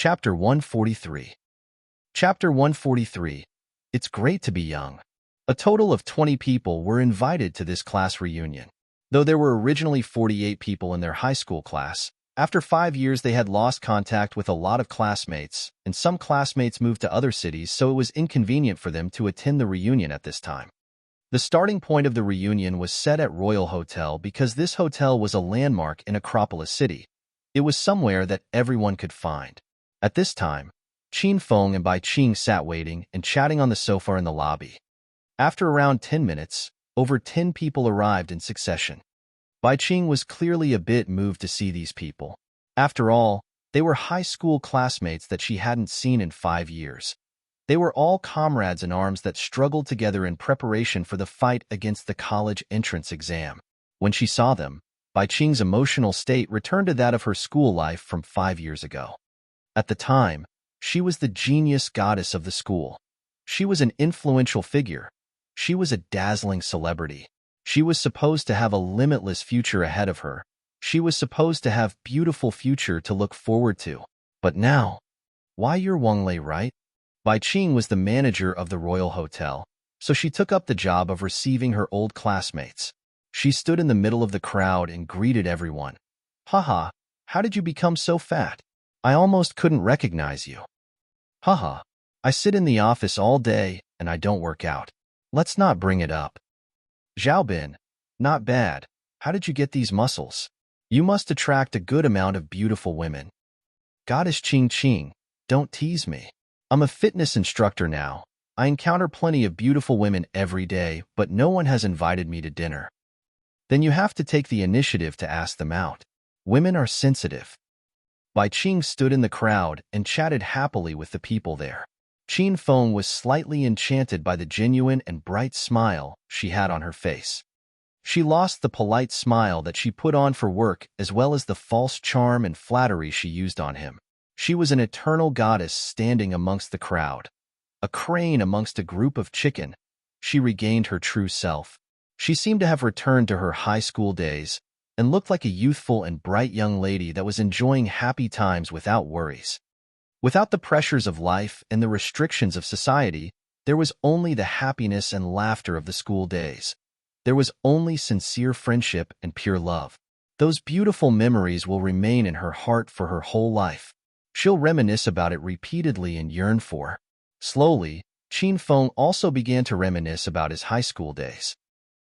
Chapter 143. Chapter 143. It's great to be young. A total of 20 people were invited to this class reunion. Though there were originally 48 people in their high school class, after 5 years they had lost contact with a lot of classmates, and some classmates moved to other cities, so it was inconvenient for them to attend the reunion at this time. The starting point of the reunion was set at Royal Hotel because this hotel was a landmark in Acropolis City. It was somewhere that everyone could find. At this time, Qin Feng and Bai Qing sat waiting and chatting on the sofa in the lobby. After around 10 minutes, over 10 people arrived in succession. Bai Qing was clearly a bit moved to see these people. After all, they were high school classmates that she hadn't seen in 5 years. They were all comrades in arms that struggled together in preparation for the fight against the college entrance exam. When she saw them, Bai Qing's emotional state returned to that of her school life from 5 years ago. At the time, she was the genius goddess of the school. She was an influential figure. She was a dazzling celebrity. She was supposed to have a limitless future ahead of her. She was supposed to have beautiful future to look forward to. But now, why you're Wang Lei, right? Bai Qing was the manager of the Royal Hotel, so she took up the job of receiving her old classmates. She stood in the middle of the crowd and greeted everyone. Haha, how did you become so fat? I almost couldn't recognize you. Haha, I sit in the office all day and I don't work out. Let's not bring it up. Xiaobin, not bad. How did you get these muscles? You must attract a good amount of beautiful women. Goddess Qing Qing, don't tease me. I'm a fitness instructor now. I encounter plenty of beautiful women every day, but no one has invited me to dinner. Then you have to take the initiative to ask them out. Women are sensitive. Bai Qing stood in the crowd and chatted happily with the people there. Qin Feng was slightly enchanted by the genuine and bright smile she had on her face. She lost the polite smile that she put on for work as well as the false charm and flattery she used on him. She was an eternal goddess standing amongst the crowd. A crane amongst a group of chicken. She regained her true self. She seemed to have returned to her high school days and looked like a youthful and bright young lady that was enjoying happy times without worries. Without the pressures of life and the restrictions of society, there was only the happiness and laughter of the school days. There was only sincere friendship and pure love. Those beautiful memories will remain in her heart for her whole life. She'll reminisce about it repeatedly and yearn for. Slowly, Qin Feng also began to reminisce about his high school days.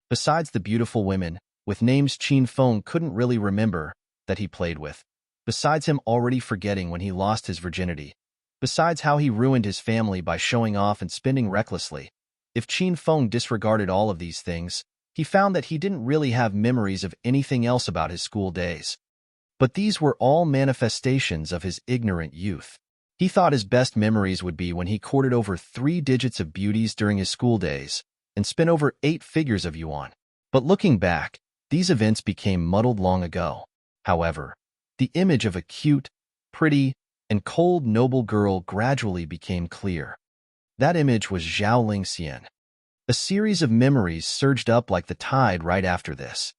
Besides the beautiful women, with names Qin Feng couldn't really remember, that he played with. Besides him already forgetting when he lost his virginity. Besides how he ruined his family by showing off and spending recklessly. If Qin Feng disregarded all of these things, he found that he didn't really have memories of anything else about his school days. But these were all manifestations of his ignorant youth. He thought his best memories would be when he courted over 3 digits of beauties during his school days and spent over 8 figures of yuan. But looking back, these events became muddled long ago. However, the image of a cute, pretty, and cold noble girl gradually became clear. That image was Zhao Lingxian. A series of memories surged up like the tide right after this.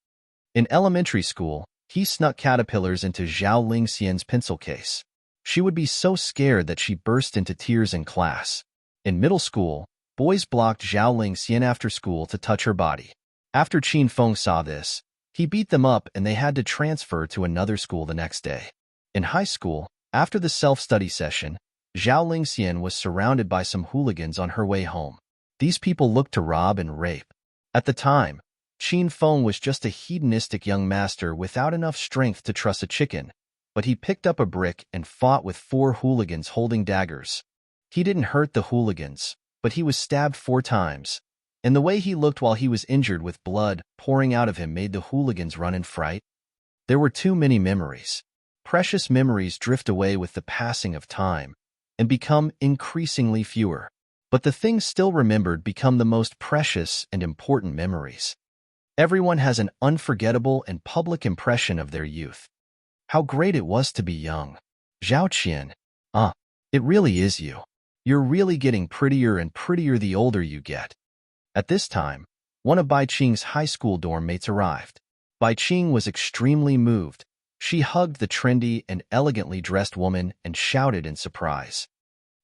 In elementary school, he snuck caterpillars into Zhao Lingxian's pencil case. She would be so scared that she burst into tears in class. In middle school, boys blocked Zhao Lingxian after school to touch her body. After Qin Feng saw this, he beat them up and they had to transfer to another school the next day. In high school, after the self-study session, Zhao Lingxian was surrounded by some hooligans on her way home. These people looked to rob and rape. At the time, Qin Feng was just a hedonistic young master without enough strength to truss a chicken, but he picked up a brick and fought with 4 hooligans holding daggers. He didn't hurt the hooligans, but he was stabbed 4 times, and the way he looked while he was injured with blood pouring out of him made the hooligans run in fright. There were too many memories. Precious memories drift away with the passing of time and become increasingly fewer. But the things still remembered become the most precious and important memories. Everyone has an unforgettable and public impression of their youth. How great it was to be young. Zhao Qian. It really is you. You're really getting prettier and prettier the older you get. At this time, one of Bai Qing's high school dorm mates arrived. Bai Qing was extremely moved. She hugged the trendy and elegantly dressed woman and shouted in surprise.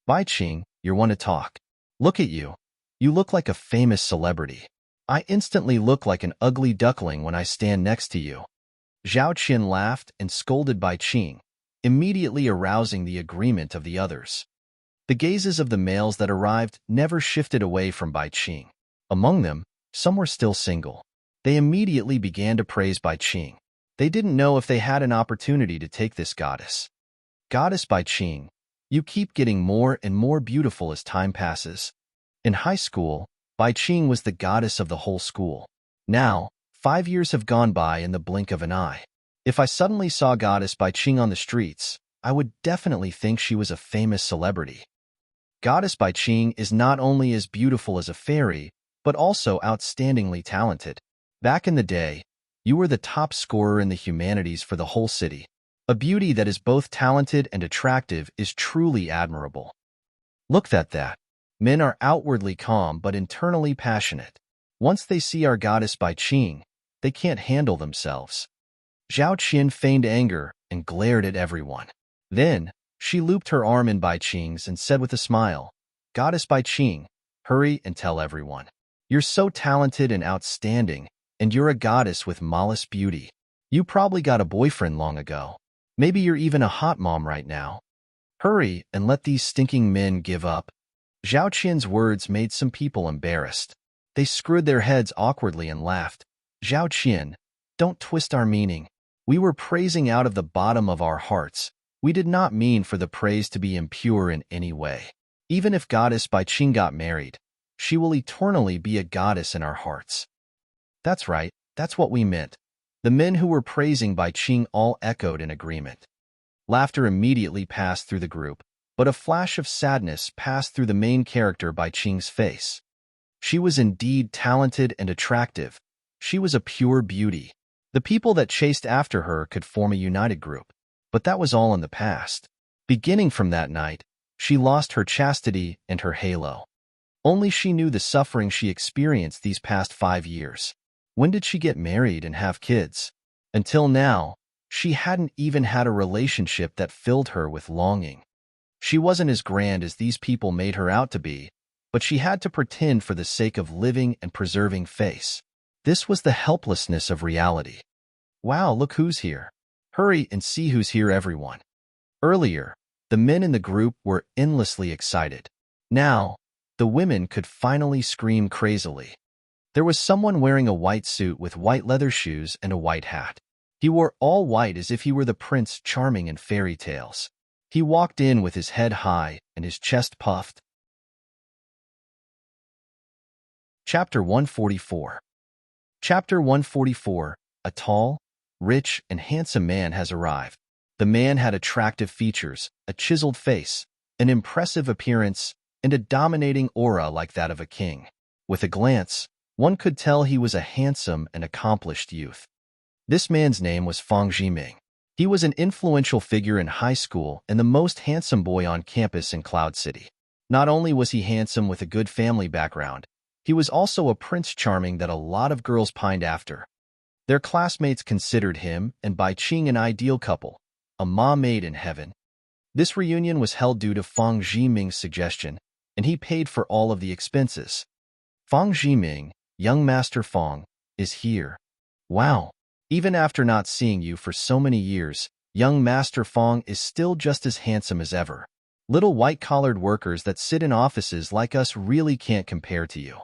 Bai Qing, you're one to talk. Look at you. You look like a famous celebrity. I instantly look like an ugly duckling when I stand next to you. Zhao Qian laughed and scolded Bai Qing, immediately arousing the agreement of the others. The gazes of the males that arrived never shifted away from Bai Qing. Among them, some were still single. They immediately began to praise Bai Qing. They didn't know if they had an opportunity to take this goddess. Goddess Bai Qing, you keep getting more and more beautiful as time passes. In high school, Bai Qing was the goddess of the whole school. Now, 5 years have gone by in the blink of an eye. If I suddenly saw Goddess Bai Qing on the streets, I would definitely think she was a famous celebrity. Goddess Bai Qing is not only as beautiful as a fairy, but also outstandingly talented. Back in the day, you were the top scorer in the humanities for the whole city. A beauty that is both talented and attractive is truly admirable. Look at that. Men are outwardly calm but internally passionate. Once they see our goddess Bai Qing, they can't handle themselves. Zhao Qian feigned anger and glared at everyone. Then, she looped her arm in Bai Qing's and said with a smile, Goddess Bai Qing, hurry and tell everyone. You're so talented and outstanding, and you're a goddess with malice beauty. You probably got a boyfriend long ago. Maybe you're even a hot mom right now. Hurry and let these stinking men give up. Zhao Qian's words made some people embarrassed. They screwed their heads awkwardly and laughed. Zhao Qian, don't twist our meaning. We were praising out of the bottom of our hearts. We did not mean for the praise to be impure in any way. Even if Goddess Bai Qing got married, she will eternally be a goddess in our hearts. That's right, that's what we meant. The men who were praising Bai Qing all echoed in agreement. Laughter immediately passed through the group, but a flash of sadness passed through the main character Bai Qing's face. She was indeed talented and attractive. She was a pure beauty. The people that chased after her could form a united group. But that was all in the past. Beginning from that night, she lost her chastity and her halo. Only she knew the suffering she experienced these past 5 years. When did she get married and have kids? Until now, she hadn't even had a relationship that filled her with longing. She wasn't as grand as these people made her out to be, but she had to pretend for the sake of living and preserving face. This was the helplessness of reality. Wow, look who's here. Hurry and see who's here, everyone. Earlier, the men in the group were endlessly excited. Now, the women could finally scream crazily. There was someone wearing a white suit with white leather shoes and a white hat. He wore all white as if he were the Prince Charming in fairy tales. He walked in with his head high and his chest puffed. Chapter 144. Chapter 144. A tall, rich, and handsome man has arrived. The man had attractive features, a chiseled face, an impressive appearance, and a dominating aura like that of a king. With a glance, one could tell he was a handsome and accomplished youth. This man's name was Fang Jiming. He was an influential figure in high school and the most handsome boy on campus in Cloud City. Not only was he handsome with a good family background, he was also a Prince Charming that a lot of girls pined after. Their classmates considered him and Bai Qing an ideal couple, a ma made in heaven. This reunion was held due to Fang Jiming's suggestion, and he paid for all of the expenses. Fang Jiming, young Master Fang, is here. Wow! Even after not seeing you for so many years, young Master Fang is still just as handsome as ever. Little white-collared workers that sit in offices like us really can't compare to you.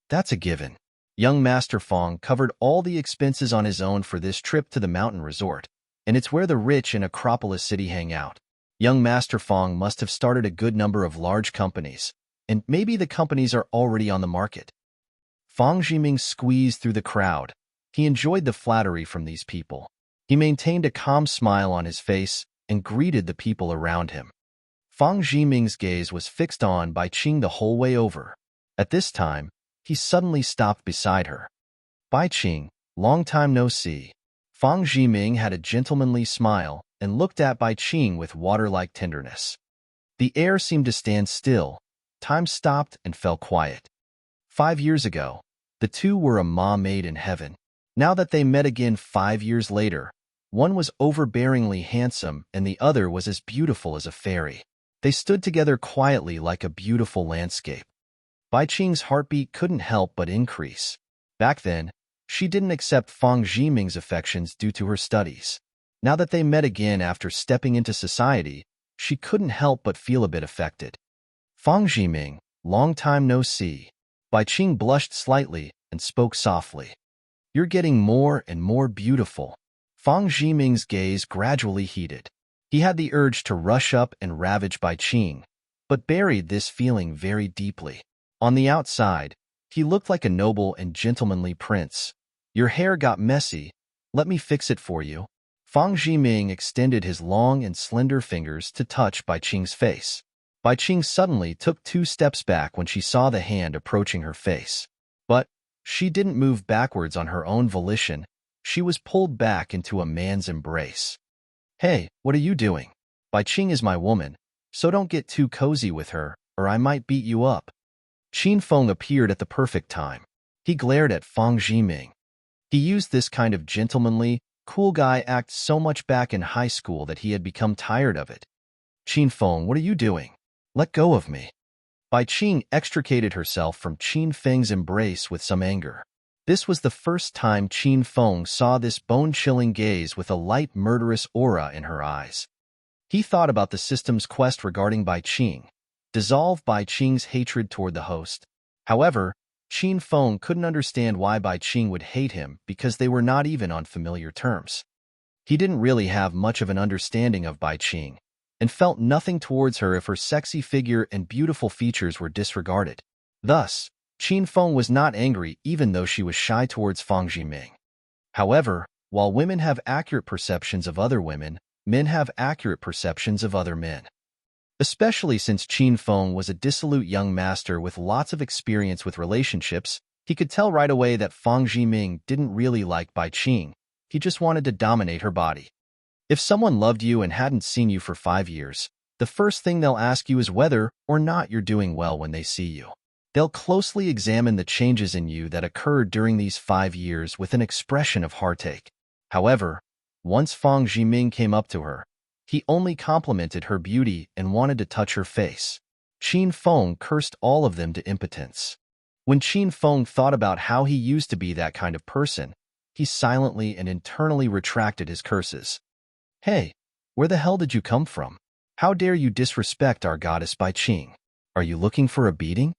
That's a given. Young Master Fang covered all the expenses on his own for this trip to the mountain resort, and it's where the rich in Acropolis City hang out. Young Master Fang must have started a good number of large companies, and maybe the companies are already on the market. Fang Jiming squeezed through the crowd. He enjoyed the flattery from these people. He maintained a calm smile on his face and greeted the people around him. Fang Jiming's gaze was fixed on Bai Qing the whole way over. At this time, he suddenly stopped beside her. Bai Qing, long time no see. Fang Jiming had a gentlemanly smile and looked at Bai Qing with water-like tenderness. The air seemed to stand still. Time stopped and fell quiet. 5 years ago, the two were a ma made in heaven. Now that they met again 5 years later, One was overbearingly handsome, and the other was as beautiful as a fairy. They stood together quietly like a beautiful landscape. Bai Qing's heartbeat couldn't help but increase. Back then, she didn't accept Fang Zhiming's affections due to her studies. Now that they met again after stepping into society, she couldn't help but feel a bit affected. Fang Zhiming, long time no see. Bai Qing blushed slightly and spoke softly. You're getting more and more beautiful. Fang Zhiming's gaze gradually heated. He had the urge to rush up and ravage Bai Qing, but buried this feeling very deeply. On the outside, he looked like a noble and gentlemanly prince. Your hair got messy. Let me fix it for you. Fang Zhiming extended his long and slender fingers to touch Bai Qing's face. Bai Qing suddenly took 2 steps back when she saw the hand approaching her face. But she didn't move backwards on her own volition. She was pulled back into a man's embrace. Hey, what are you doing? Bai Qing is my woman, so don't get too cozy with her, or I might beat you up. Qin Feng appeared at the perfect time. He glared at Fang Zhiming. He used this kind of gentlemanly, cool guy act so much back in high school that he had become tired of it. Qin Feng, what are you doing? Let go of me. Bai Qing extricated herself from Qin Feng's embrace with some anger. This was the first time Qin Feng saw this bone-chilling gaze with a light murderous aura in her eyes. He thought about the system's quest regarding Bai Qing, dissolve Bai Qing's hatred toward the host. However, Qin Feng couldn't understand why Bai Qing would hate him because they were not even on familiar terms. He didn't really have much of an understanding of Bai Qing, and felt nothing towards her if her sexy figure and beautiful features were disregarded. Thus, Qin Feng was not angry even though she was shy towards Fang Zhiming. However, while women have accurate perceptions of other women, men have accurate perceptions of other men. Especially since Qin Feng was a dissolute young master with lots of experience with relationships, he could tell right away that Fang Zhiming didn't really like Bai Qing. He just wanted to dominate her body. If someone loved you and hadn't seen you for 5 years, the first thing they'll ask you is whether or not you're doing well when they see you. They'll closely examine the changes in you that occurred during these 5 years with an expression of heartache. However, once Fang Zhiming came up to her, he only complimented her beauty and wanted to touch her face. Qin Feng cursed all of them to impotence. When Qin Feng thought about how he used to be that kind of person, he silently and internally retracted his curses. Hey, where the hell did you come from? How dare you disrespect our goddess Bai Qing? Are you looking for a beating?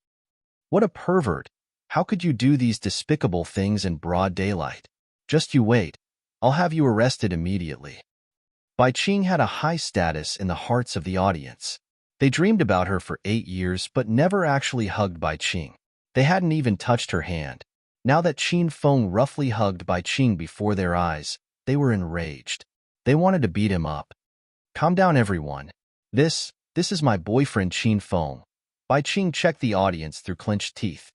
What a pervert! How could you do these despicable things in broad daylight? Just you wait. I'll have you arrested immediately. Bai Qing had a high status in the hearts of the audience. They dreamed about her for 8 years but never actually hugged Bai Qing. They hadn't even touched her hand. Now that Qin Feng roughly hugged Bai Qing before their eyes, they were enraged. They wanted to beat him up. Calm down, everyone. This is my boyfriend Qin Feng. Bai Qing checked the audience through clenched teeth.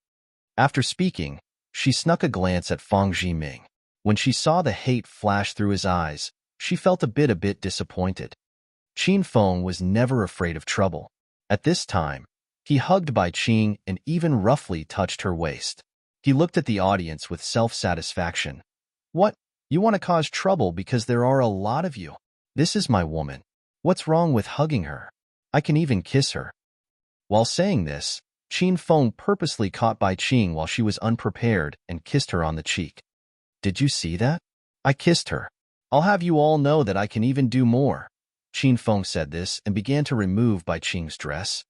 After speaking, she snuck a glance at Fang Zhiming. When she saw the hate flash through his eyes, she felt a bit disappointed. Qin Feng was never afraid of trouble. At this time, he hugged Bai Qing and even roughly touched her waist. He looked at the audience with self-satisfaction. What? You want to cause trouble because there are a lot of you? This is my woman. What's wrong with hugging her? I can even kiss her. While saying this, Qin Feng purposely caught Bai Qing while she was unprepared and kissed her on the cheek. Did you see that? I kissed her. I'll have you all know that I can even do more. Qin Feng said this and began to remove Bai Qing's dress.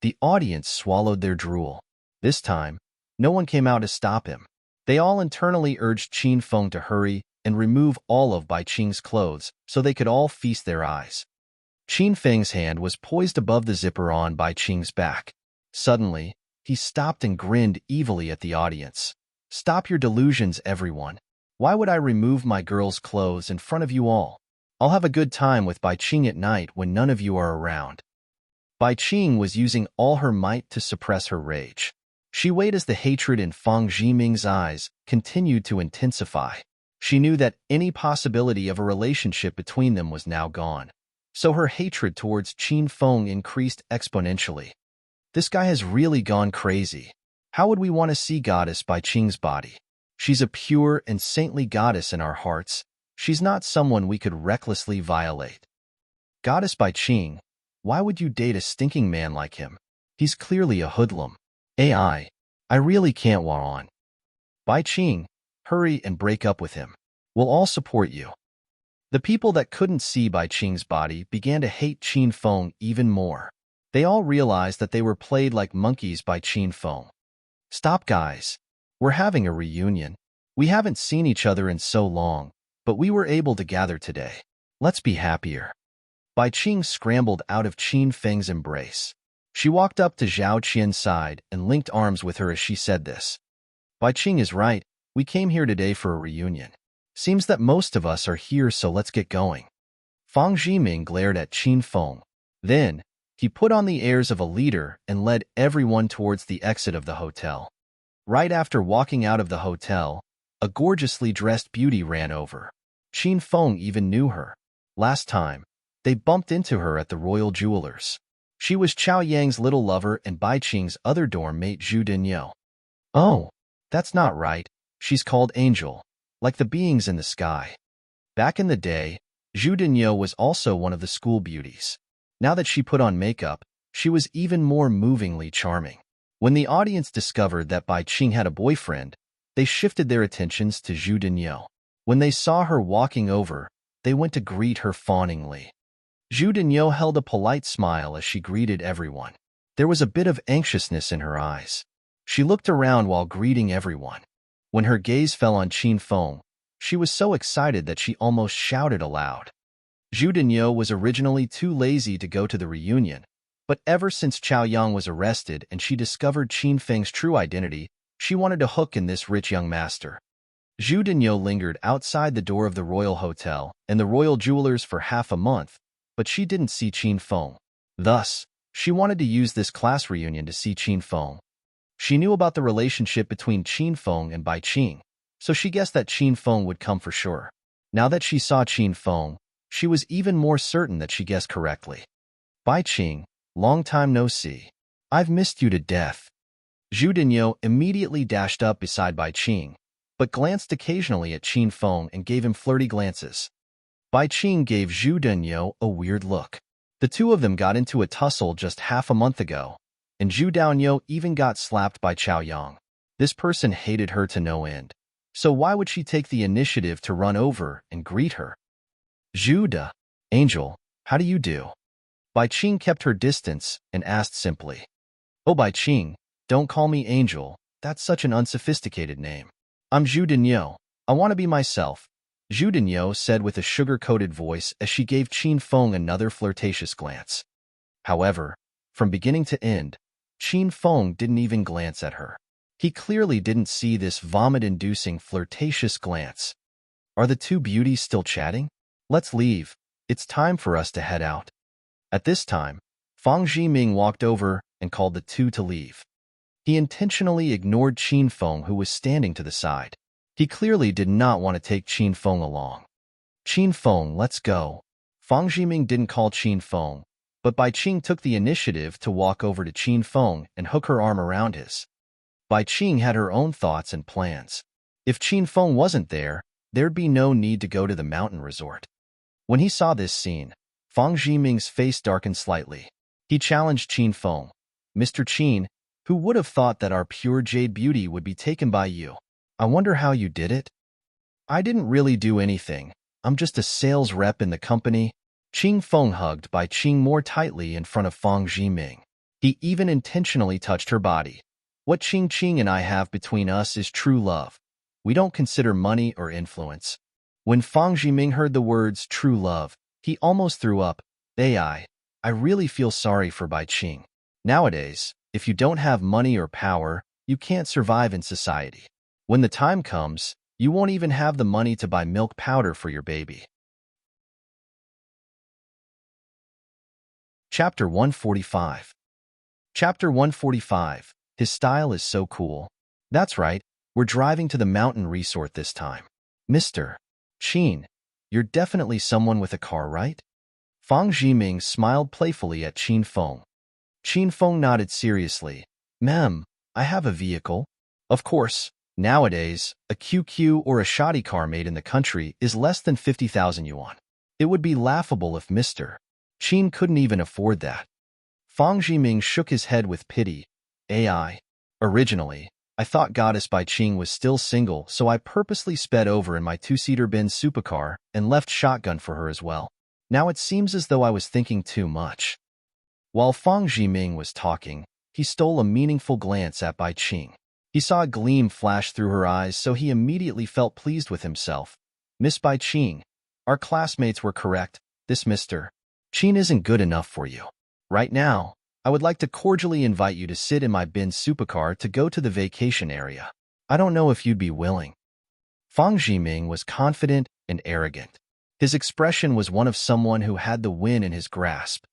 The audience swallowed their drool. This time, no one came out to stop him. They all internally urged Qin Feng to hurry and remove all of Bai Qing's clothes so they could all feast their eyes. Qin Feng's hand was poised above the zipper on Bai Qing's back. Suddenly, he stopped and grinned evilly at the audience. Stop your delusions, everyone. Why would I remove my girl's clothes in front of you all? I'll have a good time with Bai Qing at night when none of you are around. Bai Qing was using all her might to suppress her rage. She weighed as the hatred in Fang Zhiming's eyes continued to intensify. She knew that any possibility of a relationship between them was now gone. So her hatred towards Qin Feng increased exponentially. This guy has really gone crazy. How would we want to see goddess Bai Qing's body? She's a pure and saintly goddess in our hearts, She's not someone we could recklessly violate. Goddess Bai Qing, why would you date a stinking man like him? He's clearly a hoodlum. I really can't walk on. Bai Qing, hurry and break up with him. We'll all support you. The people that couldn't see Bai Qing's body began to hate Qin Feng even more. They all realized that they were played like monkeys by Qin Feng. Stop, guys. We're having a reunion. We haven't seen each other in so long, but we were able to gather today. Let's be happier. Bai Qing scrambled out of Qin Feng's embrace. She walked up to Zhao Qian's side and linked arms with her as she said this. Bai Qing is right. We came here today for a reunion. Seems that most of us are here, so let's get going. Fang Zhiming glared at Qin Feng. Then, he put on the airs of a leader and led everyone towards the exit of the hotel. Right after walking out of the hotel, a gorgeously dressed beauty ran over. Qin Feng even knew her. Last time, they bumped into her at the Royal Jewelers. She was Chao Yang's little lover and Bai Qing's other dorm mate Zhu Dinyo. Oh, that's not right. She's called Angel, like the beings in the sky. Back in the day, Zhu Dinyo was also one of the school beauties. Now that she put on makeup, she was even more movingly charming. When the audience discovered that Bai Qing had a boyfriend, they shifted their attentions to Zhu Dinyo. When they saw her walking over, they went to greet her fawningly. Zhu Dinyo held a polite smile as she greeted everyone. There was a bit of anxiousness in her eyes. She looked around while greeting everyone. When her gaze fell on Qin Feng, she was so excited that she almost shouted aloud. Zhu Dinyo was originally too lazy to go to the reunion, but ever since Chao Yang was arrested and she discovered Qin Feng's true identity, she wanted to hook in this rich young master. Zhu Dinyo lingered outside the door of the Royal Hotel and the Royal Jewelers for half a month, but she didn't see Qin Feng. Thus, she wanted to use this class reunion to see Qin Feng. She knew about the relationship between Qin Feng and Bai Qing, so she guessed that Qin Feng would come for sure. Now that she saw Qin Feng, she was even more certain that she guessed correctly. Bai Qing, long time no see. I've missed you to death. Zhu Dinyo immediately dashed up beside Bai Qing, but glanced occasionally at Qin Feng and gave him flirty glances. Bai Qing gave Zhu Dinyo a weird look. The two of them got into a tussle just half a month ago, and Zhu Dinyo even got slapped by Chao Yang. This person hated her to no end, so why would she take the initiative to run over and greet her? Zhu de, Angel, how do you do? Bai Qing kept her distance and asked simply. Oh, Bai Qing, don't call me Angel, that's such an unsophisticated name. I'm Zhu Dinyo, I want to be myself, Zhu Dinyo said with a sugar-coated voice as she gave Qin Feng another flirtatious glance. However, from beginning to end, Qin Feng didn't even glance at her. He clearly didn't see this vomit-inducing flirtatious glance. Are the two beauties still chatting? Let's leave. It's time for us to head out. At this time, Fang Zhiming walked over and called the two to leave. He intentionally ignored Qin Feng, who was standing to the side. He clearly did not want to take Qin Feng along. Qin Feng, let's go. Fang Zhiming didn't call Qin Feng, but Bai Qing took the initiative to walk over to Qin Feng and hook her arm around his. Bai Qing had her own thoughts and plans. If Qin Feng wasn't there, there'd be no need to go to the mountain resort. When he saw this scene, Fang Zhiming's face darkened slightly. He challenged Qin Feng. Mr. Qin, who would have thought that our pure jade beauty would be taken by you? I wonder how you did it? I didn't really do anything. I'm just a sales rep in the company. Qin Feng hugged Bai Qing more tightly in front of Fang Zhiming. He even intentionally touched her body. What Qing and I have between us is true love. We don't consider money or influence. When Fang Zhiming heard the words true love, he almost threw up. I really feel sorry for Bai Qing. Nowadays, if you don't have money or power, you can't survive in society. When the time comes, you won't even have the money to buy milk powder for your baby. Chapter 145. Chapter 145. His style is so cool. That's right, we're driving to the mountain resort this time. Mr. Qin, you're definitely someone with a car, right? Fang Zhiming smiled playfully at Qin Feng. Qin Feng nodded seriously. Ma'am, I have a vehicle. Of course, Nowadays, a QQ or a shoddy car made in the country is less than 50,000 yuan. It would be laughable if Mr. Qin couldn't even afford that. Fang Jiming shook his head with pity. AI. Originally, I thought Goddess Bai Qing was still single, so I purposely sped over in my two-seater Benz supercar and left shotgun for her as well. Now it seems as though I was thinking too much. While Fang Jiming was talking, he stole a meaningful glance at Bai Qing. He saw a gleam flash through her eyes, so he immediately felt pleased with himself. Miss Bai Qing, our classmates were correct. This Mr. Qin isn't good enough for you. Right now, I would like to cordially invite you to sit in my Benz supercar to go to the vacation area. I don't know if you'd be willing. Fang Jiming was confident and arrogant. His expression was one of someone who had the wind in his grasp,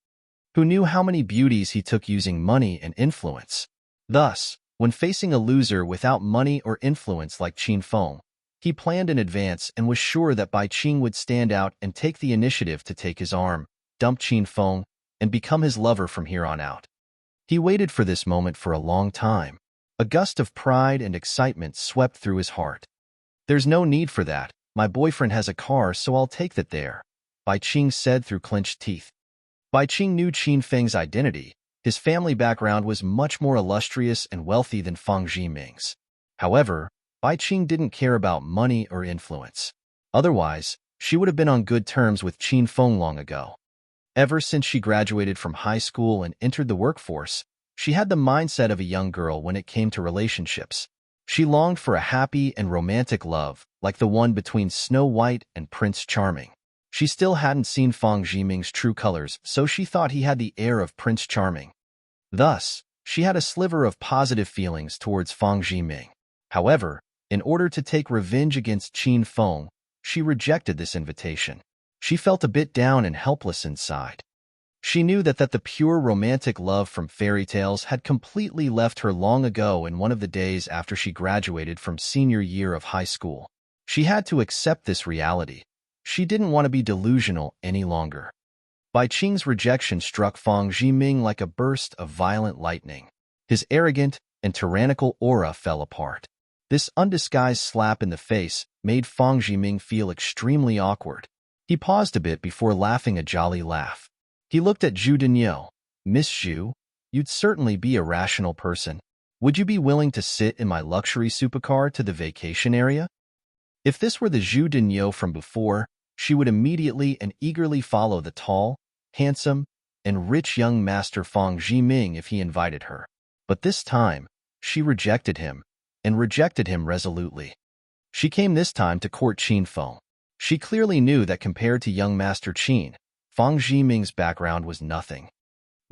who knew how many beauties he took using money and influence. Thus, when facing a loser without money or influence like Qin Feng, he planned in advance and was sure that Bai Qing would stand out and take the initiative to take his arm, dump Qin Feng, and become his lover from here on out. He waited for this moment for a long time. A gust of pride and excitement swept through his heart. There's no need for that. My boyfriend has a car, so I'll take that there, Bai Qing said through clenched teeth. Bai Qing knew Qin Feng's identity. His family background was much more illustrious and wealthy than Fang Jiming's. However, Bai Qing didn't care about money or influence. Otherwise, she would have been on good terms with Qin Feng long ago. Ever since she graduated from high school and entered the workforce, she had the mindset of a young girl when it came to relationships. She longed for a happy and romantic love, like the one between Snow White and Prince Charming. She still hadn't seen Fang Jiming's true colors, so she thought he had the air of Prince Charming. Thus, she had a sliver of positive feelings towards Fang Jiming. However, in order to take revenge against Qin Feng, she rejected this invitation. She felt a bit down and helpless inside. She knew that the pure romantic love from fairy tales had completely left her long ago in one of the days after she graduated from senior year of high school. She had to accept this reality. She didn't want to be delusional any longer. Bai Qing's rejection struck Fang Jiming like a burst of violent lightning. His arrogant and tyrannical aura fell apart. This undisguised slap in the face made Fang Jiming feel extremely awkward. He paused a bit before laughing a jolly laugh. He looked at Zhu Denyo. Miss Zhu, you'd certainly be a rational person. Would you be willing to sit in my luxury supercar to the vacation area? If this were the Zhu Denyo from before, she would immediately and eagerly follow the tall, handsome, and rich young master Fang Jiming if he invited her. But this time, she rejected him, and rejected him resolutely. She came this time to court Qin Feng. She clearly knew that compared to young Master Qin, Fang Jiming's background was nothing.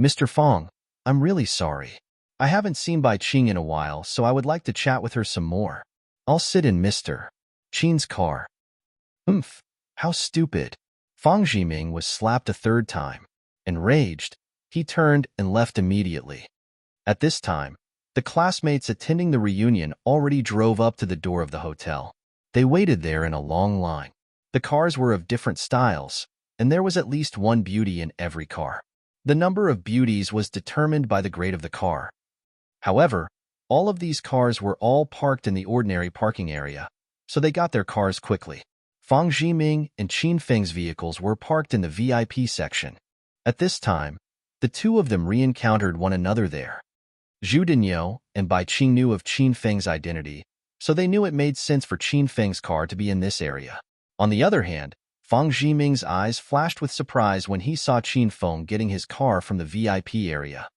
Mr. Fang, I'm really sorry. I haven't seen Bai Qing in a while, so I would like to chat with her some more. I'll sit in Mr. Qin's car. Oomph, how stupid. Fang Jiming was slapped a third time. Enraged, he turned and left immediately. At this time, the classmates attending the reunion already drove up to the door of the hotel. They waited there in a long line. The cars were of different styles, and there was at least one beauty in every car. The number of beauties was determined by the grade of the car. However, all of these cars were all parked in the ordinary parking area, so they got their cars quickly. Fang Jiming and Qin Feng's vehicles were parked in the VIP section. At this time, the two of them re-encountered one another there. Zhu Denyo and Bai Qing knew of Qin Feng's identity, so they knew it made sense for Qin Feng's car to be in this area. On the other hand, Fang Jiming's eyes flashed with surprise when he saw Qin Feng getting his car from the VIP area.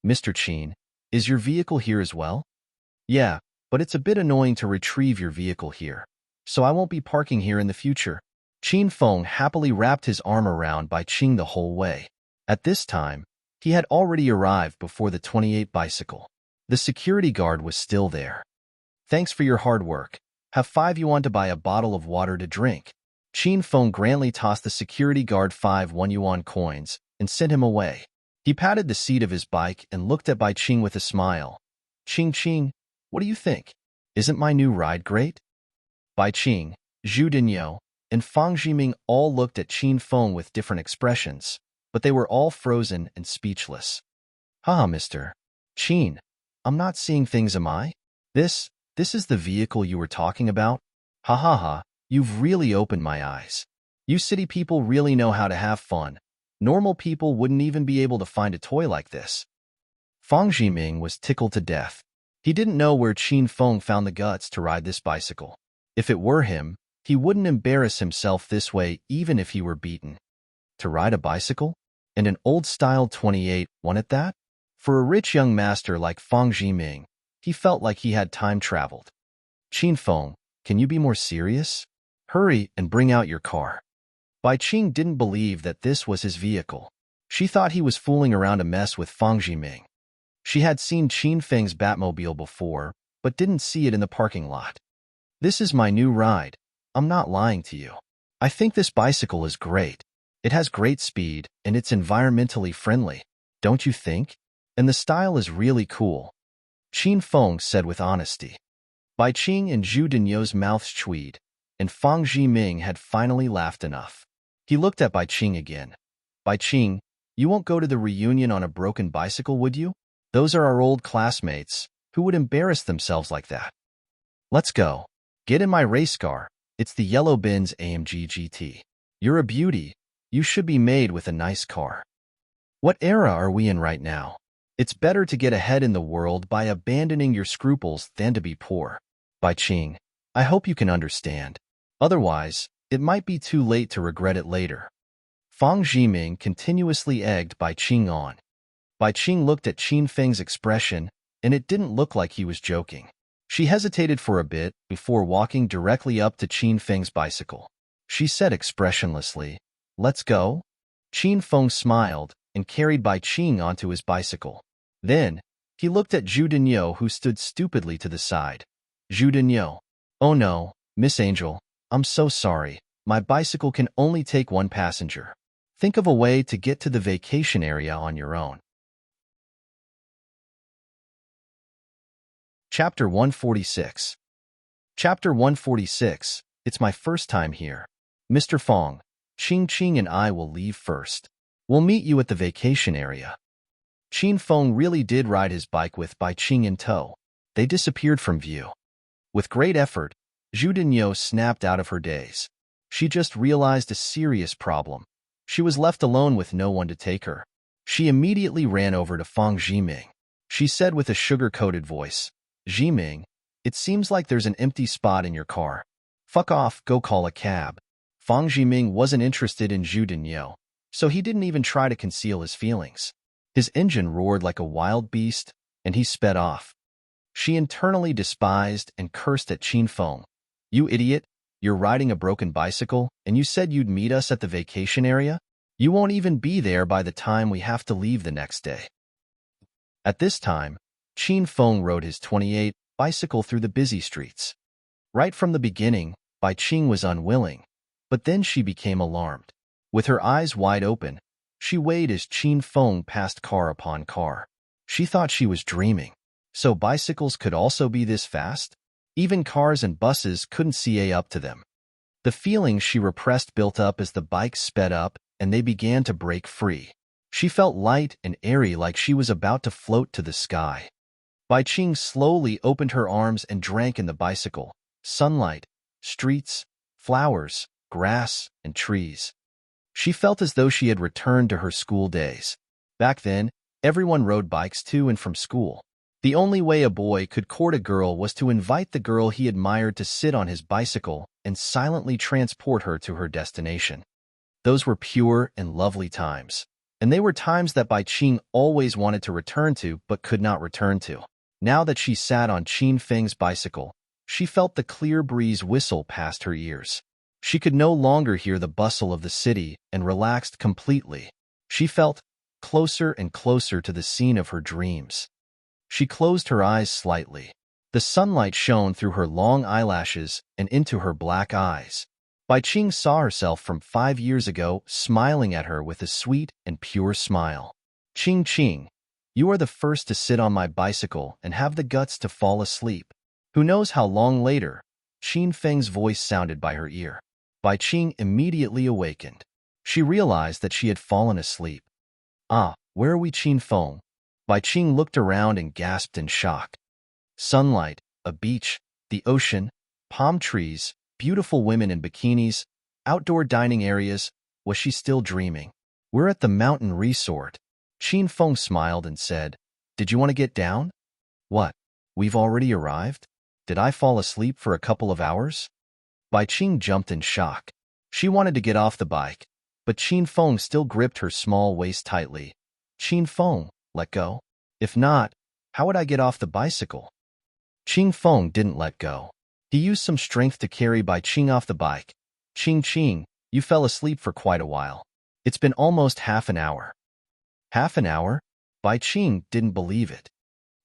Mr. Qin, is your vehicle here as well? Yeah, but it's a bit annoying to retrieve your vehicle here, so I won't be parking here in the future. Qin Feng happily wrapped his arm around Bai Qing the whole way. At this time, he had already arrived before the 28 bicycle. The security guard was still there. Thanks for your hard work. Have 5 yuan to buy a bottle of water to drink. Qin Feng grandly tossed the security guard 5 1 yuan coins and sent him away. He patted the seat of his bike and looked at Bai Qing with a smile. Qing, what do you think? Isn't my new ride great? Bai Qing, Zhu Denyo, and Fang Jiming all looked at Qin Feng with different expressions, but they were all frozen and speechless. Haha, Mr. Qin, I'm not seeing things, am I? This this is the vehicle you were talking about? Ha ha ha, you've really opened my eyes. You city people really know how to have fun. Normal people wouldn't even be able to find a toy like this. Fang Jiming was tickled to death. He didn't know where Qin Feng found the guts to ride this bicycle. If it were him, he wouldn't embarrass himself this way even if he were beaten. To ride a bicycle? And an old-style 28 one at that? For a rich young master like Fang Jiming, he felt like he had time traveled. Qin Feng, can you be more serious? Hurry and bring out your car. Bai Qing didn't believe that this was his vehicle. She thought he was fooling around to mess with Fang Jiming. She had seen Qin Feng's Batmobile before, but didn't see it in the parking lot. This is my new ride. I'm not lying to you. I think this bicycle is great. It has great speed, and it's environmentally friendly. Don't you think? And the style is really cool. Qin Feng said with honesty. Bai Qing and Zhu Dinyo's mouths tweed, and Fang Jiming had finally laughed enough. He looked at Bai Qing again. Bai Qing, you won't go to the reunion on a broken bicycle, would you? Those are our old classmates. Who would embarrass themselves like that? Let's go. Get in my race car. It's the yellow Benz AMG GT. You're a beauty. You should be made with a nice car. What era are we in right now? It's better to get ahead in the world by abandoning your scruples than to be poor. Bai Qing, I hope you can understand. Otherwise, it might be too late to regret it later. Fang Jiming continuously egged Bai Qing on. Bai Qing looked at Qin Feng's expression, and it didn't look like he was joking. She hesitated for a bit before walking directly up to Qin Feng's bicycle. She said expressionlessly, "Let's go." Qin Feng smiled and carried Bai Qing onto his bicycle. Then, he looked at Zhu Dinyo, who stood stupidly to the side. Zhu Dinyo. Oh no, Miss Angel, I'm so sorry. My bicycle can only take one passenger. Think of a way to get to the vacation area on your own. Chapter 146. Chapter 146. It's my first time here. Mr. Fong, Qing and I will leave first. We'll meet you at the vacation area. Qin Feng really did ride his bike with Bai Qing in tow. They disappeared from view. With great effort, Zhu Dinyo snapped out of her daze. She just realized a serious problem. She was left alone with no one to take her. She immediately ran over to Fang Jiming. She said with a sugar-coated voice, "Jiming, it seems like there's an empty spot in your car. Fuck off, go call a cab." Fang Jiming wasn't interested in Zhu Dinyo, so he didn't even try to conceal his feelings. His engine roared like a wild beast, and he sped off. She internally despised and cursed at Qin Feng. "You idiot, you're riding a broken bicycle, and you said you'd meet us at the vacation area? You won't even be there by the time we have to leave the next day." At this time, Qin Feng rode his 28 bicycle through the busy streets. Right from the beginning, Bai Qing was unwilling, but then she became alarmed. With her eyes wide open, she weighed as Qin Feng passed car upon car. She thought she was dreaming. So bicycles could also be this fast? Even cars and buses couldn't see up to them. The feelings she repressed built up as the bikes sped up and they began to break free. She felt light and airy, like she was about to float to the sky. Bai Qing slowly opened her arms and drank in the bicycle. Sunlight, streets, flowers, grass, and trees. She felt as though she had returned to her school days. Back then, everyone rode bikes to and from school. The only way a boy could court a girl was to invite the girl he admired to sit on his bicycle and silently transport her to her destination. Those were pure and lovely times, and they were times that Bai Qing always wanted to return to but could not return to. Now that she sat on Qin Feng's bicycle, she felt the clear breeze whistle past her ears. She could no longer hear the bustle of the city and relaxed completely. She felt closer and closer to the scene of her dreams. She closed her eyes slightly. The sunlight shone through her long eyelashes and into her black eyes. Bai Qing saw herself from 5 years ago, smiling at her with a sweet and pure smile. "Qing, you are the first to sit on my bicycle and have the guts to fall asleep." Who knows how long later, Qin Feng's voice sounded by her ear. Bai Qing immediately awakened. She realized that she had fallen asleep. "Ah, where are we, Qin Feng?" Bai Qing looked around and gasped in shock. Sunlight, a beach, The ocean, palm trees, beautiful women in bikinis, outdoor dining areas. Was she still dreaming? We're at the mountain resort. Qin Feng smiled and said, Did you want to get down? What? We've already arrived? Did I fall asleep for a couple of hours? Bai Qing jumped in shock. She wanted to get off the bike, but Qin Feng still gripped her small waist tightly. Qin Feng, let go. If not, how would I get off the bicycle? Qin Feng didn't let go. He used some strength to carry Bai Qing off the bike. Qing, you fell asleep for quite a while. It's been almost half an hour. Half an hour? Bai Qing didn't believe it.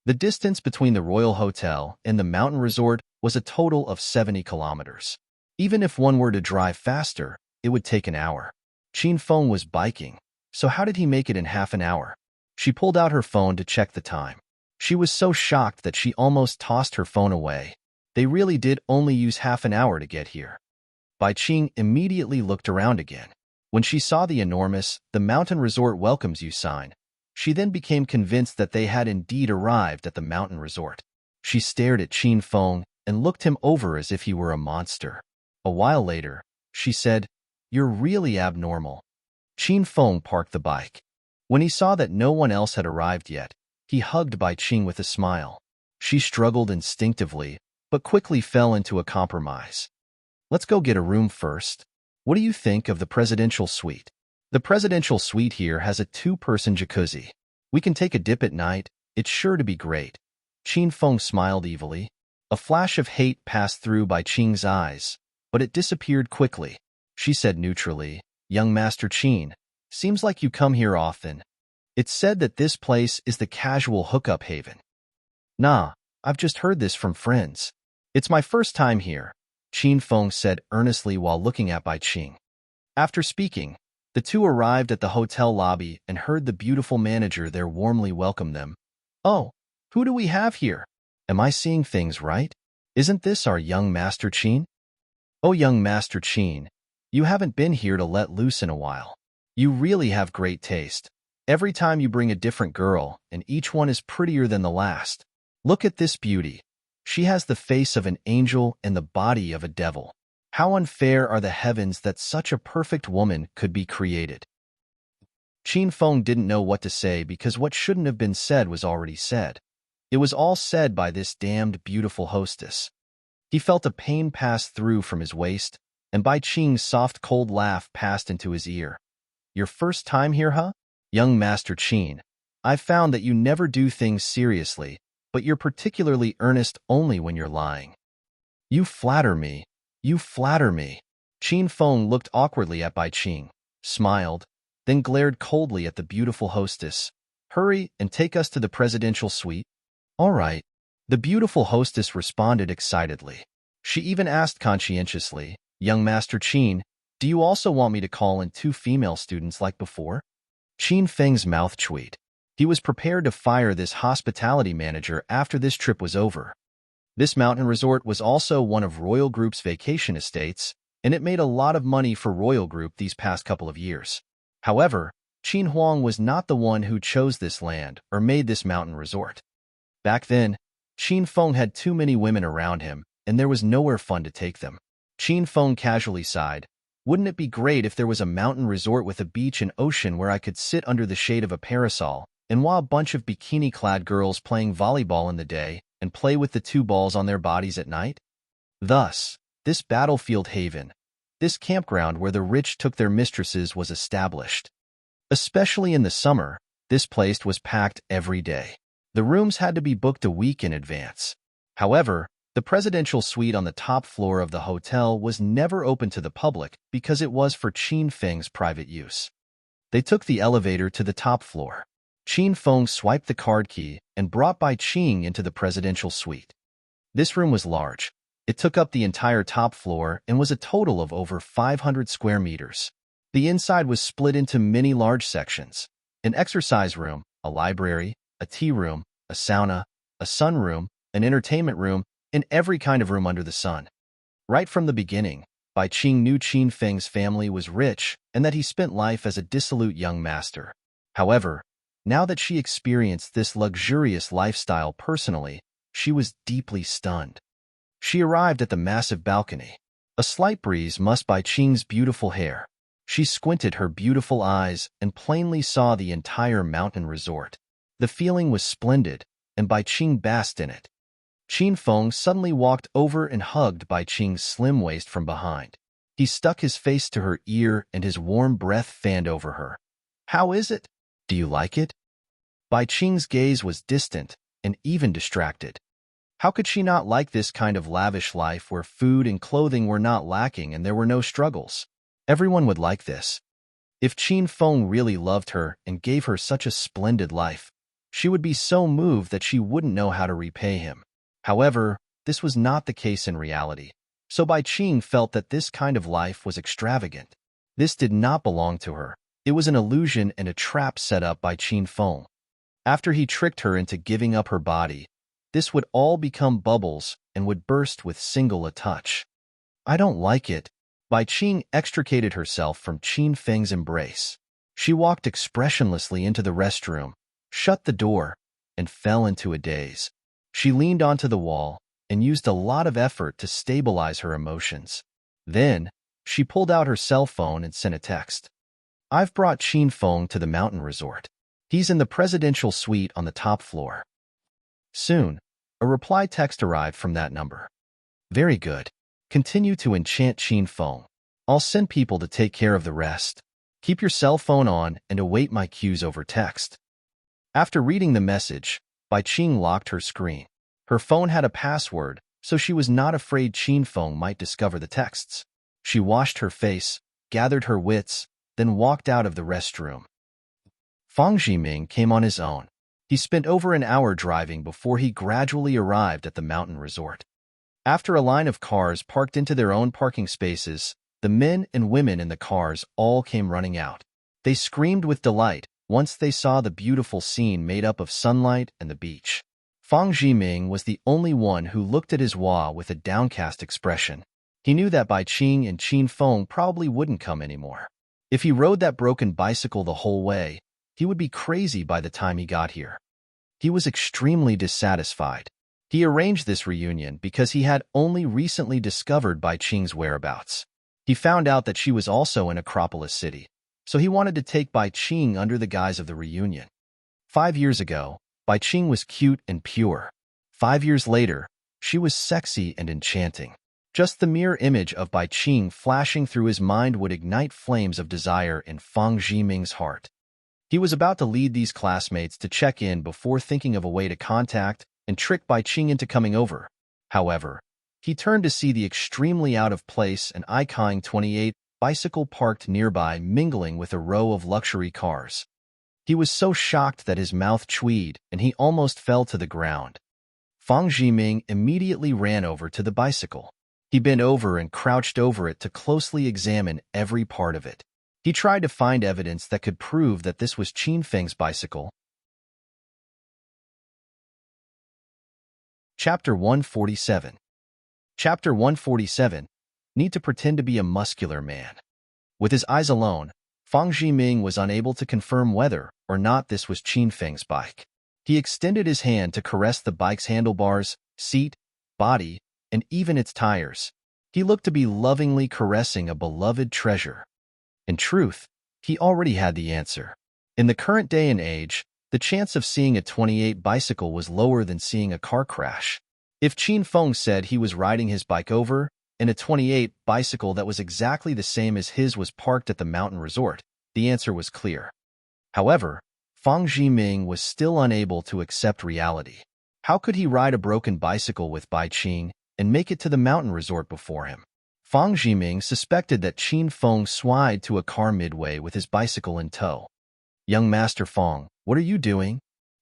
The distance between the Royal Hotel and the mountain resort was a total of 70 kilometers. Even if one were to drive faster, it would take an hour. Qin Feng was biking, so how did he make it in half an hour? She pulled out her phone to check the time. She was so shocked that she almost tossed her phone away. They really did only use half an hour to get here. Bai Qing immediately looked around again. When she saw the enormous "The Mountain Resort Welcomes You" sign, she then became convinced that they had indeed arrived at the mountain resort. She stared at Qin Feng and looked him over as if he were a monster. A while later, she said, You're really abnormal. Qin Feng parked the bike. When he saw that no one else had arrived yet, he hugged Bai Qing with a smile. She struggled instinctively, but quickly fell into a compromise. Let's go get a room first. What do you think of the presidential suite? The presidential suite here has a 2-person jacuzzi. We can take a dip at night. It's sure to be great. Qin Feng smiled evilly. A flash of hate passed through Bai Qing's eyes, but it disappeared quickly. She said neutrally, Young Master Qin, seems like you come here often. It's said that this place is the casual hookup haven. Nah, I've just heard this from friends. It's my first time here, Qin Feng said earnestly while looking at Bai Qing. After speaking, the two arrived at the hotel lobby and heard the beautiful manager there warmly welcome them. Oh, who do we have here? Am I seeing things right? Isn't this our young Master Qin? Oh, young Master Qin, you haven't been here to let loose in a while. You really have great taste. Every time you bring a different girl, and each one is prettier than the last. Look at this beauty. She has the face of an angel and the body of a devil. How unfair are the heavens that such a perfect woman could be created. Qin Feng didn't know what to say because what shouldn't have been said was already said. It was all said by this damned beautiful hostess. He felt a pain pass through from his waist, and Bai Qing's soft cold laugh passed into his ear. Your first time here, huh? Young Master Qin, I've found that you never do things seriously, but you're particularly earnest only when you're lying. You flatter me. You flatter me. Qin Feng looked awkwardly at Bai Qing, smiled, then glared coldly at the beautiful hostess. Hurry and take us to the presidential suite. All right. The beautiful hostess responded excitedly. She even asked conscientiously, Young Master Qin, do you also want me to call in 2 female students like before? Qin Feng's mouth tweaked. He was prepared to fire this hospitality manager after this trip was over. This mountain resort was also one of Royal Group's vacation estates, and it made a lot of money for Royal Group these past couple of years. However, Qin Huang was not the one who chose this land or made this mountain resort. Back then, Qin Feng had too many women around him, and there was nowhere fun to take them. Qin Feng casually sighed. Wouldn't it be great if there was a mountain resort with a beach and ocean where I could sit under the shade of a parasol and watch a bunch of bikini-clad girls playing volleyball in the day and play with the 2 balls on their bodies at night? Thus, this battlefield haven, this campground where the rich took their mistresses was established. Especially in the summer, this place was packed every day. The rooms had to be booked a week in advance. However, the presidential suite on the top floor of the hotel was never open to the public because it was for Qin Feng's private use. They took the elevator to the top floor. Qin Feng swiped the card key and brought Bai Qing into the presidential suite. This room was large. It took up the entire top floor and was a total of over 500 square meters. The inside was split into many large sections: an exercise room, a library, a tea room, a sauna, a sunroom, an entertainment room, and every kind of room under the sun. Right from the beginning, Bai Qing knew Qin Feng's family was rich and that he spent life as a dissolute young master. However, now that she experienced this luxurious lifestyle personally, she was deeply stunned. She arrived at the massive balcony. A slight breeze mussed Bai Qing's beautiful hair. She squinted her beautiful eyes and plainly saw the entire mountain resort. The feeling was splendid, and Bai Qing basked in it. Qin Feng suddenly walked over and hugged Bai Qing's slim waist from behind. He stuck his face to her ear and his warm breath fanned over her. "How is it? Do you like it?" Bai Qing's gaze was distant and even distracted. How could she not like this kind of lavish life where food and clothing were not lacking and there were no struggles? Everyone would like this. If Qin Feng really loved her and gave her such a splendid life, she would be so moved that she wouldn't know how to repay him. However, this was not the case in reality, so Bai Qing felt that this kind of life was extravagant. This did not belong to her. It was an illusion and a trap set up by Qin Feng. After he tricked her into giving up her body, this would all become bubbles and would burst with a touch. "I don't like it." Bai Qing extricated herself from Qin Feng's embrace. She walked expressionlessly into the restroom, shut the door, and fell into a daze. She leaned onto the wall and used a lot of effort to stabilize her emotions. Then, she pulled out her cell phone and sent a text. "I've brought Qin Feng to the mountain resort. He's in the presidential suite on the top floor." Soon, a reply text arrived from that number. "Very good. Continue to enchant Qin Feng. I'll send people to take care of the rest. Keep your cell phone on and await my cues over text." After reading the message, Bai Qing locked her screen. Her phone had a password, so she was not afraid Qin Feng might discover the texts. She washed her face, gathered her wits, then walked out of the restroom. Fang Jiming came on his own. He spent over an hour driving before he gradually arrived at the mountain resort. After a line of cars parked into their own parking spaces, the men and women in the cars all came running out. They screamed with delight once they saw the beautiful scene made up of sunlight and the beach. Fang Jiming was the only one who looked at his Hua with a downcast expression. He knew that Bai Qing and Qin Feng probably wouldn't come anymore. If he rode that broken bicycle the whole way, he would be crazy by the time he got here. He was extremely dissatisfied. He arranged this reunion because he had only recently discovered Bai Qing's whereabouts. He found out that she was also in Acropolis City, so he wanted to take Bai Qing under the guise of the reunion. 5 years ago, Bai Qing was cute and pure. 5 years later, she was sexy and enchanting. Just the mere image of Bai Qing flashing through his mind would ignite flames of desire in Fang Jiming's heart. He was about to lead these classmates to check in before thinking of a way to contact and trick Bai Qing into coming over. However, he turned to see the extremely out of place and iconic 28 bicycle parked nearby mingling with a row of luxury cars. He was so shocked that his mouth chewed and he almost fell to the ground. Fang Jiming immediately ran over to the bicycle. He bent over and crouched over it to closely examine every part of it. He tried to find evidence that could prove that this was Qin Feng's bicycle. Chapter 147. Chapter 147. Need to pretend to be a muscular man. With his eyes alone, Fang Jiming was unable to confirm whether or not this was Qin Feng's bike. He extended his hand to caress the bike's handlebars, seat, body, and even its tires. He looked to be lovingly caressing a beloved treasure. In truth, he already had the answer. In the current day and age, the chance of seeing a 28 bicycle was lower than seeing a car crash. If Qin Feng said he was riding his bike over, and a 28 bicycle that was exactly the same as his was parked at the mountain resort, the answer was clear. However, Fang Jiming was still unable to accept reality. How could he ride a broken bicycle with Bai Qing and make it to the mountain resort before him? Fang Jiming suspected that Qin Feng swayed to a car midway with his bicycle in tow. "Young Master Fang, what are you doing?"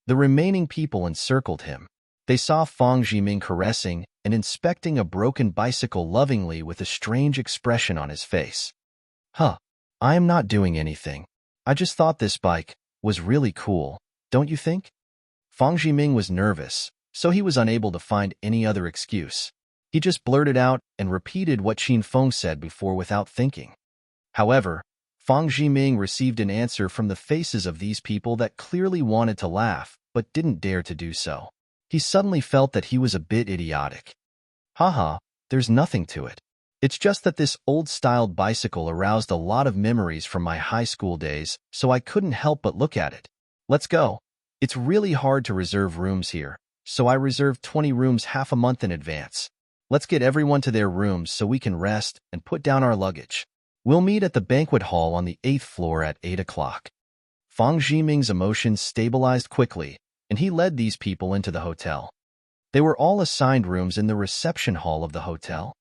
The remaining people encircled him. They saw Fang Jiming caressing and inspecting a broken bicycle lovingly with a strange expression on his face. "Huh, I am not doing anything. I just thought this bike was really cool, don't you think?" Fang Jiming was nervous, so he was unable to find any other excuse. He just blurted out and repeated what Qin Feng said before without thinking. However, Fang Jiming received an answer from the faces of these people that clearly wanted to laugh, but didn't dare to do so. He suddenly felt that he was a bit idiotic. Haha, there's nothing to it. It's just that this old-styled bicycle aroused a lot of memories from my high school days, so I couldn't help but look at it. Let's go. It's really hard to reserve rooms here, so I reserved 20 rooms half a month in advance. Let's get everyone to their rooms so we can rest and put down our luggage. We'll meet at the banquet hall on the 8th floor at 8 o'clock. Fang Zhiming's emotions stabilized quickly, and he led these people into the hotel. They were all assigned rooms in the reception hall of the hotel.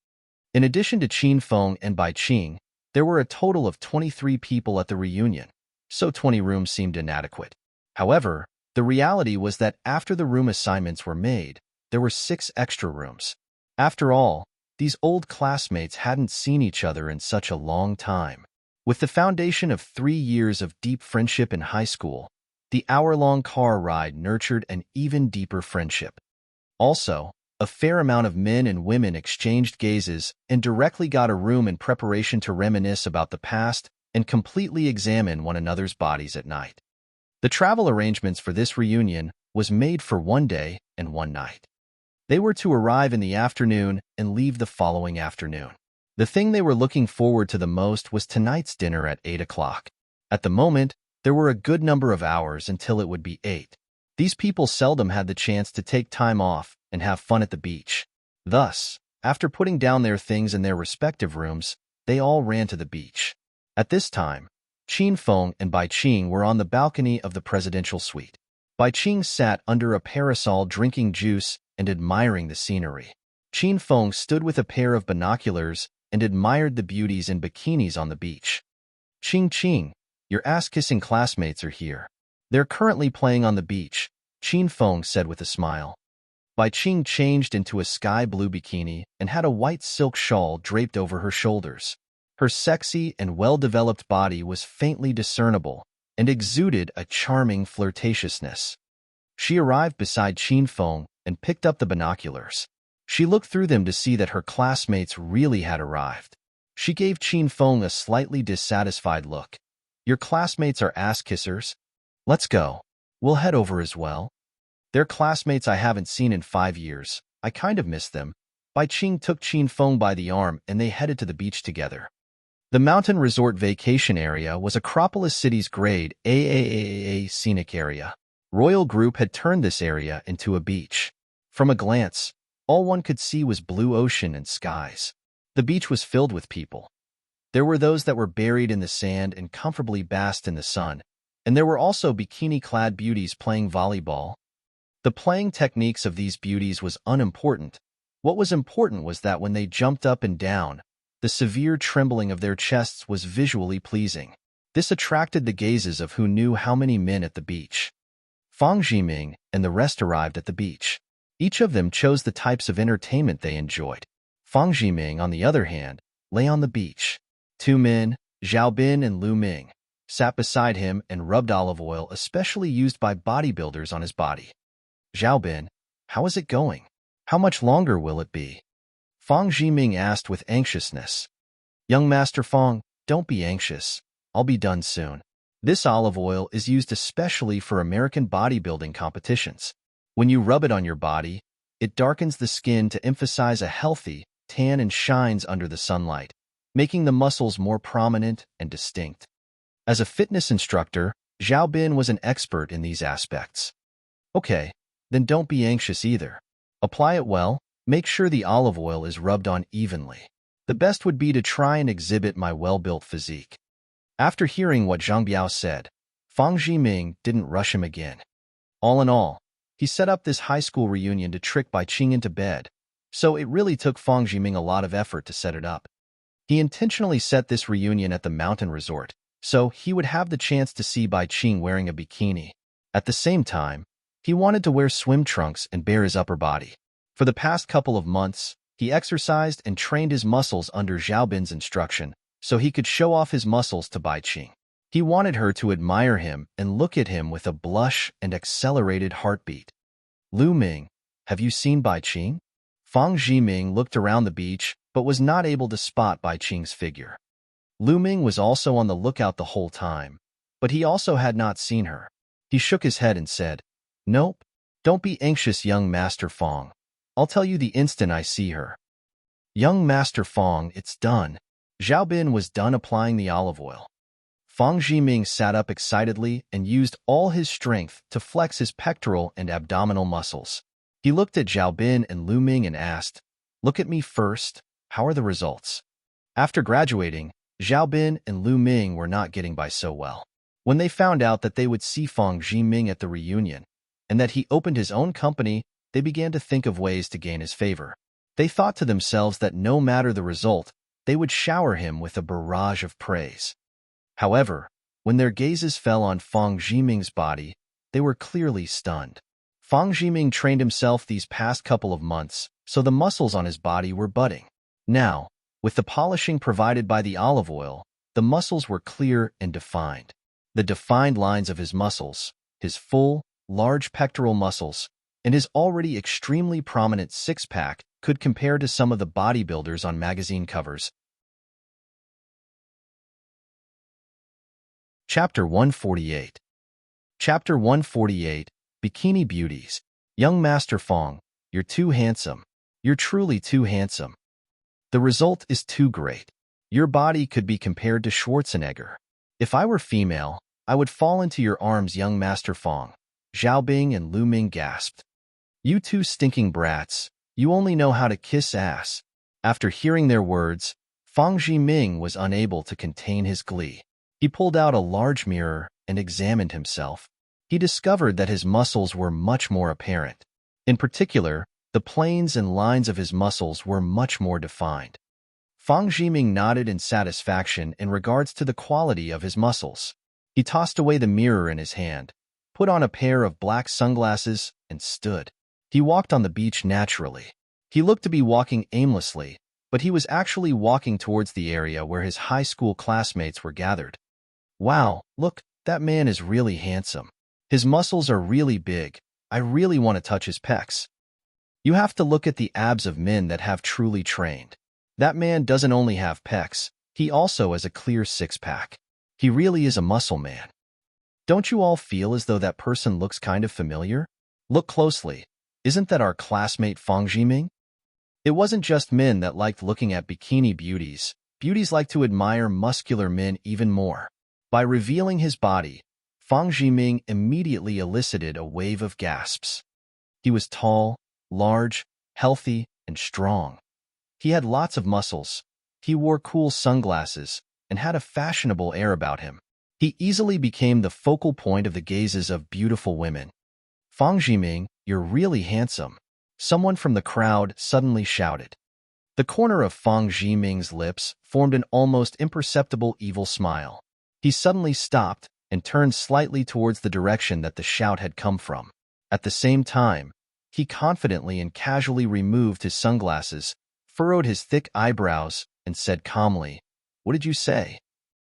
In addition to Qin Feng and Bai Qing, there were a total of 23 people at the reunion, so 20 rooms seemed inadequate. However, the reality was that after the room assignments were made, there were 6 extra rooms. After all, these old classmates hadn't seen each other in such a long time. With the foundation of 3 years of deep friendship in high school, the hour-long car ride nurtured an even deeper friendship. Also, a fair amount of men and women exchanged gazes and directly got a room in preparation to reminisce about the past and completely examine one another's bodies at night. The travel arrangements for this reunion was made for 1 day and 1 night. They were to arrive in the afternoon and leave the following afternoon. The thing they were looking forward to the most was tonight's dinner at 8 o'clock. At the moment, there were a good number of hours until it would be 8. These people seldom had the chance to take time off and have fun at the beach. Thus, after putting down their things in their respective rooms, they all ran to the beach. At this time, Qin Feng and Bai Qing were on the balcony of the presidential suite. Bai Qing sat under a parasol drinking juice and admiring the scenery. Qin Feng stood with a pair of binoculars and admired the beauties in bikinis on the beach. Qing, your ass-kissing classmates are here. They're currently playing on the beach, Qin Feng said with a smile. Bai Qing changed into a sky-blue bikini and had a white silk shawl draped over her shoulders. Her sexy and well-developed body was faintly discernible and exuded a charming flirtatiousness. She arrived beside Qin Feng and picked up the binoculars. She looked through them to see that her classmates really had arrived. She gave Qin Feng a slightly dissatisfied look. Your classmates are ass-kissers? Let's go. We'll head over as well. They're classmates I haven't seen in 5 years. I kind of miss them. Bai Qing took Qin Feng by the arm and they headed to the beach together. The mountain resort vacation area was Acropolis City's grade A scenic area. Royal Group had turned this area into a beach. From a glance, all one could see was blue ocean and skies. The beach was filled with people. There were those that were buried in the sand and comfortably basked in the sun, and there were also bikini-clad beauties playing volleyball. The playing techniques of these beauties was unimportant. What was important was that when they jumped up and down, the severe trembling of their chests was visually pleasing. This attracted the gazes of who knew how many men at the beach. Fang Zhiming and the rest arrived at the beach. Each of them chose the types of entertainment they enjoyed. Fang Zhiming, on the other hand, lay on the beach. 2 men, Zhao Bin and Lu Ming, sat beside him and rubbed olive oil especially used by bodybuilders on his body. Zhao Bin, how is it going? How much longer will it be? Fang Zhiming asked with anxiousness. Young Master Fang, don't be anxious. I'll be done soon. This olive oil is used especially for American bodybuilding competitions. When you rub it on your body, it darkens the skin to emphasize a healthy tan and shines under the sunlight, making the muscles more prominent and distinct. As a fitness instructor, Zhao Bin was an expert in these aspects. Okay, then don't be anxious either. Apply it well, make sure the olive oil is rubbed on evenly. The best would be to try and exhibit my well-built physique. After hearing what Zhang Biao said, Fang Zhiming didn't rush him again. All in all, he set up this high school reunion to trick Bai Qing into bed, so it really took Fang Zhiming a lot of effort to set it up. He intentionally set this reunion at the mountain resort, so he would have the chance to see Bai Qing wearing a bikini. At the same time, he wanted to wear swim trunks and bare his upper body. For the past couple of months, he exercised and trained his muscles under Zhao Bin's instruction, so he could show off his muscles to Bai Qing. He wanted her to admire him and look at him with a blush and accelerated heartbeat. Lu Ming, have you seen Bai Qing? Fang Zhiming looked around the beach, but was not able to spot Bai Qing's figure. Lu Ming was also on the lookout the whole time, but he also had not seen her. He shook his head and said, Nope. Don't be anxious, young Master Fang. I'll tell you the instant I see her. Young Master Fong, it's done. Zhao Bin was done applying the olive oil. Fang Zhiming sat up excitedly and used all his strength to flex his pectoral and abdominal muscles. He looked at Zhao Bin and Lu Ming and asked, "Look at me first. How are the results?" After graduating, Zhao Bin and Lu Ming were not getting by so well. When they found out that they would see Fang Zhiming at the reunion, and that he opened his own company, they began to think of ways to gain his favor. They thought to themselves that no matter the result, they would shower him with a barrage of praise. However, when their gazes fell on Fang Zhiming's body, they were clearly stunned. Fang Zhiming trained himself these past couple of months, so the muscles on his body were budding. Now, with the polishing provided by the olive oil, the muscles were clear and defined. The defined lines of his muscles, his full, large pectoral muscles, and his already extremely prominent six-pack could compare to some of the bodybuilders on magazine covers. Chapter 148. Chapter 148, Bikini Beauties. Young Master Fong, you're too handsome. You're truly too handsome. The result is too great. Your body could be compared to Schwarzenegger. If I were female, I would fall into your arms, Young Master Fong. Zhao Bing and Lu Ming gasped. You two stinking brats, you only know how to kiss ass. After hearing their words, Fang Zhiming was unable to contain his glee. He pulled out a large mirror and examined himself. He discovered that his muscles were much more apparent. In particular, the planes and lines of his muscles were much more defined. Fang Zhiming nodded in satisfaction in regards to the quality of his muscles. He tossed away the mirror in his hand, put on a pair of black sunglasses, and stood. He walked on the beach naturally. He looked to be walking aimlessly, but he was actually walking towards the area where his high school classmates were gathered. Wow, look, that man is really handsome. His muscles are really big. I really want to touch his pecs. You have to look at the abs of men that have truly trained. That man doesn't only have pecs, he also has a clear six-pack. He really is a muscle man. Don't you all feel as though that person looks kind of familiar? Look closely. Isn't that our classmate Fang Zhiming? It wasn't just men that liked looking at bikini beauties. Beauties like to admire muscular men even more. By revealing his body, Fang Zhiming immediately elicited a wave of gasps. He was tall, large, healthy, and strong. He had lots of muscles. He wore cool sunglasses and had a fashionable air about him. He easily became the focal point of the gazes of beautiful women. Fang Zhiming, you're really handsome. Someone from the crowd suddenly shouted. The corner of Fang Zhiming's lips formed an almost imperceptible evil smile. He suddenly stopped and turned slightly towards the direction that the shout had come from. At the same time, he confidently and casually removed his sunglasses, furrowed his thick eyebrows, and said calmly, "What did you say?"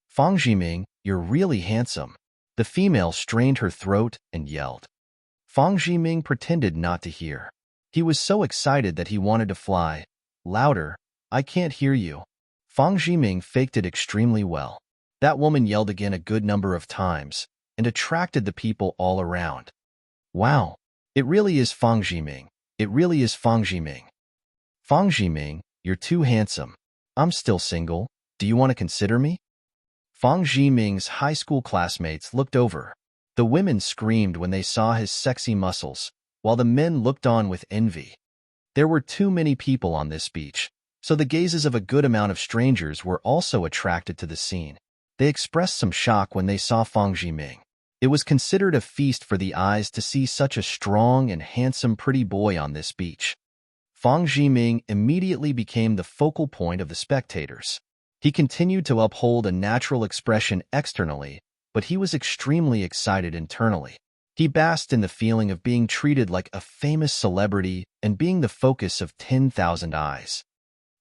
"Fang Zhiming, you're really handsome." The female strained her throat and yelled. Fang Zhiming pretended not to hear. He was so excited that he wanted to fly. "Louder, I can't hear you." Fang Zhiming faked it extremely well. That woman yelled again a good number of times and attracted the people all around. Wow, it really is Fang Zhiming. It really is Fang Zhiming. Fang Zhiming, you're too handsome. I'm still single. Do you want to consider me? Fang Zhiming's high school classmates looked over. The women screamed when they saw his sexy muscles, while the men looked on with envy. There were too many people on this beach, so the gazes of a good amount of strangers were also attracted to the scene. They expressed some shock when they saw Fang Zhiming. It was considered a feast for the eyes to see such a strong and handsome pretty boy on this beach. Fang Zhiming immediately became the focal point of the spectators. He continued to uphold a natural expression externally, but he was extremely excited internally. He basked in the feeling of being treated like a famous celebrity and being the focus of 10,000 eyes.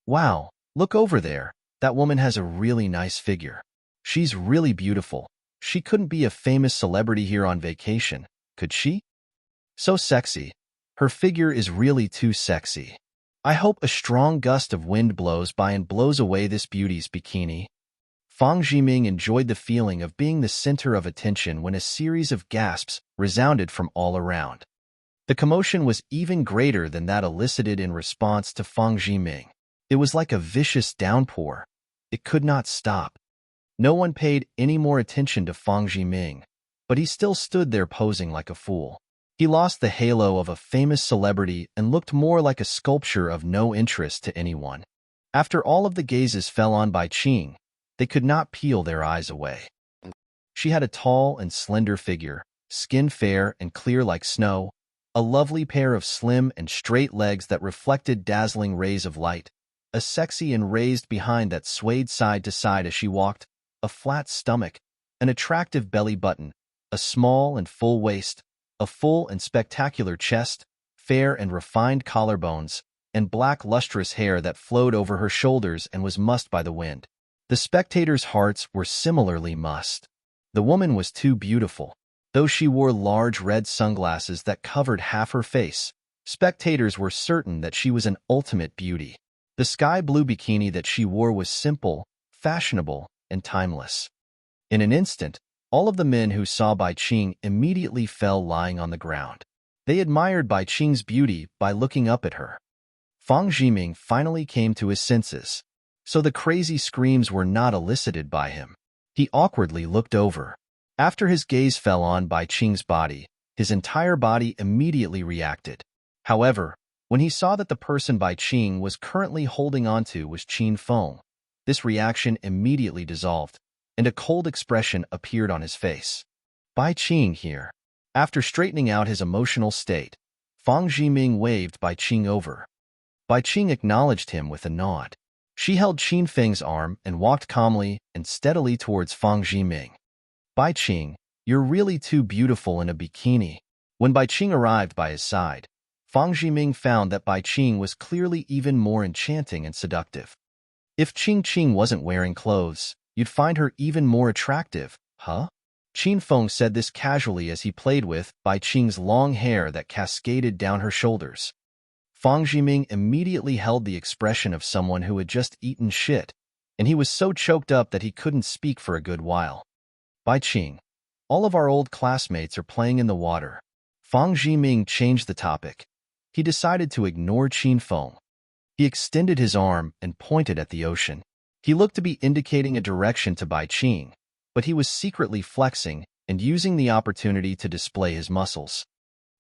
Wow, look over there. That woman has a really nice figure. She's really beautiful. She couldn't be a famous celebrity here on vacation, could she? So sexy. Her figure is really too sexy. I hope a strong gust of wind blows by and blows away this beauty's bikini. Fang Zhiming enjoyed the feeling of being the center of attention when a series of gasps resounded from all around. The commotion was even greater than that elicited in response to Fang Zhiming. It was like a vicious downpour. It could not stop. No one paid any more attention to Fang Jiming, but he still stood there posing like a fool. He lost the halo of a famous celebrity and looked more like a sculpture of no interest to anyone. After all of the gazes fell on Bai Qing, they could not peel their eyes away. She had a tall and slender figure, skin fair and clear like snow, a lovely pair of slim and straight legs that reflected dazzling rays of light, a sexy and raised behind that swayed side to side as she walked, a flat stomach, an attractive belly button, a small and full waist, a full and spectacular chest, fair and refined collarbones, and black lustrous hair that flowed over her shoulders and was mussed by the wind. The spectators' hearts were similarly mussed. The woman was too beautiful. Though she wore large red sunglasses that covered half her face, spectators were certain that she was an ultimate beauty. The sky blue bikini that she wore was simple, fashionable, and timeless. In an instant, all of the men who saw Bai Qing immediately fell lying on the ground. They admired Bai Qing's beauty by looking up at her. Fang Jiming finally came to his senses, so the crazy screams were not elicited by him. He awkwardly looked over. After his gaze fell on Bai Qing's body, his entire body immediately reacted. However, when he saw that the person Bai Qing was currently holding onto was Qin Feng, this reaction immediately dissolved, and a cold expression appeared on his face. Bai Qing here. After straightening out his emotional state, Fang Jiming waved Bai Qing over. Bai Qing acknowledged him with a nod. She held Qin Feng's arm and walked calmly and steadily towards Fang Jiming. Bai Qing, you're really too beautiful in a bikini. When Bai Qing arrived by his side, Fang Jiming found that Bai Qing was clearly even more enchanting and seductive. If Qing wasn't wearing clothes, you'd find her even more attractive, huh? Qin Feng said this casually as he played with Bai Qing's long hair that cascaded down her shoulders. Fang Jiming immediately held the expression of someone who had just eaten shit, and he was so choked up that he couldn't speak for a good while. Bai Qing, all of our old classmates are playing in the water. Fang Jiming changed the topic. He decided to ignore Qin Feng. He extended his arm and pointed at the ocean. He looked to be indicating a direction to Bai Qing, but he was secretly flexing and using the opportunity to display his muscles.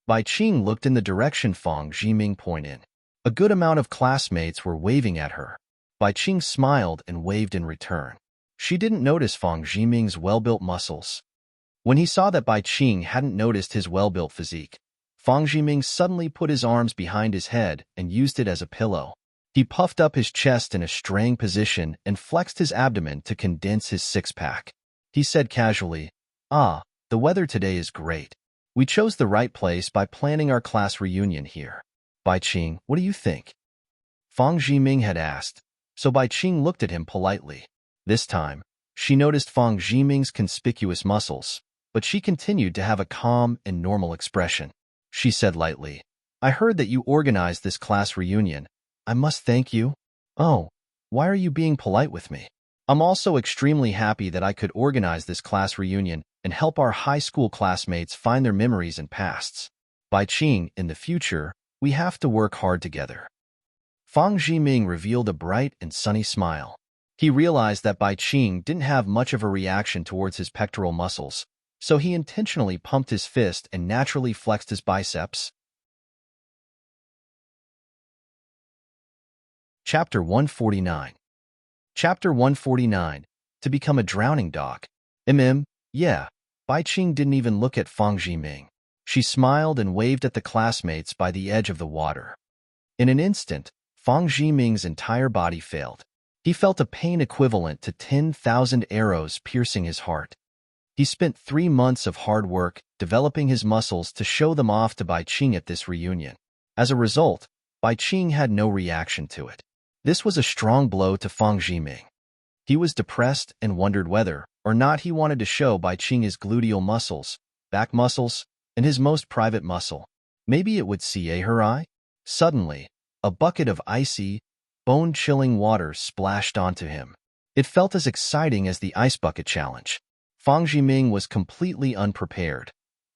Bai Qing looked in the direction Fang Jiming pointed. A good amount of classmates were waving at her. Bai Qing smiled and waved in return. She didn't notice Fang Jiming's well-built muscles. When he saw that Bai Qing hadn't noticed his well-built physique, Fang Jiming suddenly put his arms behind his head and used it as a pillow. He puffed up his chest in a straying position and flexed his abdomen to condense his six-pack. He said casually, the weather today is great. We chose the right place by planning our class reunion here. Bai Qing, what do you think? Fang Jiming had asked, so Bai Qing looked at him politely. This time, she noticed Fang Jiming's conspicuous muscles, but she continued to have a calm and normal expression. She said lightly, I heard that you organized this class reunion. I must thank you. Oh, why are you being polite with me? I'm also extremely happy that I could organize this class reunion and help our high school classmates find their memories and pasts. Bai Qing, in the future, we have to work hard together. Fang Jiming revealed a bright and sunny smile. He realized that Bai Qing didn't have much of a reaction towards his pectoral muscles, so he intentionally pumped his fist and naturally flexed his biceps. Chapter 149. Chapter 149. To become a drowning dog. Yeah. Bai Qing didn't even look at Fang Jiming. She smiled and waved at the classmates by the edge of the water. In an instant, Fang Jiming's entire body failed. He felt a pain equivalent to 10,000 arrows piercing his heart. He spent 3 months of hard work developing his muscles to show them off to Bai Qing at this reunion. As a result, Bai Qing had no reaction to it. This was a strong blow to Fang Jiming. He was depressed and wondered whether or not he wanted to show Bai Qing his gluteal muscles, back muscles, and his most private muscle. Maybe it would see her eye? Suddenly, a bucket of icy, bone-chilling water splashed onto him. It felt as exciting as the ice bucket challenge. Fang Jiming was completely unprepared.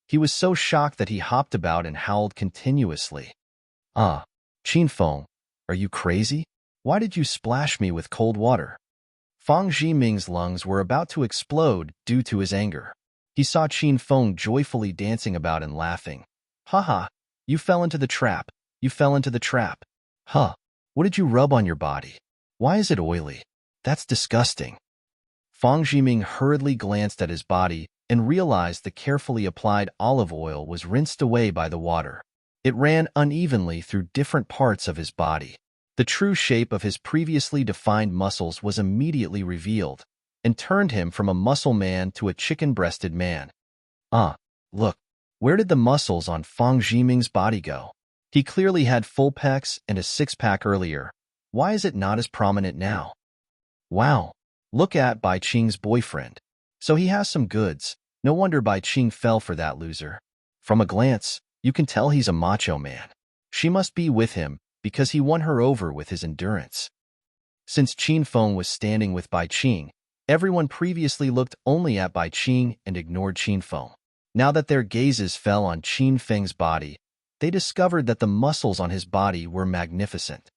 He was so shocked that he hopped about and howled continuously. Qin Feng, are you crazy? Why did you splash me with cold water? Fang Zhiming's lungs were about to explode due to his anger. He saw Qin Feng joyfully dancing about and laughing. Haha, you fell into the trap. You fell into the trap. Huh, what did you rub on your body? Why is it oily? That's disgusting. Fang Zhiming hurriedly glanced at his body and realized the carefully applied olive oil was rinsed away by the water. It ran unevenly through different parts of his body. The true shape of his previously defined muscles was immediately revealed and turned him from a muscle man to a chicken-breasted man. Look, where did the muscles on Fang Zhiming's body go? He clearly had full pecs and a six-pack earlier. Why is it not as prominent now? Wow, look at Bai Qing's boyfriend. So he has some goods. No wonder Bai Qing fell for that loser. From a glance, you can tell he's a macho man. She must be with him because he won her over with his endurance. Since Qin Feng was standing with Bai Qing, everyone previously looked only at Bai Qing and ignored Qin Feng. Now that their gazes fell on Qin Feng's body, they discovered that the muscles on his body were magnificent.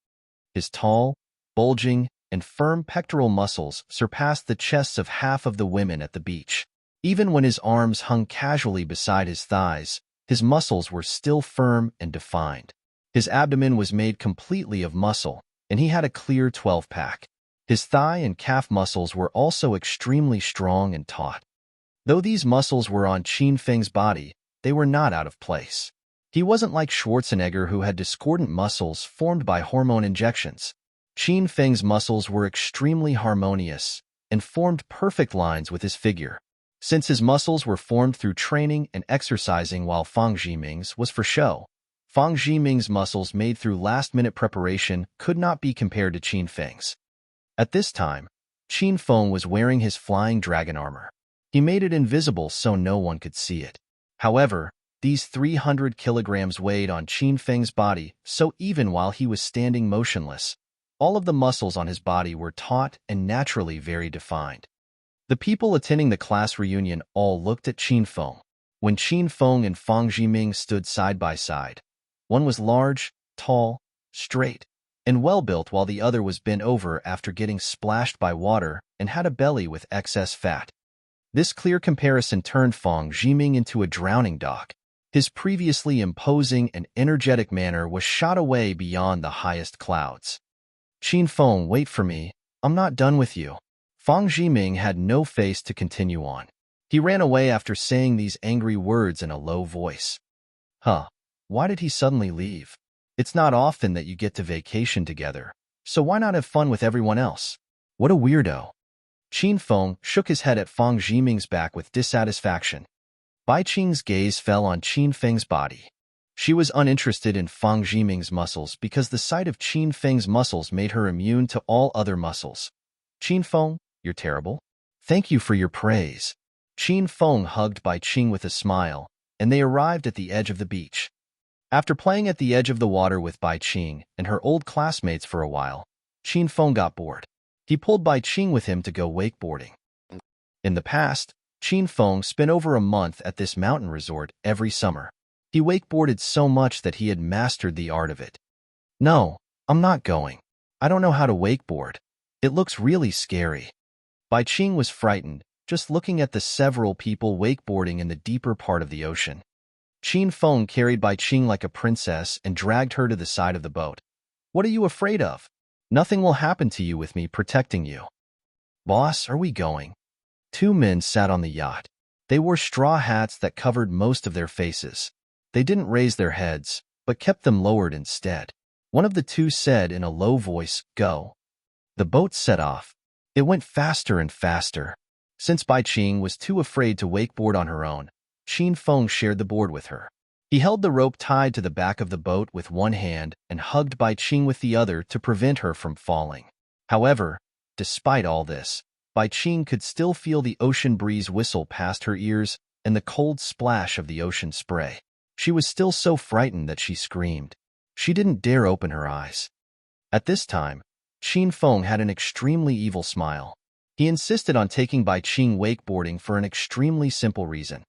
His tall, bulging, and firm pectoral muscles surpassed the chests of half of the women at the beach. Even when his arms hung casually beside his thighs, his muscles were still firm and defined. His abdomen was made completely of muscle, and he had a clear 12-pack. His thigh and calf muscles were also extremely strong and taut. Though these muscles were on Qin Feng's body, they were not out of place. He wasn't like Schwarzenegger, who had discordant muscles formed by hormone injections. Qin Feng's muscles were extremely harmonious and formed perfect lines with his figure. Since his muscles were formed through training and exercising while Fang Zhiming's was for show, Fang Zhiming's muscles made through last-minute preparation could not be compared to Qin Feng's. At this time, Qin Feng was wearing his flying dragon armor. He made it invisible so no one could see it. However, these 300 kilograms weighed on Qin Feng's body, so even while he was standing motionless, all of the muscles on his body were taut and naturally very defined. The people attending the class reunion all looked at Qin Feng. When Qin Feng and Fang Zhiming stood side by side, one was large, tall, straight, and well-built, while the other was bent over after getting splashed by water and had a belly with excess fat. This clear comparison turned Fang Zhiming into a drowning duck. His previously imposing and energetic manner was shot away beyond the highest clouds. Qin Feng, wait for me. I'm not done with you. Fang Zhiming had no face to continue on. He ran away after saying these angry words in a low voice. Why did he suddenly leave? It's not often that you get to vacation together, so why not have fun with everyone else? What a weirdo. Qin Feng shook his head at Fang Zhiming's back with dissatisfaction. Bai Qing's gaze fell on Qin Feng's body. She was uninterested in Fang Zhiming's muscles because the sight of Qin Feng's muscles made her immune to all other muscles. Qin Feng, you're terrible. Thank you for your praise. Qin Feng hugged Bai Qing with a smile, and they arrived at the edge of the beach. After playing at the edge of the water with Bai Qing and her old classmates for a while, Qin Feng got bored. He pulled Bai Qing with him to go wakeboarding. In the past, Qin Feng spent over a month at this mountain resort every summer. He wakeboarded so much that he had mastered the art of it. No, I'm not going. I don't know how to wakeboard. It looks really scary. Bai Qing was frightened, just looking at the several people wakeboarding in the deeper part of the ocean. Qin Feng carried Bai Qing like a princess and dragged her to the side of the boat. What are you afraid of? Nothing will happen to you with me protecting you. Boss, are we going? Two men sat on the yacht. They wore straw hats that covered most of their faces. They didn't raise their heads, but kept them lowered instead. One of the two said in a low voice, "Go." The boat set off. It went faster and faster. Since Bai Qing was too afraid to wakeboard on her own, Qin Feng shared the board with her. He held the rope tied to the back of the boat with one hand and hugged Bai Qing with the other to prevent her from falling. However, despite all this, Bai Qing could still feel the ocean breeze whistle past her ears and the cold splash of the ocean spray. She was still so frightened that she screamed. She didn't dare open her eyes. At this time, Qin Feng had an extremely evil smile. He insisted on taking Bai Qing wakeboarding for an extremely simple reason.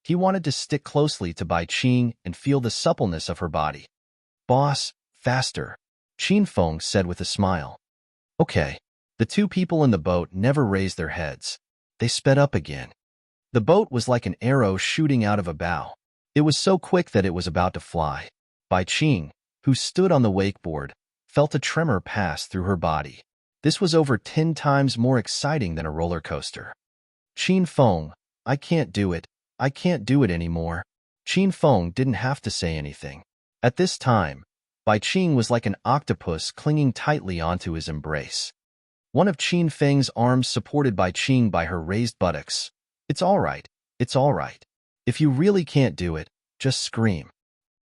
He wanted to stick closely to Bai Qing and feel the suppleness of her body. Boss, faster, Qin Feng said with a smile. Okay. The two people in the boat never raised their heads. They sped up again. The boat was like an arrow shooting out of a bow. It was so quick that it was about to fly. Bai Qing, who stood on the wakeboard, felt a tremor pass through her body. This was over 10 times more exciting than a roller coaster. Qin Feng, I can't do it. I can't do it anymore. Qin Feng didn't have to say anything. At this time, Bai Qing was like an octopus clinging tightly onto his embrace. One of Qin Feng's arms supported Bai Qing by her raised buttocks. It's all right. It's all right. If you really can't do it, just scream.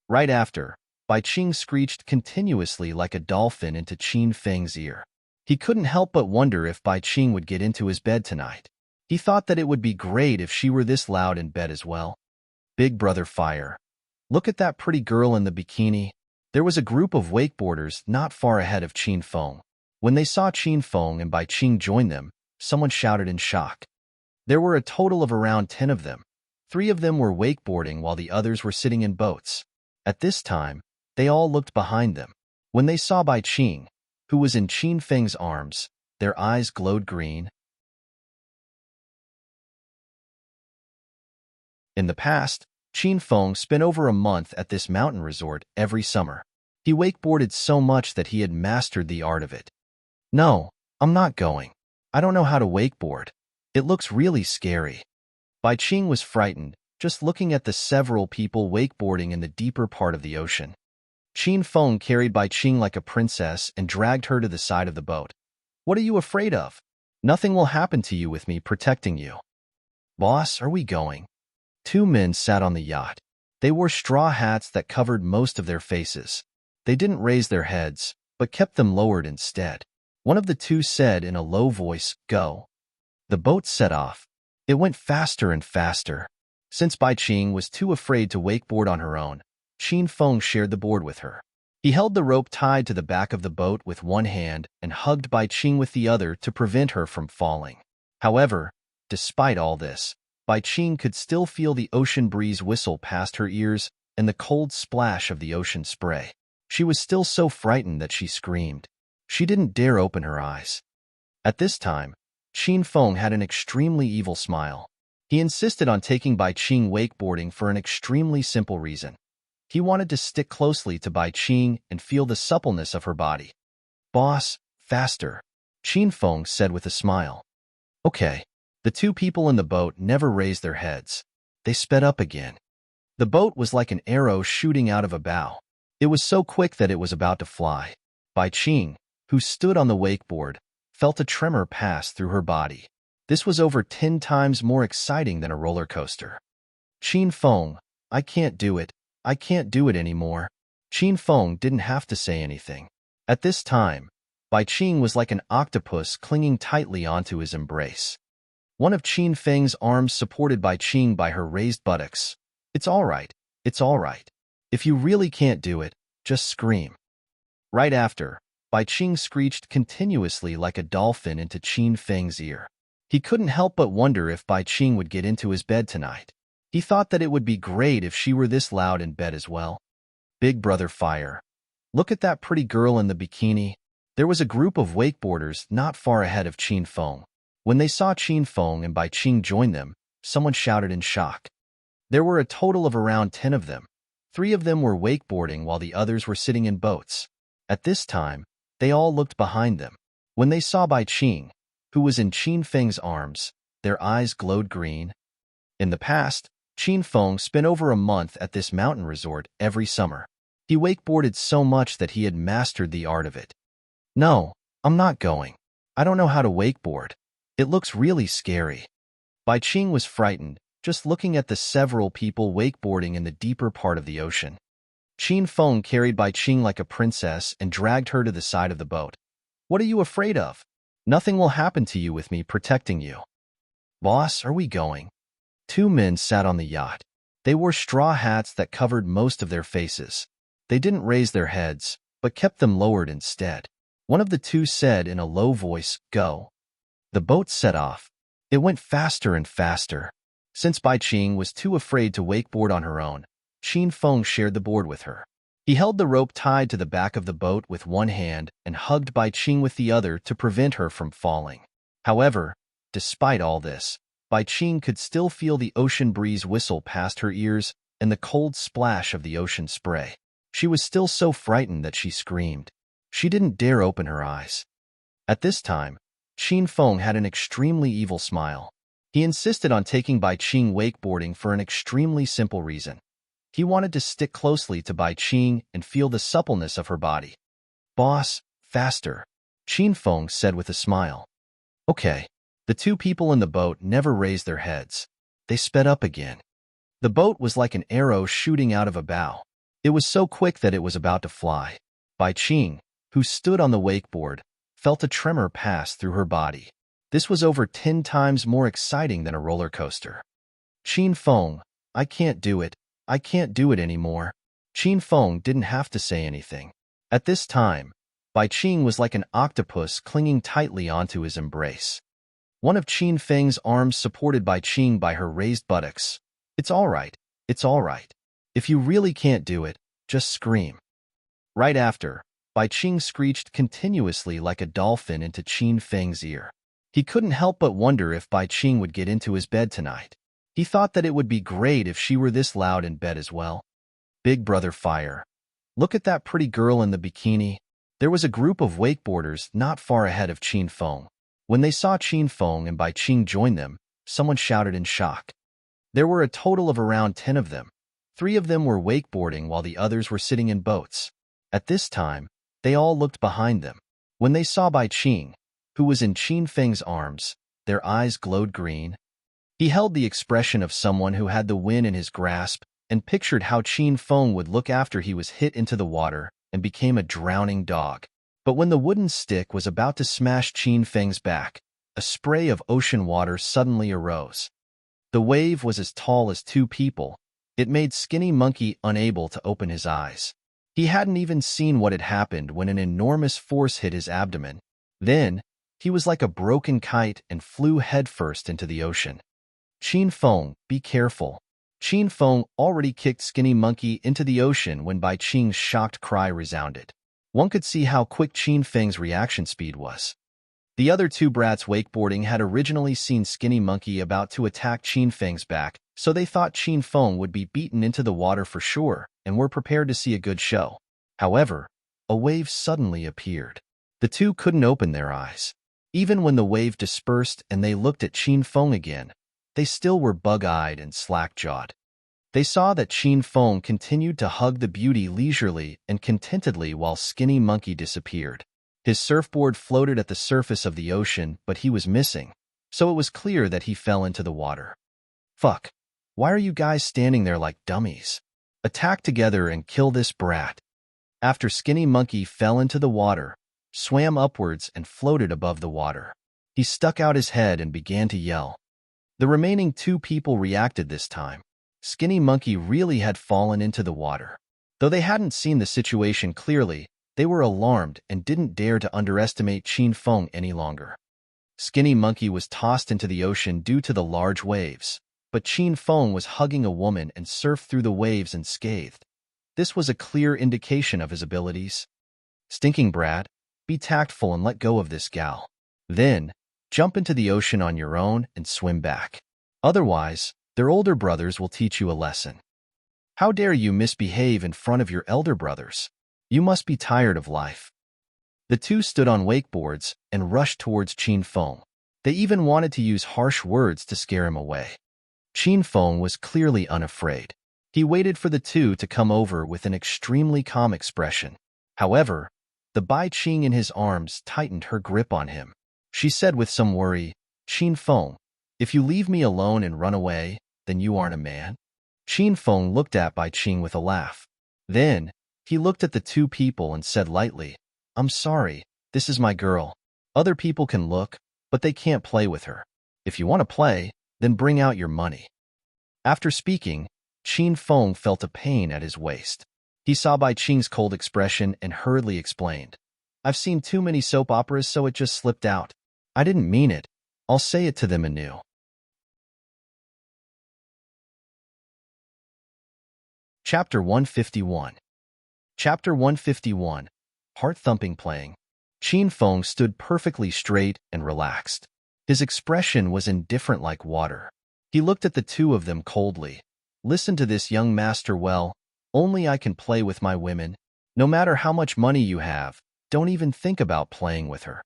Right after, Bai Qing screeched continuously like a dolphin into Qin Feng's ear. He couldn't help but wonder if Bai Qing would get into his bed tonight. He thought that it would be great if she were this loud in bed as well. Big brother fire. Look at that pretty girl in the bikini. There was a group of wakeboarders not far ahead of Qin Feng. When they saw Qin Feng and Bai Qing join them, someone shouted in shock. There were a total of around 10 of them. 3 of them were wakeboarding while the others were sitting in boats. At this time, they all looked behind them. When they saw Bai Qing, who was in Qin Feng's arms, their eyes glowed green. In the past, Qin Feng spent over a month at this mountain resort every summer. He wakeboarded so much that he had mastered the art of it. No, I'm not going. I don't know how to wakeboard. It looks really scary. Bai Qing was frightened, just looking at the several people wakeboarding in the deeper part of the ocean. Qin Feng carried Bai Qing like a princess and dragged her to the side of the boat. What are you afraid of? Nothing will happen to you with me protecting you. Boss, are we going? 2 men sat on the yacht. They wore straw hats that covered most of their faces. They didn't raise their heads, but kept them lowered instead. One of the 2 said in a low voice, "Go." The boat set off. It went faster and faster. Since Bai Qing was too afraid to wakeboard on her own, Qin Feng shared the board with her. He held the rope tied to the back of the boat with one hand and hugged Bai Qing with the other to prevent her from falling. However, despite all this, Bai Qing could still feel the ocean breeze whistle past her ears and the cold splash of the ocean spray. She was still so frightened that she screamed. She didn't dare open her eyes. At this time, Qin Feng had an extremely evil smile. He insisted on taking Bai Qing wakeboarding for an extremely simple reason. He wanted to stick closely to Bai Qing and feel the suppleness of her body. Boss, faster, Qin Feng said with a smile. Okay. The 2 people in the boat never raised their heads. They sped up again. The boat was like an arrow shooting out of a bow. It was so quick that it was about to fly. Bai Qing, who stood on the wakeboard, felt a tremor pass through her body. This was over 10 times more exciting than a roller coaster. Qin Feng, I can't do it. I can't do it anymore. Qin Feng didn't have to say anything. At this time, Bai Qing was like an octopus clinging tightly onto his embrace. One of Qin Feng's arms supported Bai Qing by her raised buttocks. It's all right. It's all right. If you really can't do it, just scream. Right after, Bai Qing screeched continuously like a dolphin into Qin Feng's ear. He couldn't help but wonder if Bai Qing would get into his bed tonight. He thought that it would be great if she were this loud in bed as well. Big brother fire. Look at that pretty girl in the bikini. There was a group of wakeboarders not far ahead of Qin Feng. When they saw Qin Feng and Bai Qing join them, someone shouted in shock. There were a total of around 10 of them. 3 of them were wakeboarding while the others were sitting in boats. At this time, they all looked behind them. When they saw Bai Qing, who was in Qin Feng's arms, their eyes glowed green. In the past, Qin Feng spent over a month at this mountain resort every summer. He wakeboarded so much that he had mastered the art of it. No, I'm not going. I don't know how to wakeboard. It looks really scary. Bai Qing was frightened, just looking at the several people wakeboarding in the deeper part of the ocean. Qin Feng carried Bai Qing like a princess and dragged her to the side of the boat. What are you afraid of? Nothing will happen to you with me protecting you. Boss, are we going? 2 men sat on the yacht. They wore straw hats that covered most of their faces. They didn't raise their heads, but kept them lowered instead. One of the 2 said in a low voice, "Go." The boat set off. It went faster and faster. Since Bai Qing was too afraid to wakeboard on her own, Qin Feng shared the board with her. He held the rope tied to the back of the boat with one hand and hugged Bai Qing with the other to prevent her from falling. However, despite all this, Bai Qing could still feel the ocean breeze whistle past her ears and the cold splash of the ocean spray. She was still so frightened that she screamed. She didn't dare open her eyes. At this time, Qin Feng had an extremely evil smile. He insisted on taking Bai Qing wakeboarding for an extremely simple reason. He wanted to stick closely to Bai Qing and feel the suppleness of her body. "Boss, faster," Qin Feng said with a smile. "Okay." The two people in the boat never raised their heads. They sped up again. The boat was like an arrow shooting out of a bow. It was so quick that it was about to fly. Bai Qing, who stood on the wakeboard, felt a tremor pass through her body. This was over 10 times more exciting than a roller coaster. "Qin Feng, I can't do it. I can't do it anymore." Qin Feng didn't have to say anything. At this time, Bai Qing was like an octopus clinging tightly onto his embrace. One of Qin Feng's arms supported Bai Qing by her raised buttocks. "It's all right. It's all right. If you really can't do it, just scream." Right after, Bai Qing screeched continuously like a dolphin into Qin Feng's ear. He couldn't help but wonder if Bai Qing would get into his bed tonight. He thought that it would be great if she were this loud in bed as well. Big brother fire. Look at that pretty girl in the bikini. There was a group of wakeboarders not far ahead of Qin Feng. When they saw Qin Feng and Bai Qing join them, someone shouted in shock. There were a total of around 10 of them. 3 of them were wakeboarding while the others were sitting in boats. At this time, they all looked behind them. When they saw Bai Qing, who was in Qin Feng's arms, their eyes glowed green. He held the expression of someone who had the wind in his grasp and pictured how Qin Feng would look after he was hit into the water and became a drowning dog. But when the wooden stick was about to smash Qin Feng's back, a spray of ocean water suddenly arose. The wave was as tall as 2 people. It made Skinny Monkey unable to open his eyes. He hadn't even seen what had happened when an enormous force hit his abdomen. Then, he was like a broken kite and flew headfirst into the ocean. "Qin Feng, be careful." Qin Feng already kicked Skinny Monkey into the ocean when Bai Qing's shocked cry resounded. One could see how quick Qin Feng's reaction speed was. The other 2 brats wakeboarding had originally seen Skinny Monkey about to attack Qin Feng's back, so they thought Qin Feng would be beaten into the water for sure and were prepared to see a good show. However, a wave suddenly appeared. The 2 couldn't open their eyes. Even when the wave dispersed and they looked at Qin Feng again, they still were bug-eyed and slack-jawed. They saw that Qin Feng continued to hug the beauty leisurely and contentedly while Skinny Monkey disappeared. His surfboard floated at the surface of the ocean, but he was missing, so it was clear that he fell into the water. "Fuck. Why are you guys standing there like dummies? Attack together and kill this brat." After Skinny Monkey fell into the water, swam upwards and floated above the water. He stuck out his head and began to yell. The remaining 2 people reacted this time. Skinny Monkey really had fallen into the water. Though they hadn't seen the situation clearly, they were alarmed and didn't dare to underestimate Qin Feng any longer. Skinny Monkey was tossed into the ocean due to the large waves, but Qin Feng was hugging a woman and surfed through the waves unscathed. This was a clear indication of his abilities. "Stinking brat, be tactful and let go of this gal. Then, jump into the ocean on your own and swim back. Otherwise, their older brothers will teach you a lesson. How dare you misbehave in front of your elder brothers? You must be tired of life." The 2 stood on wakeboards and rushed towards Qin Feng. They even wanted to use harsh words to scare him away. Qin Feng was clearly unafraid. He waited for the 2 to come over with an extremely calm expression. However, the Bai Qing in his arms tightened her grip on him. She said with some worry, "Qin Feng, if you leave me alone and run away, then you aren't a man." Qin Feng looked at Bai Qing with a laugh. Then, he looked at the 2 people and said lightly, "I'm sorry, this is my girl. Other people can look, but they can't play with her. If you want to play, then bring out your money." After speaking, Qin Feng felt a pain at his waist. He saw Bai Qing's cold expression and hurriedly explained, "I've seen too many soap operas, so it just slipped out. I didn't mean it. I'll say it to them anew." Chapter 151. Chapter 151. Heart-thumping playing. Qin Feng stood perfectly straight and relaxed. His expression was indifferent like water. He looked at the two of them coldly. Listen to this young master well. Only I can play with my women. No matter how much money you have, don't even think about playing with her.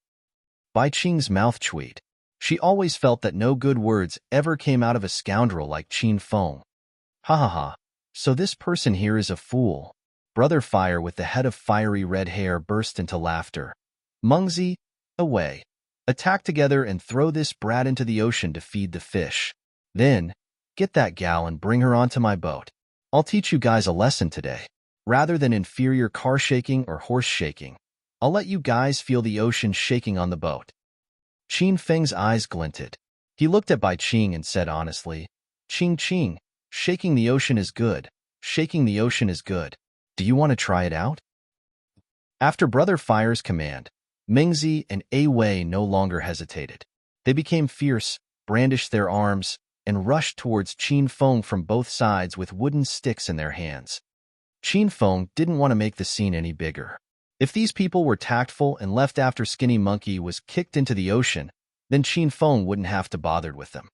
Bai Qing's mouth tweaked. She always felt that no good words ever came out of a scoundrel like Qin Feng. Ha ha ha. So this person here is a fool. Brother Fire with the head of fiery red hair burst into laughter. Mengzi, away. Attack together and throw this brat into the ocean to feed the fish. Then, get that gal and bring her onto my boat. I'll teach you guys a lesson today. Rather than inferior car shaking or horse shaking, I'll let you guys feel the ocean shaking on the boat. Qin Feng's eyes glinted. He looked at Bai Qing and said honestly, Qing, shaking the ocean is good. Shaking the ocean is good. Do you want to try it out? After Brother Fire's command, Mengzi and A Wei no longer hesitated. They became fierce, brandished their arms, and rushed towards Qin Feng from both sides with wooden sticks in their hands. Qin Feng didn't want to make the scene any bigger. If these people were tactful and left after Skinny Monkey was kicked into the ocean, then Qin Feng wouldn't have to bother with them.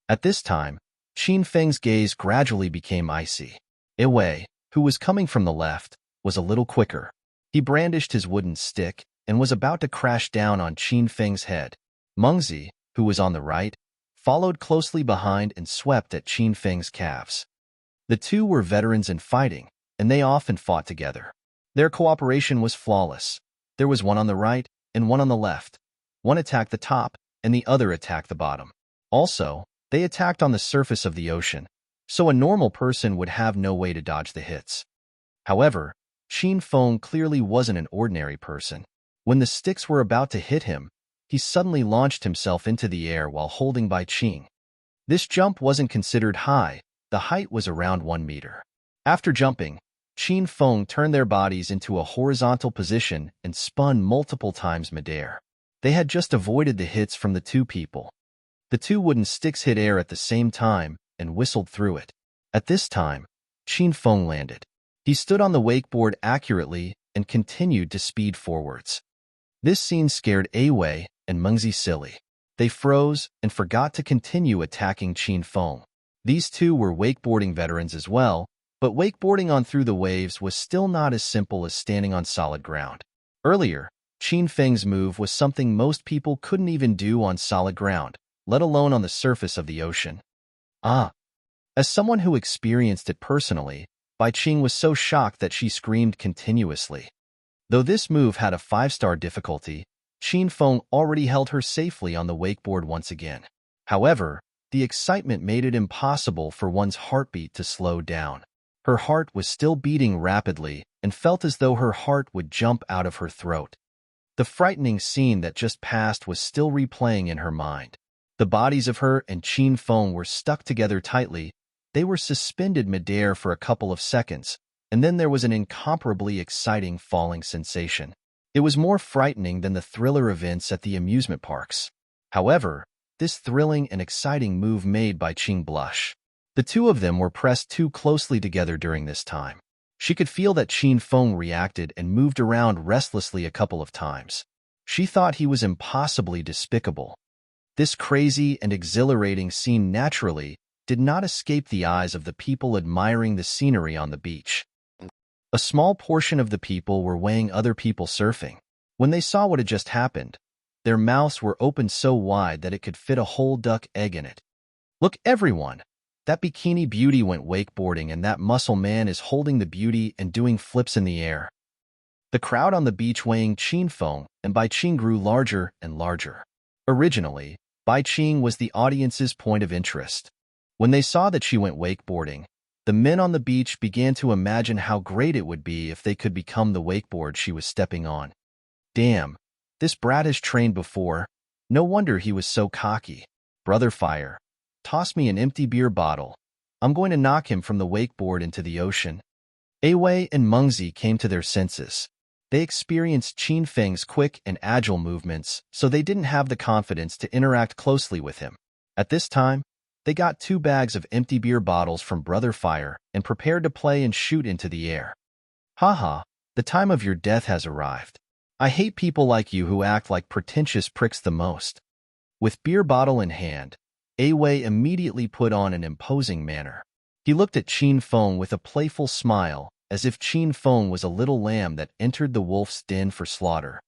At this time, Qin Feng's gaze gradually became icy. A Wei, who was coming from the left, was a little quicker. He brandished his wooden stick and was about to crash down on Qin Feng's head. Mengzi, who was on the right, followed closely behind and swept at Qin Feng's calves. The two were veterans in fighting, and they often fought together. Their cooperation was flawless. There was one on the right and one on the left. One attacked the top, and the other attacked the bottom. Also, they attacked on the surface of the ocean, so a normal person would have no way to dodge the hits. However, Qin Feng clearly wasn't an ordinary person. When the sticks were about to hit him, he suddenly launched himself into the air while holding Bai Qing. This jump wasn't considered high. The height was around 1 meter. After jumping, Qin Feng turned their bodies into a horizontal position and spun multiple times midair. They had just avoided the hits from the two people. The two wooden sticks hit air at the same time and whistled through it. At this time, Qin Feng landed. He stood on the wakeboard accurately and continued to speed forwards. This scene scared A Wei and Mengzi silly. They froze and forgot to continue attacking Qin Feng. These two were wakeboarding veterans as well, but wakeboarding on through the waves was still not as simple as standing on solid ground. Earlier, Qin Feng's move was something most people couldn't even do on solid ground, let alone on the surface of the ocean. As someone who experienced it personally, Bai Qing was so shocked that she screamed continuously. Though this move had a 5-star difficulty, Qin Feng already held her safely on the wakeboard once again. However, the excitement made it impossible for one's heartbeat to slow down. Her heart was still beating rapidly and felt as though her heart would jump out of her throat. The frightening scene that just passed was still replaying in her mind. The bodies of her and Qin Feng were stuck together tightly. They were suspended midair for a couple of seconds, and then there was an incomparably exciting falling sensation. It was more frightening than the thriller events at the amusement parks. However, this thrilling and exciting move made Bai Qing blush. The two of them were pressed too closely together during this time. She could feel that Qin Feng reacted and moved around restlessly a couple of times. She thought he was impossibly despicable. This crazy and exhilarating scene naturally did not escape the eyes of the people admiring the scenery on the beach. A small portion of the people were weighing other people surfing. When they saw what had just happened, their mouths were opened so wide that it could fit a whole duck egg in it. Look, everyone! That bikini beauty went wakeboarding and that muscle man is holding the beauty and doing flips in the air. The crowd on the beach weighing Qin Feng and Bai Qing grew larger and larger. Originally, Bai Qing was the audience's point of interest. When they saw that she went wakeboarding, the men on the beach began to imagine how great it would be if they could become the wakeboard she was stepping on. Damn, this brat has trained before. No wonder he was so cocky. Brother Fire, toss me an empty beer bottle. I'm going to knock him from the wakeboard into the ocean. A Wei and Mengzi came to their senses. They experienced Qin Feng's quick and agile movements, so they didn't have the confidence to interact closely with him. At this time, they got 2 bags of empty beer bottles from Brother Fire and prepared to play and shoot into the air. Haha, The time of your death has arrived. I hate people like you who act like pretentious pricks the most. With beer bottle in hand, Wei immediately put on an imposing manner. He looked at Qin Feng with a playful smile, as if Qin Feng was a little lamb that entered the wolf's den for slaughter.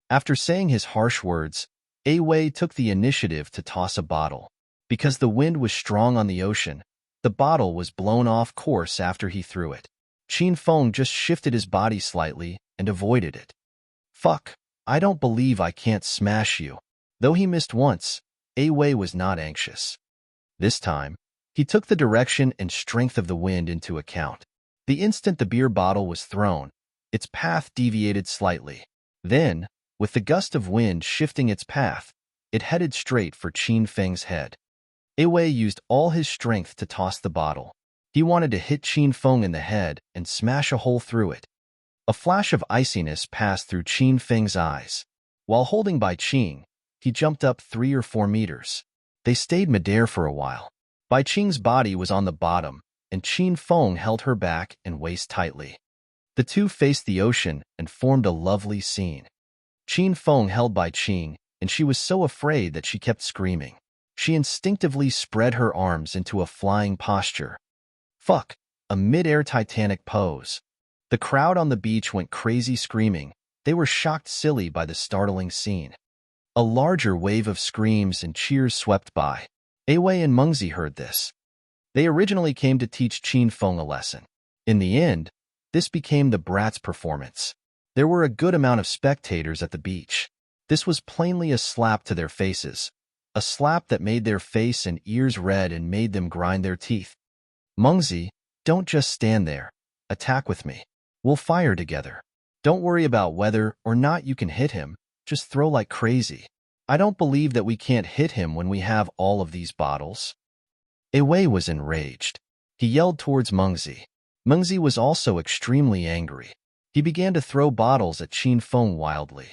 After saying his harsh words, Wei took the initiative to toss a bottle. Because the wind was strong on the ocean, the bottle was blown off course after he threw it. Qin Feng just shifted his body slightly and avoided it. Fuck, I don't believe I can't smash you. Though he missed once, Wei was not anxious. This time, he took the direction and strength of the wind into account. The instant the beer bottle was thrown, its path deviated slightly. Then, with the gust of wind shifting its path, it headed straight for Qin Feng's head. Wei used all his strength to toss the bottle. He wanted to hit Qin Feng in the head and smash a hole through it. A flash of iciness passed through Qin Feng's eyes. While holding by Qing, he jumped up 3 or 4 meters. They stayed midair for a while. Bai Qing's body was on the bottom, and Qin Feng held her back and waist tightly. The two faced the ocean and formed a lovely scene. Qin Feng held Bai Qing, and she was so afraid that she kept screaming. She instinctively spread her arms into a flying posture. Fuck, a mid-air Titanic pose. The crowd on the beach went crazy screaming. They were shocked silly by the startling scene. A larger wave of screams and cheers swept by. Wei and Mengzi heard this. They originally came to teach Qin Feng a lesson. In the end, this became the brats' performance. There were a good amount of spectators at the beach. This was plainly a slap to their faces. A slap that made their face and ears red and made them grind their teeth. Mengzi, don't just stand there. Attack with me. We'll fire together. Don't worry about whether or not you can hit him. Just throw like crazy. I don't believe that we can't hit him when we have all of these bottles. Wei was enraged. He yelled towards Mengzi. Mengzi was also extremely angry. He began to throw bottles at Qin Feng wildly.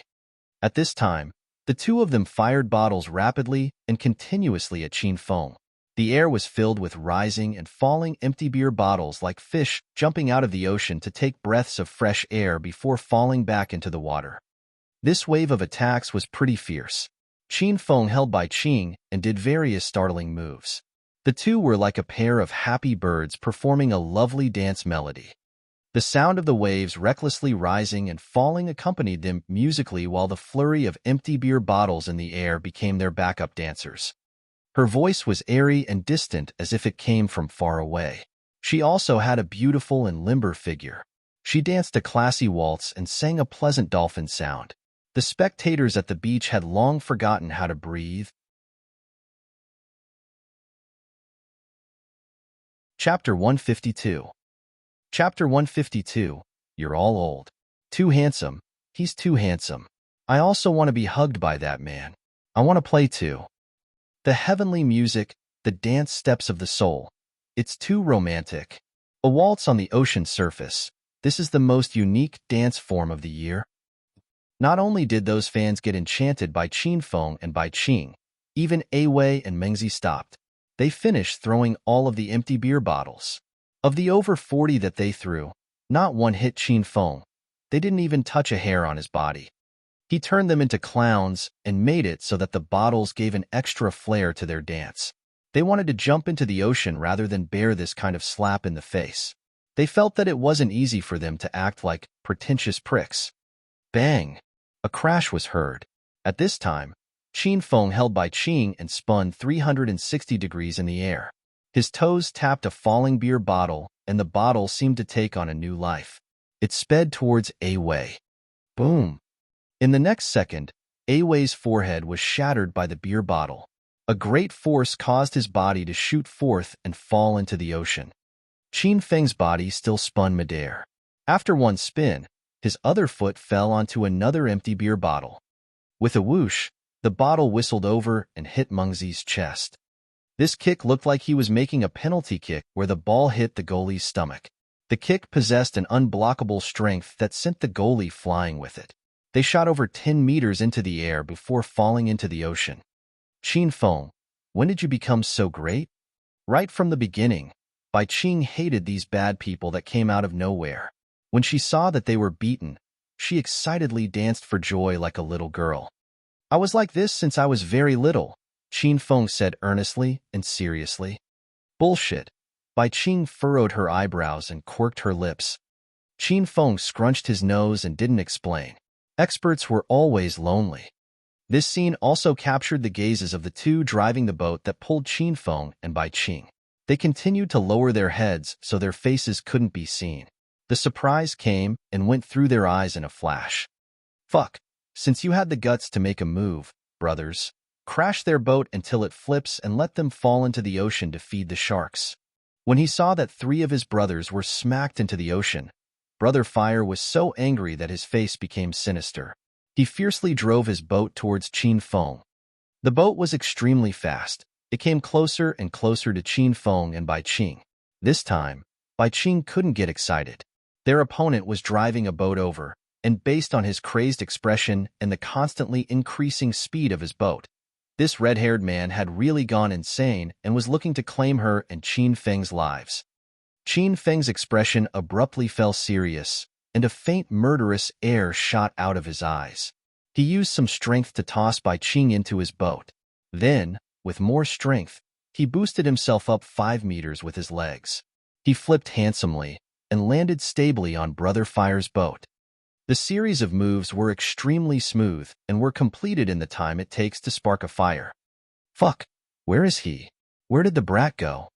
At this time, the two of them fired bottles rapidly and continuously at Qin Feng. The air was filled with rising and falling empty beer bottles like fish jumping out of the ocean to take breaths of fresh air before falling back into the water. This wave of attacks was pretty fierce. Qin Feng held Bai Qing and did various startling moves. The two were like a pair of happy birds performing a lovely dance melody. The sound of the waves recklessly rising and falling accompanied them musically while the flurry of empty beer bottles in the air became their backup dancers. Her voice was airy and distant as if it came from far away. She also had a beautiful and limber figure. She danced a classy waltz and sang a pleasant dolphin sound. The spectators at the beach had long forgotten how to breathe. Chapter 152. Chapter 152. You're all old. Too handsome. He's too handsome. I also want to be hugged by that man. I want to play too. The heavenly music, the dance steps of the soul. It's too romantic. A waltz on the ocean surface. This is the most unique dance form of the year. Not only did those fans get enchanted by Qin Feng and Bai Qing, even Wei and Mengzi stopped. They finished throwing all of the empty beer bottles. Of the over 40 that they threw, not one hit Qin Feng. They didn't even touch a hair on his body. He turned them into clowns and made it so that the bottles gave an extra flair to their dance. They wanted to jump into the ocean rather than bear this kind of slap in the face. They felt that it wasn't easy for them to act like pretentious pricks. Bang! A crash was heard. At this time, Qin Feng held Bai Qing and spun 360 degrees in the air. His toes tapped a falling beer bottle, and the bottle seemed to take on a new life. It sped towards Wei. Boom! In the next second, Wei's forehead was shattered by the beer bottle. A great force caused his body to shoot forth and fall into the ocean. Qin Feng's body still spun midair. After one spin, his other foot fell onto another empty beer bottle. With a whoosh, the bottle whistled over and hit Mengzi's chest. This kick looked like he was making a penalty kick where the ball hit the goalie's stomach. The kick possessed an unblockable strength that sent the goalie flying with it. They shot over 10 meters into the air before falling into the ocean. Qin Feng, when did you become so great? Right from the beginning, Bai Qing hated these bad people that came out of nowhere. When she saw that they were beaten, she excitedly danced for joy like a little girl. "I was like this since I was very little," Qin Feng said earnestly and seriously. "Bullshit." Bai Qing furrowed her eyebrows and quirked her lips. Qin Feng scrunched his nose and didn't explain. Experts were always lonely. This scene also captured the gazes of the two driving the boat that pulled Qin Feng and Bai Qing. They continued to lower their heads so their faces couldn't be seen. The surprise came and went through their eyes in a flash. "Fuck, since you had the guts to make a move, brothers, crash their boat until it flips and let them fall into the ocean to feed the sharks." When he saw that 3 of his brothers were smacked into the ocean, Brother Fire was so angry that his face became sinister. He fiercely drove his boat towards Qin Feng. The boat was extremely fast. It came closer and closer to Qin Feng and Bai Qing. This time, Bai Qing couldn't get excited. Their opponent was driving a boat over, and based on his crazed expression and the constantly increasing speed of his boat, this red-haired man had really gone insane and was looking to claim her and Qin Feng's lives. Qin Feng's expression abruptly fell serious, and a faint murderous air shot out of his eyes. He used some strength to toss Bai Qing into his boat. Then, with more strength, he boosted himself up 5 meters with his legs. He flipped handsomely and landed stably on Brother Fire's boat. The series of moves were extremely smooth and were completed in the time it takes to spark a fire. "Fuck, where is he? Where did the brat go?"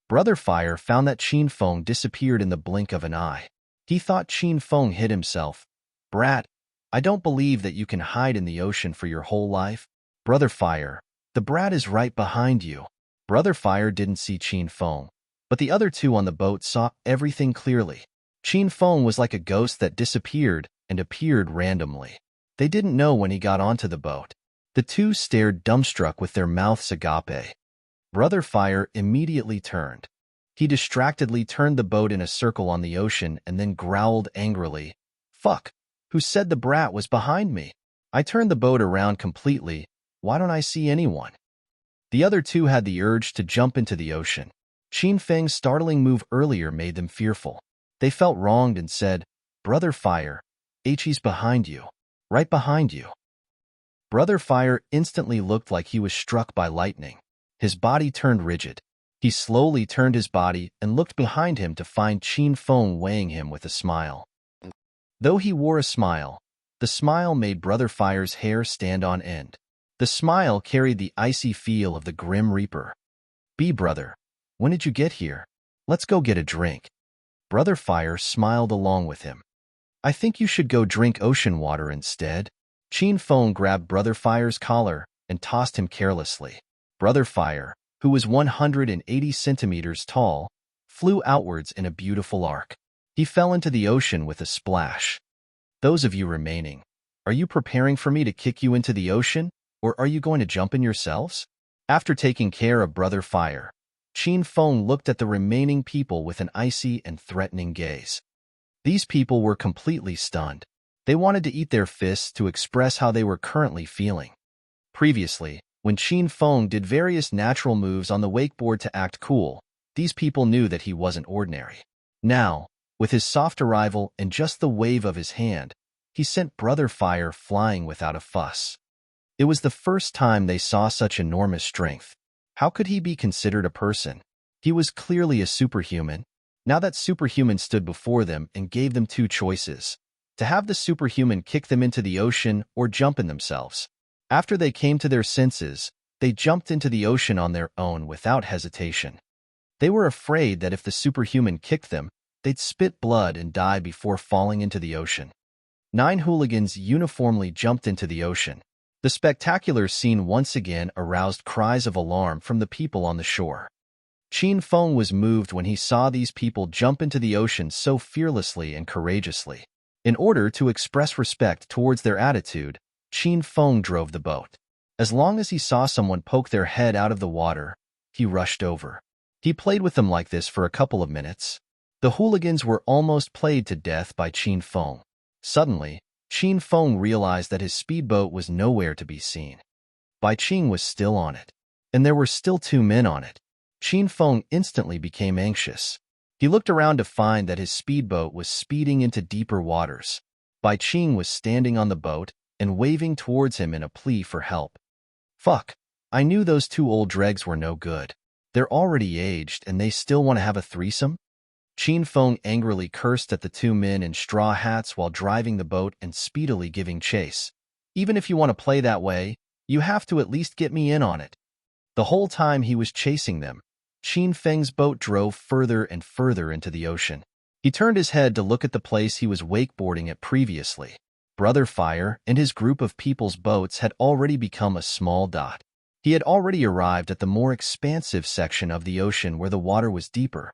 Brother Fire found that Qin Feng disappeared in the blink of an eye. He thought Qin Feng hid himself. "Brat, I don't believe that you can hide in the ocean for your whole life." "Brother Fire, the brat is right behind you." Brother Fire didn't see Qin Feng, but the other 2 on the boat saw everything clearly. Qin Feng was like a ghost that disappeared and appeared randomly. They didn't know when he got onto the boat. The 2 stared dumbstruck with their mouths agape. Brother Fire immediately turned. He distractedly turned the boat in a circle on the ocean and then growled angrily, "Fuck, who said the brat was behind me? I turned the boat around completely. Why don't I see anyone?" The other 2 had the urge to jump into the ocean. Qin Feng's startling move earlier made them fearful. They felt wronged and said, "Brother Fire, he's behind you. Right behind you." Brother Fire instantly looked like he was struck by lightning. His body turned rigid. He slowly turned his body and looked behind him to find Qin Feng weighing him with a smile. Though he wore a smile, the smile made Brother Fire's hair stand on end. The smile carried the icy feel of the Grim Reaper. Brother, when did you get here? Let's go get a drink." Brother Fire smiled along with him. "I think you should go drink ocean water instead." Qin Feng grabbed Brother Fire's collar and tossed him carelessly. Brother Fire, who was 180 centimeters tall, flew outwards in a beautiful arc. He fell into the ocean with a splash. "Those of you remaining, are you preparing for me to kick you into the ocean, or are you going to jump in yourselves?" After taking care of Brother Fire, Qin Feng looked at the remaining people with an icy and threatening gaze. These people were completely stunned. They wanted to eat their fists to express how they were currently feeling. Previously, when Qin Feng did various natural moves on the wakeboard to act cool, these people knew that he wasn't ordinary. Now, with his soft arrival and just the wave of his hand, he sent Brother Fire flying without a fuss. It was the first time they saw such enormous strength. How could he be considered a person? He was clearly a superhuman. Now that superhuman stood before them and gave them 2 choices: to have the superhuman kick them into the ocean or jump in themselves. After they came to their senses, they jumped into the ocean on their own without hesitation. They were afraid that if the superhuman kicked them, they'd spit blood and die before falling into the ocean. 9 hooligans uniformly jumped into the ocean. The spectacular scene once again aroused cries of alarm from the people on the shore. Qin Feng was moved when he saw these people jump into the ocean so fearlessly and courageously. In order to express respect towards their attitude, Qin Feng drove the boat. As long as he saw someone poke their head out of the water, he rushed over. He played with them like this for a couple of minutes. The hooligans were almost played to death by Qin Feng. Suddenly, Qin Feng realized that his speedboat was nowhere to be seen. Bai Qing was still on it, and there were still 2 men on it. Qin Feng instantly became anxious. He looked around to find that his speedboat was speeding into deeper waters. Bai Qing was standing on the boat and waving towards him in a plea for help. Fuck, I knew those two old dregs were no good. They're already aged and they still want to have a threesome? Qin Feng angrily cursed at the two men in straw hats while driving the boat and speedily giving chase. Even if you want to play that way, you have to at least get me in on it. The whole time he was chasing them, Qin Feng's boat drove further and further into the ocean. He turned his head to look at the place he was wakeboarding at previously. Brother Fire and his group of people's boats had already become a small dot. He had already arrived at the more expansive section of the ocean where the water was deeper.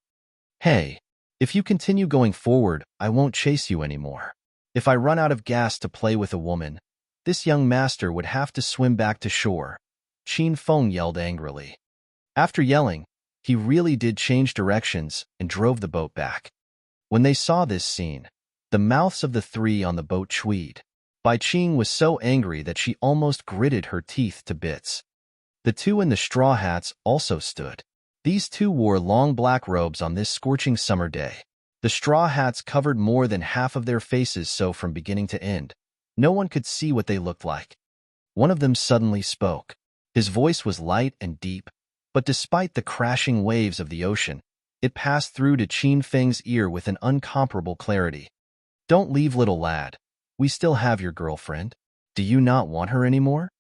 Hey, if you continue going forward, I won't chase you anymore. If I run out of gas to play with a woman, this young master would have to swim back to shore. Qin Feng yelled angrily. After yelling, he really did change directions and drove the boat back. When they saw this scene, the mouths of the three on the boat chewed. Bai Qing was so angry that she almost gritted her teeth to bits. The two in the straw hats also stood. These two wore long black robes on this scorching summer day. The straw hats covered more than half of their faces, so from beginning to end, no one could see what they looked like. One of them suddenly spoke. His voice was light and deep, but despite the crashing waves of the ocean, it passed through to Qin Feng's ear with an incomparable clarity. Don't leave, little lad. We still have your girlfriend. Do you not want her anymore?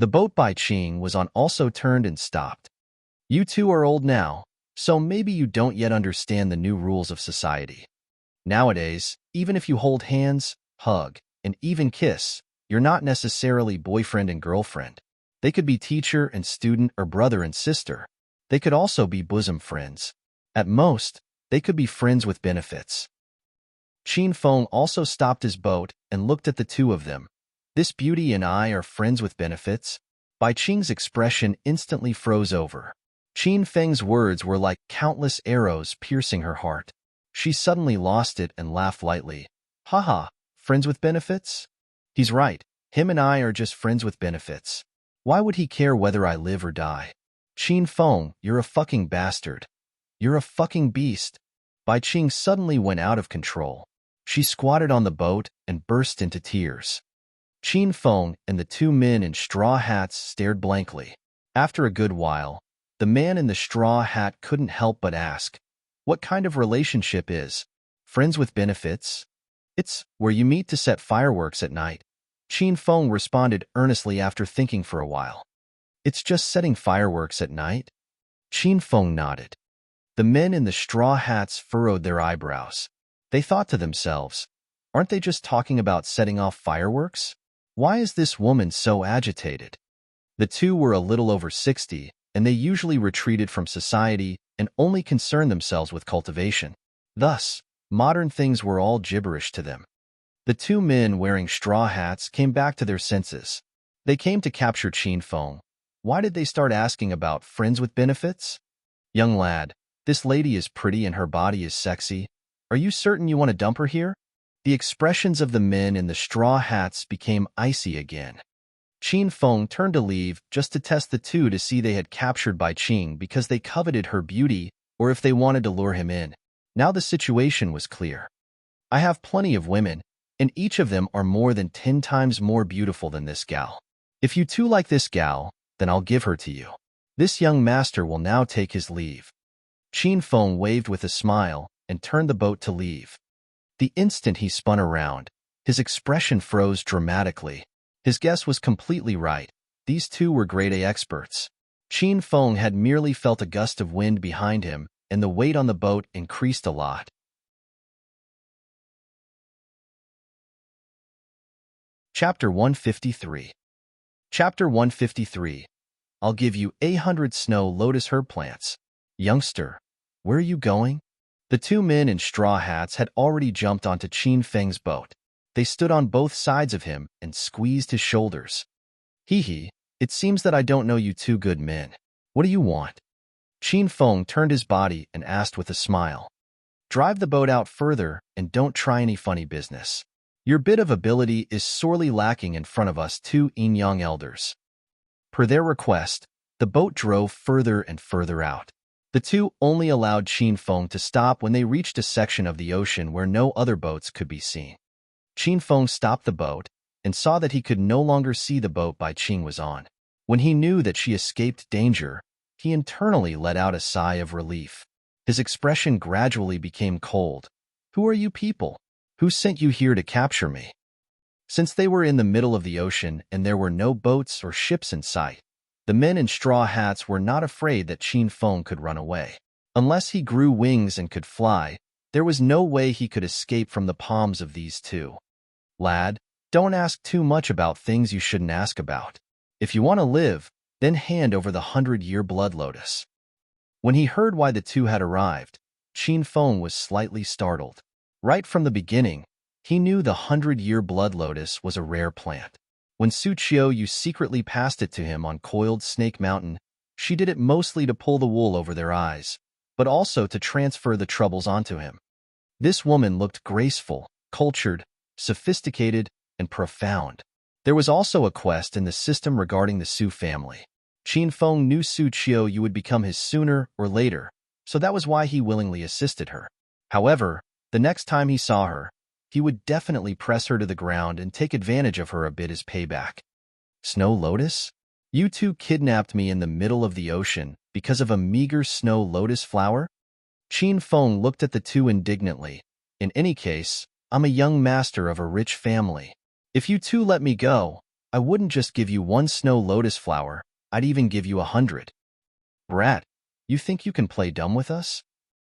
The boat Bai Qing was on also turned and stopped. You two are old now, so maybe you don't yet understand the new rules of society. Nowadays, even if you hold hands, hug, and even kiss, you're not necessarily boyfriend and girlfriend. They could be teacher and student or brother and sister. They could also be bosom friends. At most, they could be friends with benefits. Qin Feng also stopped his boat and looked at the two of them. This beauty and I are friends with benefits? Bai Qing's expression instantly froze over. Qin Feng's words were like countless arrows piercing her heart. She suddenly lost it and laughed lightly. Haha, friends with benefits? He's right. Him and I are just friends with benefits. Why would he care whether I live or die? Qin Feng, you're a fucking bastard. You're a fucking beast. Bai Qing suddenly went out of control. She squatted on the boat and burst into tears. Qin Feng and the two men in straw hats stared blankly. After a good while, the man in the straw hat couldn't help but ask, what kind of relationship is friends with benefits? It's where you meet to set fireworks at night. Qin Feng responded earnestly after thinking for a while. It's just setting fireworks at night? Qin Feng nodded. The men in the straw hats furrowed their eyebrows. They thought to themselves, aren't they just talking about setting off fireworks? Why is this woman so agitated? The two were a little over 60, and they usually retreated from society and only concerned themselves with cultivation. Thus, modern things were all gibberish to them. The two men wearing straw hats came back to their senses. They came to capture Qin Feng. Why did they start asking about friends with benefits? Young lad, this lady is pretty and her body is sexy. Are you certain you want to dump her here? The expressions of the men in the straw hats became icy again. Qin Feng turned to leave just to test the two to see they had captured Bai Qing because they coveted her beauty or if they wanted to lure him in. Now the situation was clear. I have plenty of women, and each of them are more than 10 times more beautiful than this gal. If you two like this gal, then I'll give her to you. This young master will now take his leave. Qin Feng waved with a smile and turned the boat to leave. The instant he spun around, his expression froze dramatically. His guess was completely right. These two were grade A experts. Qin Feng had merely felt a gust of wind behind him, and the weight on the boat increased a lot. Chapter 153. Chapter 153. I'll give you 800 snow lotus herb plants. Youngster, where are you going? The two men in straw hats had already jumped onto Qin Feng's boat. They stood on both sides of him and squeezed his shoulders. Hee, it seems that I don't know you two good men. What do you want? Qin Feng turned his body and asked with a smile. Drive the boat out further and don't try any funny business. Your bit of ability is sorely lacking in front of us two young elders. Per their request, the boat drove further and further out. The two only allowed Qin Feng to stop when they reached a section of the ocean where no other boats could be seen. Qin Feng stopped the boat and saw that he could no longer see the boat Qing was on. When he knew that she escaped danger, he internally let out a sigh of relief. His expression gradually became cold. "Who are you people? Who sent you here to capture me?" Since they were in the middle of the ocean and there were no boats or ships in sight, the men in straw hats were not afraid that Qin Feng could run away. Unless he grew wings and could fly, there was no way he could escape from the palms of these two. "Lad, don't ask too much about things you shouldn't ask about. If you want to live, then hand over the 100-year blood lotus." When he heard why the two had arrived, Qin Feng was slightly startled. Right from the beginning, he knew the 100-year blood lotus was a rare plant. When Su Qiu secretly passed it to him on Coiled Snake Mountain, she did it mostly to pull the wool over their eyes, but also to transfer the troubles onto him. This woman looked graceful, cultured, sophisticated, and profound. There was also a quest in the system regarding the Su family. Qin Feng knew Su Qiu would become his sooner or later, so that was why he willingly assisted her. However, the next time he saw her, he would definitely press her to the ground and take advantage of her a bit as payback. "Snow Lotus? You two kidnapped me in the middle of the ocean because of a meager snow lotus flower?" Qin Feng looked at the two indignantly. "In any case, I'm a young master of a rich family. If you two let me go, I wouldn't just give you one snow lotus flower, I'd even give you 100. "Brat, you think you can play dumb with us?"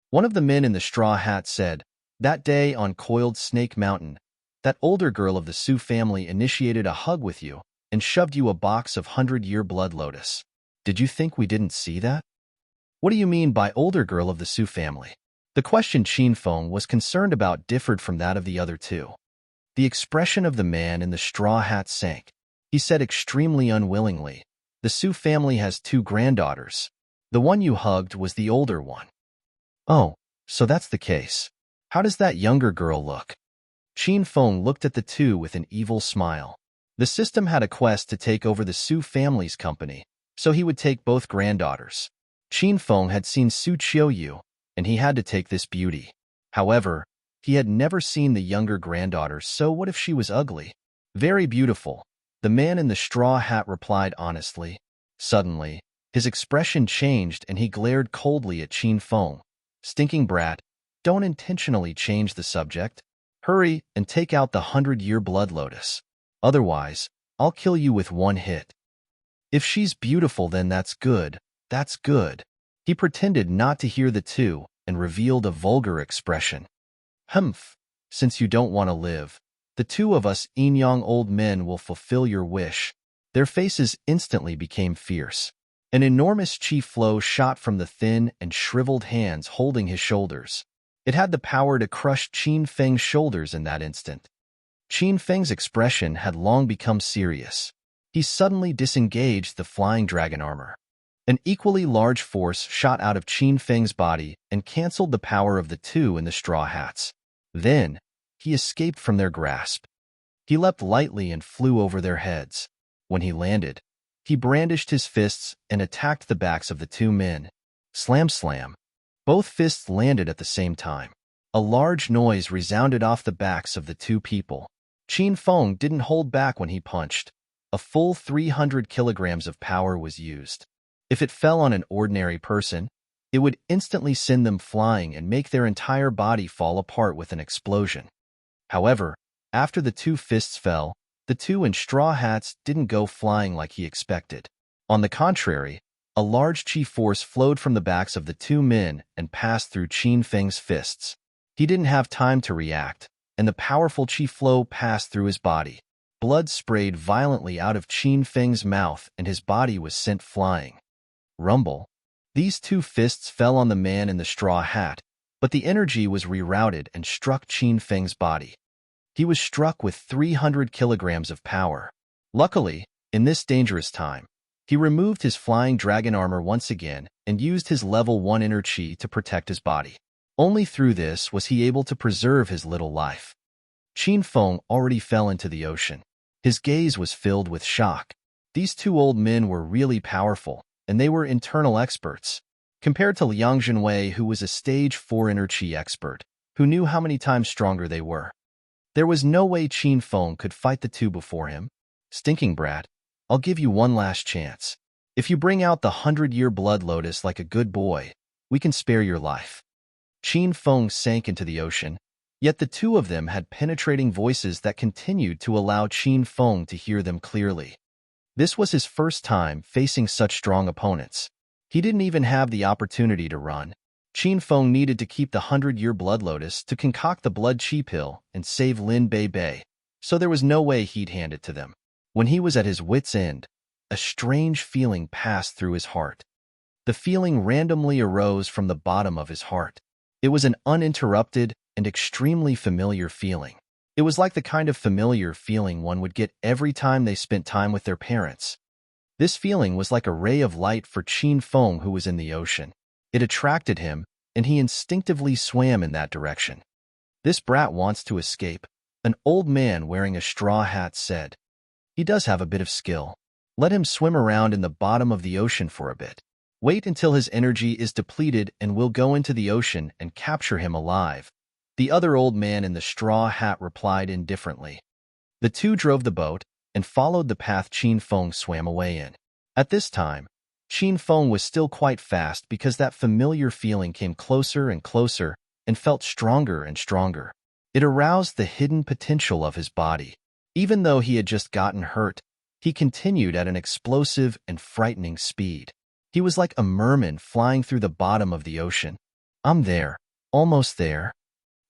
One of the men in the straw hat said. "That day on Coiled Snake Mountain, that older girl of the Su family initiated a hug with you and shoved you a box of 100-year blood lotus. Did you think we didn't see that?" "What do you mean by older girl of the Su family?" The question Qin Feng was concerned about differed from that of the other two. The expression of the man in the straw hat sank. He said extremely unwillingly, "The Su family has 2 granddaughters. The one you hugged was the older one." "Oh, so that's the case. How does that younger girl look?" Qin Feng looked at the two with an evil smile. The system had a quest to take over the Su family's company, so he would take both granddaughters. Qin Feng had seen Su Qiu, and he had to take this beauty. However, he had never seen the younger granddaughter, so what if she was ugly? "Very beautiful," the man in the straw hat replied honestly. Suddenly, his expression changed and he glared coldly at Qin Feng. "Stinking brat, don't intentionally change the subject. Hurry and take out the 100-year blood lotus. Otherwise, I'll kill you with one hit." "If she's beautiful, then that's good, that's good." He pretended not to hear the two and revealed a vulgar expression. "Humph, since you don't want to live, the two of us young old men will fulfill your wish." Their faces instantly became fierce. An enormous chi flow shot from the thin and shriveled hands holding his shoulders. It had the power to crush Qin Feng's shoulders in that instant. Qin Feng's expression had long become serious. He suddenly disengaged the flying dragon armor. An equally large force shot out of Qin Feng's body and canceled the power of the two in the straw hats. Then, he escaped from their grasp. He leapt lightly and flew over their heads. When he landed, he brandished his fists and attacked the backs of the two men. Slam slam. Both fists landed at the same time. A large noise resounded off the backs of the two people. Qin Feng didn't hold back when he punched. A full 300 kilograms of power was used. If it fell on an ordinary person, it would instantly send them flying and make their entire body fall apart with an explosion. However, after the two fists fell, the two in straw hats didn't go flying like he expected. On the contrary, a large chi force flowed from the backs of the two men and passed through Qin Feng's fists. He didn't have time to react, and the powerful chi flow passed through his body. Blood sprayed violently out of Qin Feng's mouth and his body was sent flying. Rumble. These two fists fell on the man in the straw hat, but the energy was rerouted and struck Qin Feng's body. He was struck with 300 kilograms of power. Luckily, in this dangerous time, he removed his flying dragon armor once again and used his level 1 inner chi to protect his body. Only through this was he able to preserve his little life. Qin Feng already fell into the ocean. His gaze was filled with shock. These two old men were really powerful, and they were internal experts. compared to Liang Zhenwei, who was a stage 4 enrich expert, who knew how many times stronger they were. There was no way Qin Feng could fight the two before him. Stinking brat, I'll give you one last chance. If you bring out the 100-year blood lotus like a good boy, we can spare your life. Qin Feng sank into the ocean, yet the two of them had penetrating voices that continued to allow Qin Feng to hear them clearly. This was his first time facing such strong opponents. He didn't even have the opportunity to run. Qin Feng needed to keep the 100-year blood lotus to concoct the blood chi pill and save Lin Bei Bei, so there was no way he'd hand it to them. When he was at his wit's end, a strange feeling passed through his heart. The feeling randomly arose from the bottom of his heart. It was an uninterrupted and extremely familiar feeling. It was like the kind of familiar feeling one would get every time they spent time with their parents. This feeling was like a ray of light for Qin Feng, who was in the ocean. It attracted him, and he instinctively swam in that direction. This brat wants to escape, an old man wearing a straw hat said. He does have a bit of skill. Let him swim around in the bottom of the ocean for a bit. Wait until his energy is depleted and we'll go into the ocean and capture him alive. The other old man in the straw hat replied indifferently. The two drove the boat and followed the path Qin Feng swam away in. At this time, Qin Feng was still quite fast because that familiar feeling came closer and closer and felt stronger and stronger. It aroused the hidden potential of his body. Even though he had just gotten hurt, he continued at an explosive and frightening speed. He was like a merman flying through the bottom of the ocean. I'm there, almost there.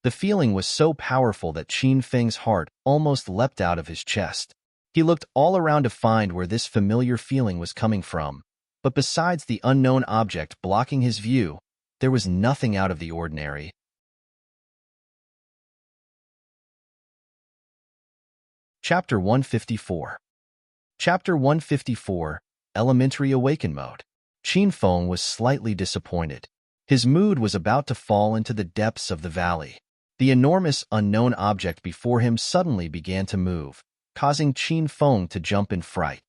The feeling was so powerful that Qin Feng's heart almost leapt out of his chest. He looked all around to find where this familiar feeling was coming from, but besides the unknown object blocking his view, there was nothing out of the ordinary. Chapter 154. Chapter 154, Elementary Awaken Mode. Qin Feng was slightly disappointed. His mood was about to fall into the depths of the valley. The enormous unknown object before him suddenly began to move, causing Qin Feng to jump in fright.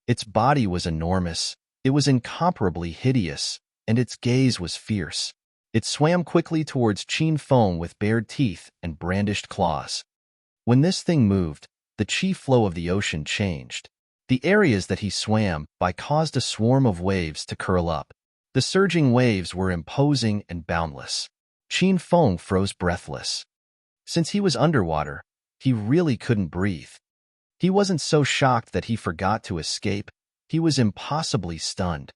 Its body was enormous, it was incomparably hideous, and its gaze was fierce. It swam quickly towards Qin Feng with bared teeth and brandished claws. When this thing moved, the chi flow of the ocean changed. The areas that he swam by caused a swarm of waves to curl up. The surging waves were imposing and boundless. Qin Feng froze breathless. Since he was underwater, he really couldn't breathe. He wasn't so shocked that he forgot to escape, he was impossibly stunned.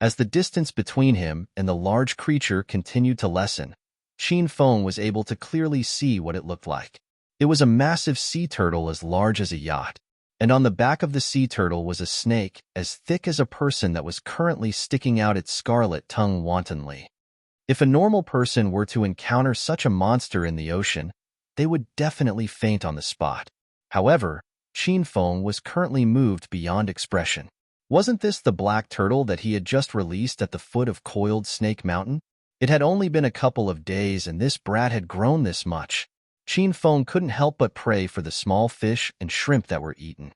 As the distance between him and the large creature continued to lessen, Qin Feng was able to clearly see what it looked like. It was a massive sea turtle as large as a yacht, and on the back of the sea turtle was a snake as thick as a person that was currently sticking out its scarlet tongue wantonly. If a normal person were to encounter such a monster in the ocean, they would definitely faint on the spot. However, Qin Feng was currently moved beyond expression. Wasn't this the black turtle that he had just released at the foot of Coiled Snake Mountain? It had only been a couple of days and this brat had grown this much. Qin Feng couldn't help but pray for the small fish and shrimp that were eaten.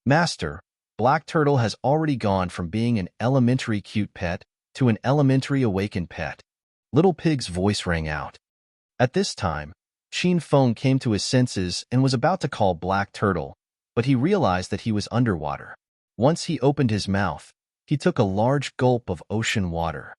Master, Black Turtle has already gone from being an elementary cute pet to an elementary awakened pet. Little Pig's voice rang out. At this time, Qin Feng came to his senses and was about to call Black Turtle, but he realized that he was underwater. Once he opened his mouth, he took a large gulp of ocean water.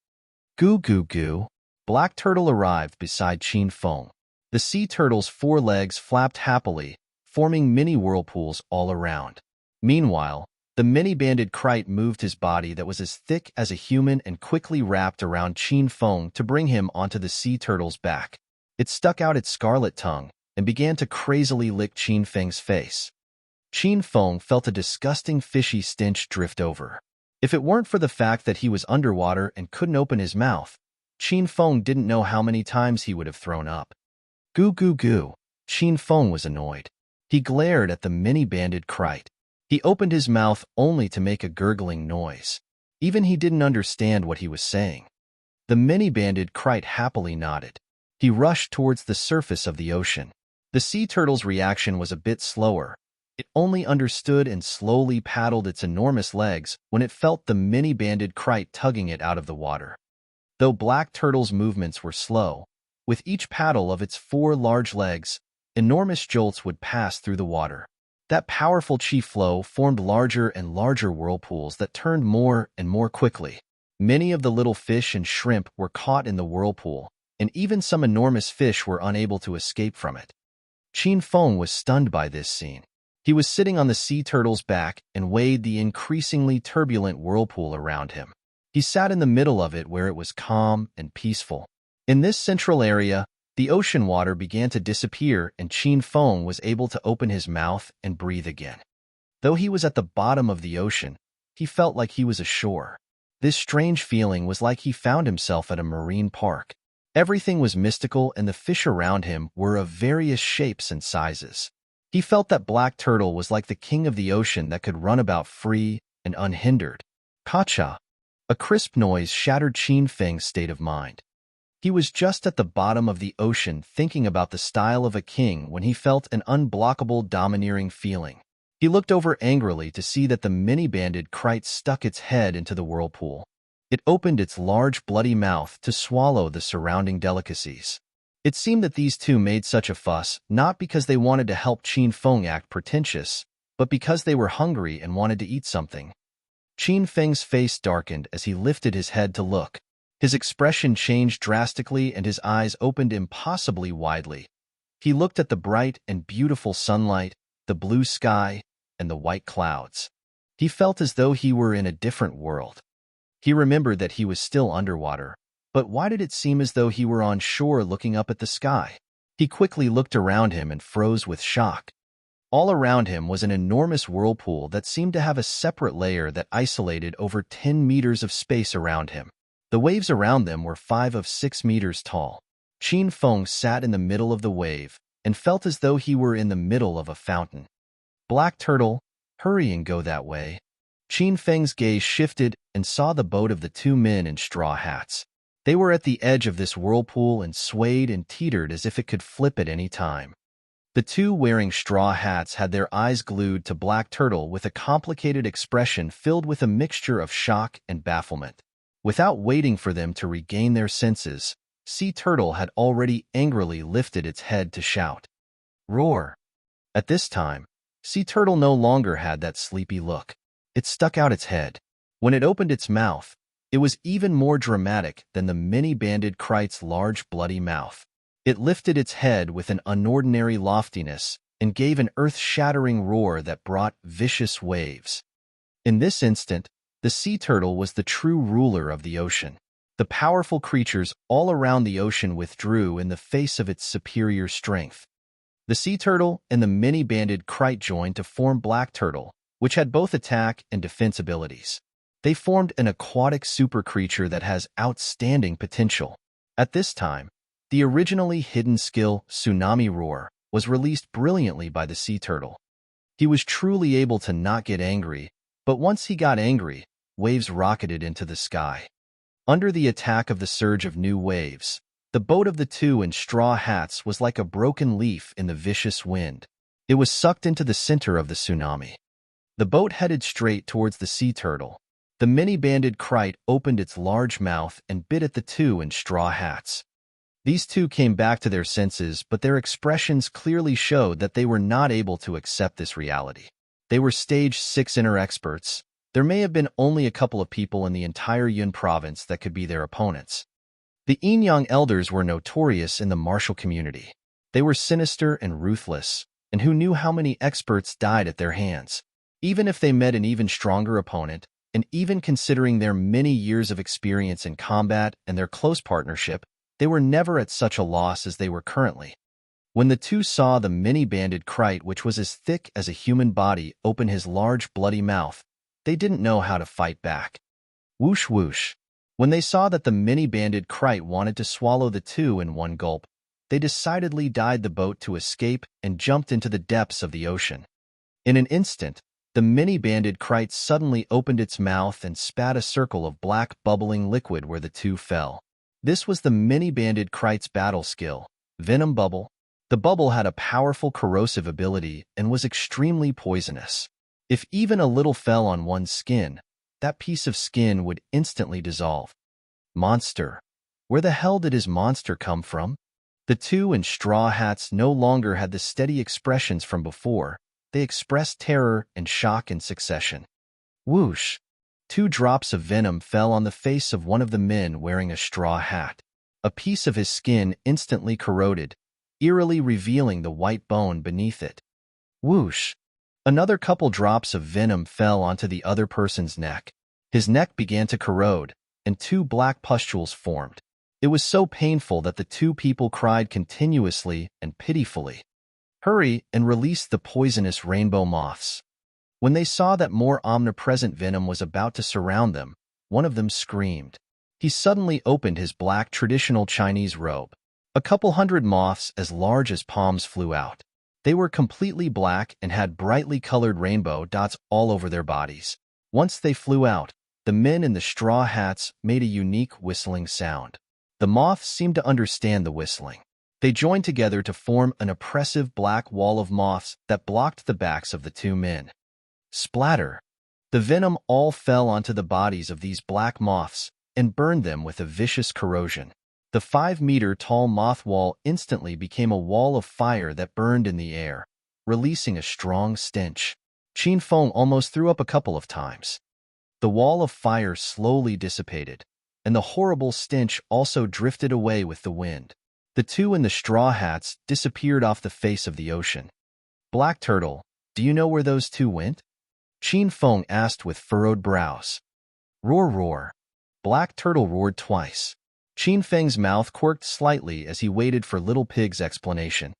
Goo goo goo. Black Turtle arrived beside Qin Feng. The sea turtle's four legs flapped happily, forming mini whirlpools all around. Meanwhile, the many-banded kite moved his body that was as thick as a human and quickly wrapped around Qin Feng to bring him onto the sea turtle's back. It stuck out its scarlet tongue and began to crazily lick Qin Feng's face. Qin Feng felt a disgusting fishy stench drift over. If it weren't for the fact that he was underwater and couldn't open his mouth, Qin Feng didn't know how many times he would have thrown up. Goo goo goo. Qin Feng was annoyed. He glared at the many-banded kite. He opened his mouth only to make a gurgling noise. Even he didn't understand what he was saying. The many-banded kite happily nodded. He rushed towards the surface of the ocean. The sea turtle's reaction was a bit slower. It only understood and slowly paddled its enormous legs when it felt the many-banded kite tugging it out of the water. Though Black Turtle's movements were slow, with each paddle of its 4 large legs, enormous jolts would pass through the water. That powerful chi flow formed larger and larger whirlpools that turned more and more quickly. Many of the little fish and shrimp were caught in the whirlpool, and even some enormous fish were unable to escape from it. Qin Feng was stunned by this scene. He was sitting on the sea turtle's back and weighed the increasingly turbulent whirlpool around him. He sat in the middle of it where it was calm and peaceful. In this central area, the ocean water began to disappear and Qin Feng was able to open his mouth and breathe again. Though he was at the bottom of the ocean, he felt like he was ashore. This strange feeling was like he found himself at a marine park. Everything was mystical and the fish around him were of various shapes and sizes. He felt that Black Turtle was like the king of the ocean that could run about free and unhindered. Kacha! A crisp noise shattered Qin Feng's state of mind. He was just at the bottom of the ocean thinking about the style of a king when he felt an unblockable domineering feeling. He looked over angrily to see that the many-banded kite stuck its head into the whirlpool. It opened its large bloody mouth to swallow the surrounding delicacies. It seemed that these two made such a fuss not because they wanted to help Qin Feng act pretentious, but because they were hungry and wanted to eat something. Qin Feng's face darkened as he lifted his head to look. His expression changed drastically and his eyes opened impossibly widely. He looked at the bright and beautiful sunlight, the blue sky, and the white clouds. He felt as though he were in a different world. He remembered that he was still underwater, but why did it seem as though he were on shore looking up at the sky? He quickly looked around him and froze with shock. All around him was an enormous whirlpool that seemed to have a separate layer that isolated over 10 meters of space around him. The waves around them were 5 of 6 meters tall. Qin Feng sat in the middle of the wave and felt as though he were in the middle of a fountain. Black Turtle, hurry and go that way. Qin Feng's gaze shifted and saw the boat of the 2 men in straw hats. They were at the edge of this whirlpool and swayed and teetered as if it could flip at any time. The 2 wearing straw hats had their eyes glued to Black Turtle with a complicated expression filled with a mixture of shock and bafflement. Without waiting for them to regain their senses, Sea Turtle had already angrily lifted its head to shout. Roar! At this time, Sea Turtle no longer had that sleepy look. It stuck out its head. When it opened its mouth, it was even more dramatic than the many-banded kite's large bloody mouth. It lifted its head with an unordinary loftiness and gave an earth-shattering roar that brought vicious waves. In this instant, the sea turtle was the true ruler of the ocean. The powerful creatures all around the ocean withdrew in the face of its superior strength. The sea turtle and the many-banded kite joined to form Black Turtle, which had both attack and defense abilities. They formed an aquatic super creature that has outstanding potential. At this time, the originally hidden skill, Tsunami Roar, was released brilliantly by the sea turtle. He was truly able to not get angry, but once he got angry, waves rocketed into the sky. Under the attack of the surge of new waves, the boat of the 2 in straw hats was like a broken leaf in the vicious wind. It was sucked into the center of the tsunami. The boat headed straight towards the sea turtle. The many-banded kite opened its large mouth and bit at the 2 in straw hats. These 2 came back to their senses, but their expressions clearly showed that they were not able to accept this reality. They were stage 6 inner experts. There may have been only a couple of people in the entire Yun province that could be their opponents. The Yin-Yang elders were notorious in the martial community. They were sinister and ruthless, and who knew how many experts died at their hands. Even if they met an even stronger opponent, and even considering their many years of experience in combat and their close partnership, they were never at such a loss as they were currently. When the 2 saw the many-banded kite, which was as thick as a human body, open his large bloody mouth, they didn't know how to fight back. Whoosh whoosh. When they saw that the many-banded kite wanted to swallow the 2 in one gulp, they decidedly died the boat to escape and jumped into the depths of the ocean. In an instant, the many-banded kite suddenly opened its mouth and spat a circle of black bubbling liquid where the 2 fell. This was the many-banded kite's battle skill, Venom Bubble. The bubble had a powerful corrosive ability and was extremely poisonous. If even a little fell on one's skin, that piece of skin would instantly dissolve. Monster. Where the hell did his monster come from? The two in straw hats no longer had the steady expressions from before. They expressed terror and shock in succession. Whoosh! 2 drops of venom fell on the face of one of the men wearing a straw hat. A piece of his skin instantly corroded, eerily revealing the white bone beneath it. Whoosh! Another couple drops of venom fell onto the other person's neck. His neck began to corrode, and 2 black pustules formed. It was so painful that the 2 people cried continuously and pitifully. Hurry and release the poisonous rainbow moths. When they saw that more omnipresent venom was about to surround them, one of them screamed. He suddenly opened his black traditional Chinese robe. A couple hundred moths as large as palms flew out. They were completely black and had brightly colored rainbow dots all over their bodies. Once they flew out, the men in the straw hats made a unique whistling sound. The moths seemed to understand the whistling. They joined together to form an oppressive black wall of moths that blocked the backs of the 2 men. Splatter! The venom all fell onto the bodies of these black moths and burned them with a vicious corrosion. The 5-meter-tall moth wall instantly became a wall of fire that burned in the air, releasing a strong stench. Qin Feng almost threw up a couple of times. The wall of fire slowly dissipated, and the horrible stench also drifted away with the wind. The 2 in the straw hats disappeared off the face of the ocean. Black Turtle, do you know where those 2 went? Qin Feng asked with furrowed brows. Roar, roar. Black Turtle roared twice. Qin Feng's mouth quirked slightly as he waited for Little Pig's explanation.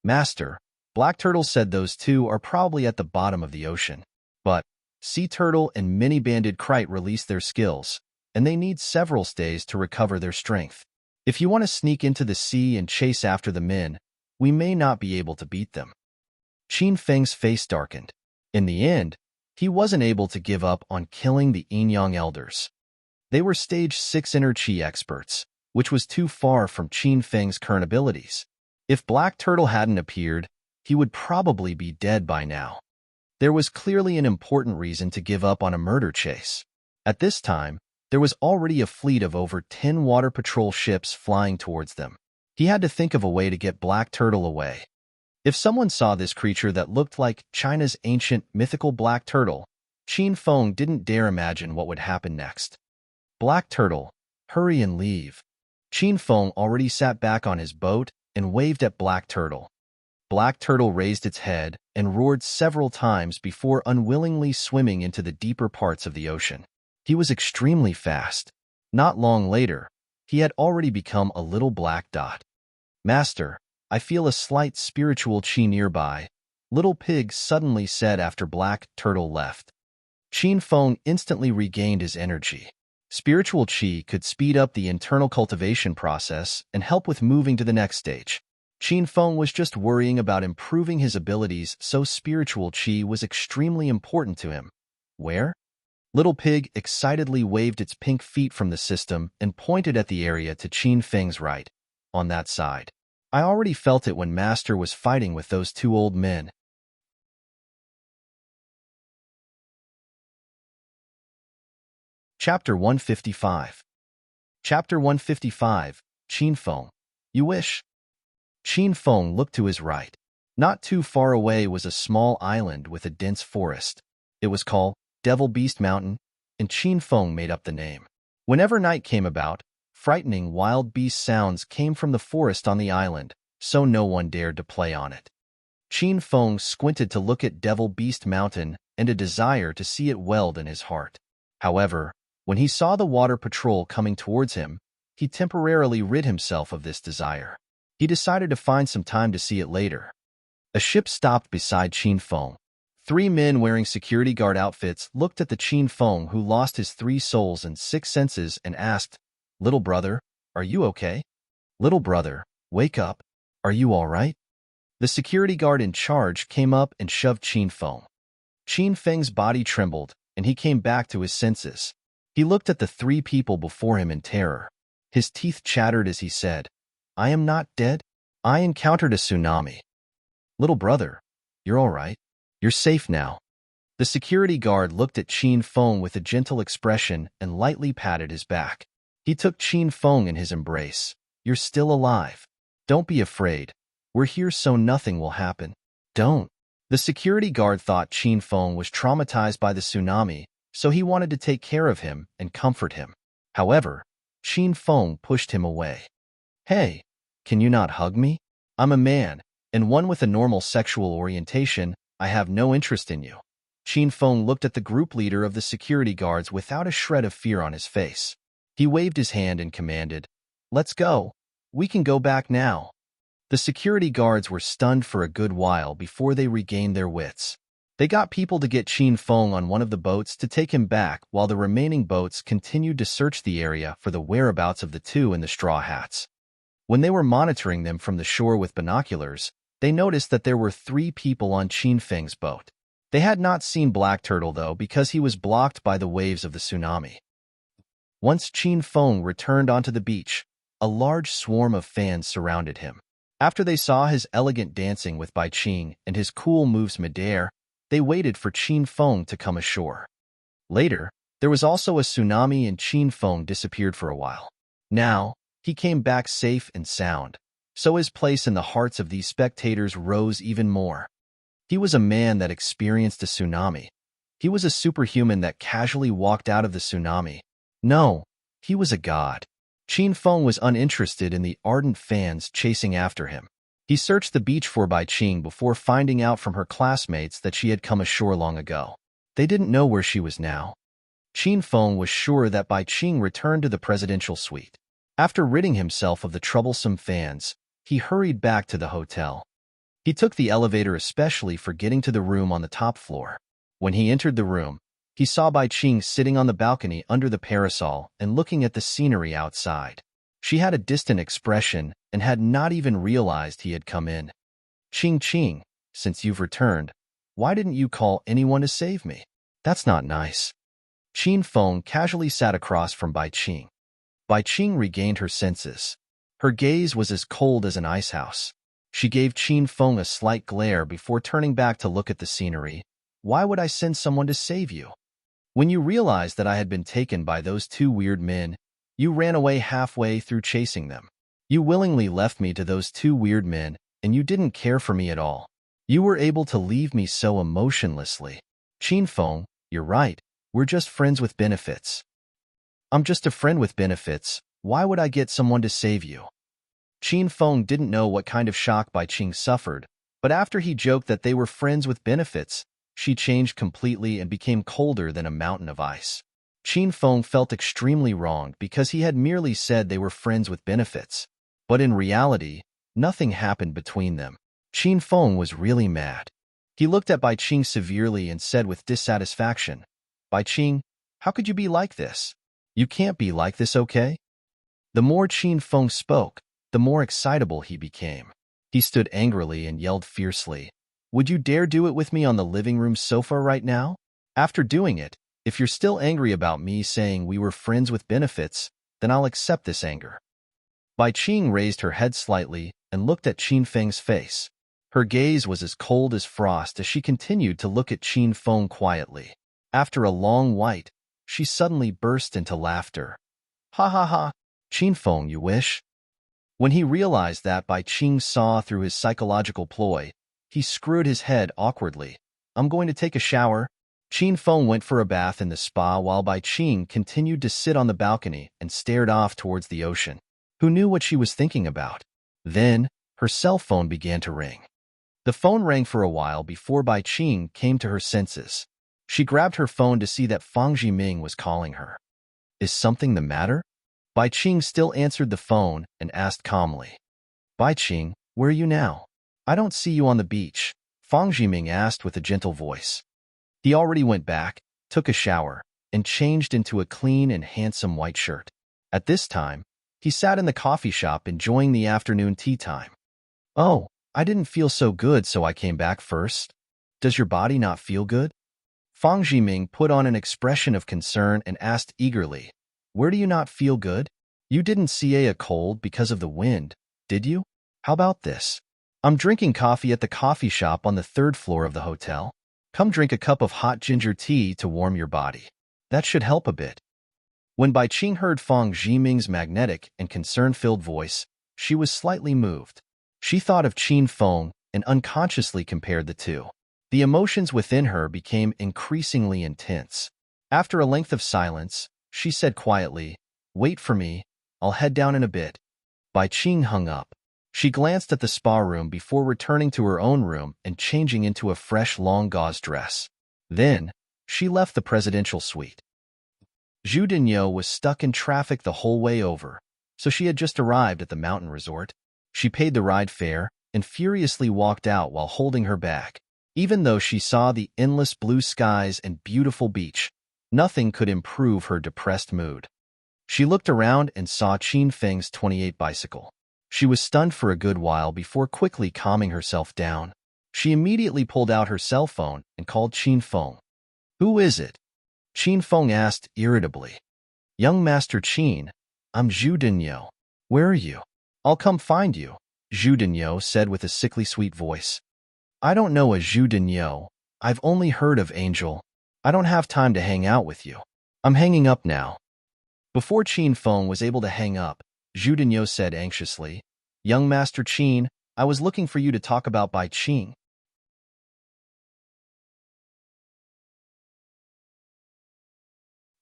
Master, Black Turtle said those 2 are probably at the bottom of the ocean. But Sea Turtle and Mini-Banded Krite released their skills, and they need several stays to recover their strength. If you want to sneak into the sea and chase after the men, we may not be able to beat them. Qin Feng's face darkened. In the end, he wasn't able to give up on killing the Yin-Yang elders. They were stage 6 inner chi experts, which was too far from Qin Feng's current abilities. If Black Turtle hadn't appeared, he would probably be dead by now. There was clearly an important reason to give up on a murder chase. At this time, there was already a fleet of over 10 water patrol ships flying towards them. He had to think of a way to get Black Turtle away. If someone saw this creature that looked like China's ancient mythical Black Turtle, Qin Feng didn't dare imagine what would happen next. Black Turtle, hurry and leave. Qin Feng already sat back on his boat and waved at Black Turtle. Black Turtle raised its head and roared several times before unwillingly swimming into the deeper parts of the ocean. He was extremely fast. Not long later, he had already become a little black dot. Master, I feel a slight spiritual chi nearby, Little Pig suddenly said after Black Turtle left. Qin Feng instantly regained his energy. Spiritual chi could speed up the internal cultivation process and help with moving to the next stage. Qin Feng was just worrying about improving his abilities, so spiritual chi was extremely important to him. Where? Little Pig excitedly waved its pink feet from the system and pointed at the area to Qin Feng's right. On that side. I already felt it when Master was fighting with those 2 old men. Chapter 155. Chapter 155, Qin Feng. You wish? Qin Feng looked to his right. Not too far away was a small island with a dense forest. It was called Devil Beast Mountain, and Qin Feng made up the name. Whenever night came about, frightening wild beast sounds came from the forest on the island, so no one dared to play on it. Qin Feng squinted to look at Devil Beast Mountain, and a desire to see it welled in his heart. However, when he saw the water patrol coming towards him, he temporarily rid himself of this desire. He decided to find some time to see it later. A ship stopped beside Qin Feng. 3 men wearing security guard outfits looked at the Qin Feng who lost his 3 souls and 6 senses and asked, "Little brother, are you okay? Little brother, wake up. Are you all right?" The security guard in charge came up and shoved Qin Feng. Qin Feng's body trembled, and he came back to his senses. He looked at the 3 people before him in terror. His teeth chattered as he said, "I am not dead. I encountered a tsunami." "Little brother, you're all right. You're safe now." The security guard looked at Qin Feng with a gentle expression and lightly patted his back. He took Qin Feng in his embrace. You're still alive. Don't be afraid. We're here so nothing will happen. Don't. The security guard thought Qin Feng was traumatized by the tsunami, so he wanted to take care of him and comfort him. However, Qin Feng pushed him away. Hey, can you not hug me? I'm a man, and one with a normal sexual orientation. I have no interest in you. Qin Feng looked at the group leader of the security guards without a shred of fear on his face. He waved his hand and commanded, "Let's go. We can go back now." The security guards were stunned for a good while before they regained their wits. They got people to get Qin Feng on one of the boats to take him back while the remaining boats continued to search the area for the whereabouts of the two in the straw hats. When they were monitoring them from the shore with binoculars, they noticed that there were 3 people on Qin Feng's boat. They had not seen Black Turtle, though, because he was blocked by the waves of the tsunami. Once Qin Feng returned onto the beach, a large swarm of fans surrounded him. After they saw his elegant dancing with Bai Qing and his cool moves midair, they waited for Qin Feng to come ashore. Later, there was also a tsunami and Qin Feng disappeared for a while. Now, he came back safe and sound, so his place in the hearts of these spectators rose even more. He was a man that experienced a tsunami. He was a superhuman that casually walked out of the tsunami. No, he was a god. Qin Feng was uninterested in the ardent fans chasing after him. He searched the beach for Bai Qing before finding out from her classmates that she had come ashore long ago. They didn't know where she was now. Qin Feng was sure that Bai Qing returned to the presidential suite. After ridding himself of the troublesome fans, he hurried back to the hotel. He took the elevator especially for getting to the room on the top floor. When he entered the room, he saw Bai Qing sitting on the balcony under the parasol and looking at the scenery outside. She had a distant expression and had not even realized he had come in. Qing, since you've returned, why didn't you call anyone to save me? That's not nice." Qin Feng casually sat across from Bai Qing. Bai Qing regained her senses. Her gaze was as cold as an icehouse. She gave Qin Feng a slight glare before turning back to look at the scenery. "Why would I send someone to save you? When you realized that I had been taken by those 2 weird men, you ran away halfway through chasing them. You willingly left me to those 2 weird men, and you didn't care for me at all. You were able to leave me so emotionlessly." "Qin Feng, you're right. We're just friends with benefits." "I'm just a friend with benefits. Why would I get someone to save you?" Qin Feng didn't know what kind of shock Bai Qing suffered, but after he joked that they were friends with benefits, she changed completely and became colder than a mountain of ice. Qin Feng felt extremely wronged because he had merely said they were friends with benefits. But in reality, nothing happened between them. Qin Feng was really mad. He looked at Bai Qing severely and said with dissatisfaction, "Bai Qing, how could you be like this? You can't be like this, okay?" The more Qin Feng spoke, the more excitable he became. He stood angrily and yelled fiercely, "Would you dare do it with me on the living room sofa right now? After doing it, if you're still angry about me saying we were friends with benefits, then I'll accept this anger." Bai Qing raised her head slightly and looked at Qin Feng's face. Her gaze was as cold as frost as she continued to look at Qin Feng quietly. After a long wait, she suddenly burst into laughter. "Ha ha ha! Qin Feng, you wish?" When he realized that Bai Qing saw through his psychological ploy, he screwed his head awkwardly. "I'm going to take a shower." Qin Feng went for a bath in the spa while Bai Qing continued to sit on the balcony and stared off towards the ocean. Who knew what she was thinking about? Then, her cell phone began to ring. The phone rang for a while before Bai Qing came to her senses. She grabbed her phone to see that Fang Jiming was calling her. "Is something the matter?" Bai Qing still answered the phone and asked calmly. "Bai Qing, where are you now? I don't see you on the beach," Fang Jiming asked with a gentle voice. He already went back, took a shower, and changed into a clean and handsome white shirt. At this time, he sat in the coffee shop enjoying the afternoon tea time. "Oh, I didn't feel so good, so I came back first. Does your body not feel good?" Fang Jiming put on an expression of concern and asked eagerly, "Where do you not feel good? You didn't see a cold because of the wind, did you? How about this? I'm drinking coffee at the coffee shop on the 3rd floor of the hotel. Come drink a cup of hot ginger tea to warm your body. That should help a bit." When Bai Qing heard Fang Zhiming's magnetic and concern-filled voice, she was slightly moved. She thought of Qin Feng and unconsciously compared the two. The emotions within her became increasingly intense. After a length of silence, she said quietly, "Wait for me, I'll head down in a bit." Bai Qing hung up. She glanced at the spa room before returning to her own room and changing into a fresh long gauze dress. Then, she left the presidential suite. Zhu Dinyo was stuck in traffic the whole way over, so she had just arrived at the mountain resort. She paid the ride fare and furiously walked out while holding her bag. Even though she saw the endless blue skies and beautiful beach, nothing could improve her depressed mood. She looked around and saw Qin Feng's 28 bicycle. She was stunned for a good while before quickly calming herself down. She immediately pulled out her cell phone and called Qin Feng. "Who is it?" Qin Feng asked irritably. "Young Master Qin, I'm Zhu Dinyo. Where are you?" "I'll come find you," Zhu Dinyo said with a sickly sweet voice. "I don't know a Zhu Dinyo. I've only heard of Angel. I don't have time to hang out with you. I'm hanging up now." Before Qin Feng was able to hang up, Zhu Dinyo said anxiously, "Young Master Qin, I was looking for you to talk about Bai Qing."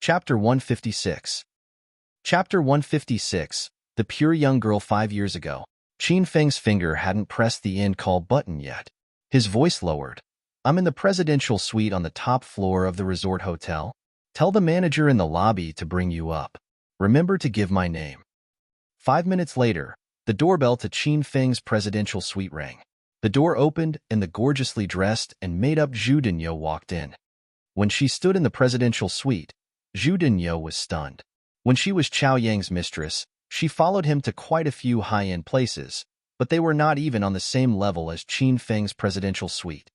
Chapter 156. Chapter 156. The pure young girl 5 years ago. Qin Feng's finger hadn't pressed the end call button yet. His voice lowered. "I'm in the presidential suite on the top floor of the resort hotel. Tell the manager in the lobby to bring you up. Remember to give my name." 5 minutes later, the doorbell to Qin Feng's presidential suite rang. The door opened and the gorgeously dressed and made-up Zhu Dinyo walked in. When she stood in the presidential suite, Zhu Dinyo was stunned. When she was Chao Yang's mistress, she followed him to quite a few high-end places, but they were not even on the same level as Qin Feng's presidential suite.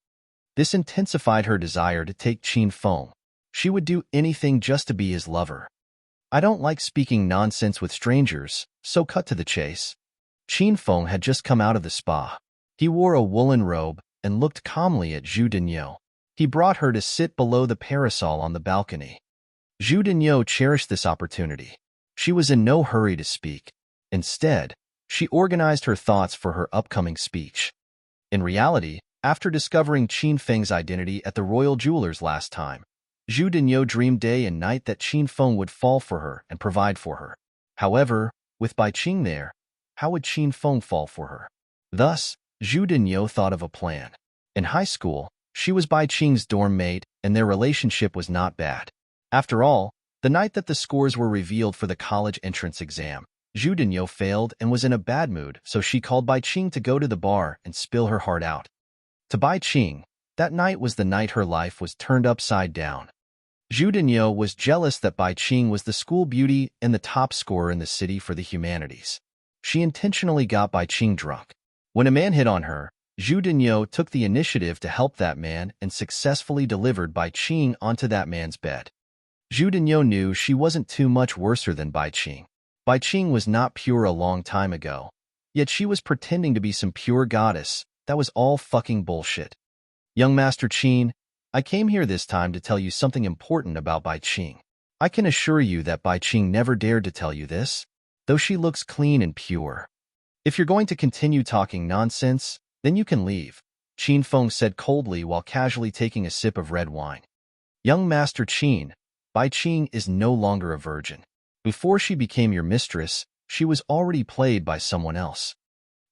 This intensified her desire to take Qin Feng. She would do anything just to be his lover. "I don't like speaking nonsense with strangers, so cut to the chase." Qin Feng had just come out of the spa. He wore a woolen robe and looked calmly at Zhu Dinyo. He brought her to sit below the parasol on the balcony. Zhu Dinyo cherished this opportunity. She was in no hurry to speak. Instead, she organized her thoughts for her upcoming speech. In reality, after discovering Qin Feng's identity at the royal jewelers last time, Zhu Dinyo dreamed day and night that Qin Feng would fall for her and provide for her. However, with Bai Qing there, how would Qin Feng fall for her? Thus, Zhu Dinyo thought of a plan. In high school, she was Bai Qing's dorm mate, and their relationship was not bad. After all, the night that the scores were revealed for the college entrance exam, Zhu Dinyo failed and was in a bad mood, so she called Bai Qing to go to the bar and spill her heart out. To Bai Qing, that night was the night her life was turned upside down. Zhu Dinyo was jealous that Bai Qing was the school beauty and the top scorer in the city for the humanities. She intentionally got Bai Qing drunk. When a man hit on her, Zhu Dinyo took the initiative to help that man and successfully delivered Bai Qing onto that man's bed. Zhu Dinyo knew she wasn't too much worser than Bai Qing. Bai Qing was not pure a long time ago, yet she was pretending to be some pure goddess. That was all fucking bullshit. "Young Master Qin, I came here this time to tell you something important about Bai Qing. I can assure you that Bai Qing never dared to tell you this, though she looks clean and pure. If you're going to continue talking nonsense, then you can leave," Qin Feng said coldly while casually taking a sip of red wine. "Young Master Qin, Bai Qing is no longer a virgin. Before she became your mistress, she was already played by someone else."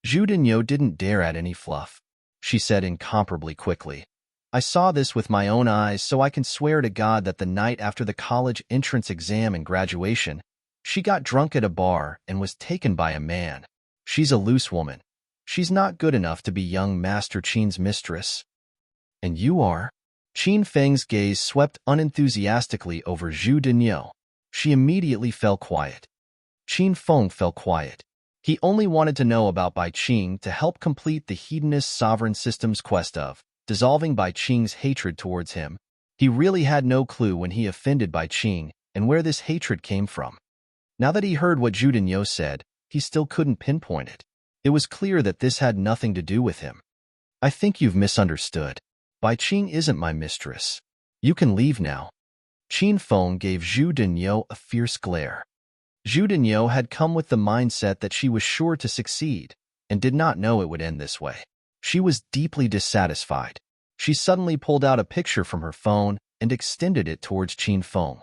Zhu Dinyo didn't dare add any fluff. She said incomparably quickly, "I saw this with my own eyes, so I can swear to God that the night after the college entrance exam and graduation, she got drunk at a bar and was taken by a man. She's a loose woman. She's not good enough to be young Master Qin's mistress." "And you are?" Qin Feng's gaze swept unenthusiastically over Zhu Dinyo. She immediately fell quiet. Qin Feng fell quiet. He only wanted to know about Bai Qing to help complete the hedonist sovereign system's quest of dissolving Bai Qing's hatred towards him. He really had no clue when he offended Bai Qing and where this hatred came from. Now that he heard what Zhu Dinyo said, he still couldn't pinpoint it. It was clear that this had nothing to do with him. "I think you've misunderstood. Bai Qing isn't my mistress. You can leave now." Qin Feng gave Zhu Denyo a fierce glare. Zhu Denyo had come with the mindset that she was sure to succeed and did not know it would end this way. She was deeply dissatisfied. She suddenly pulled out a picture from her phone and extended it towards Qin Feng.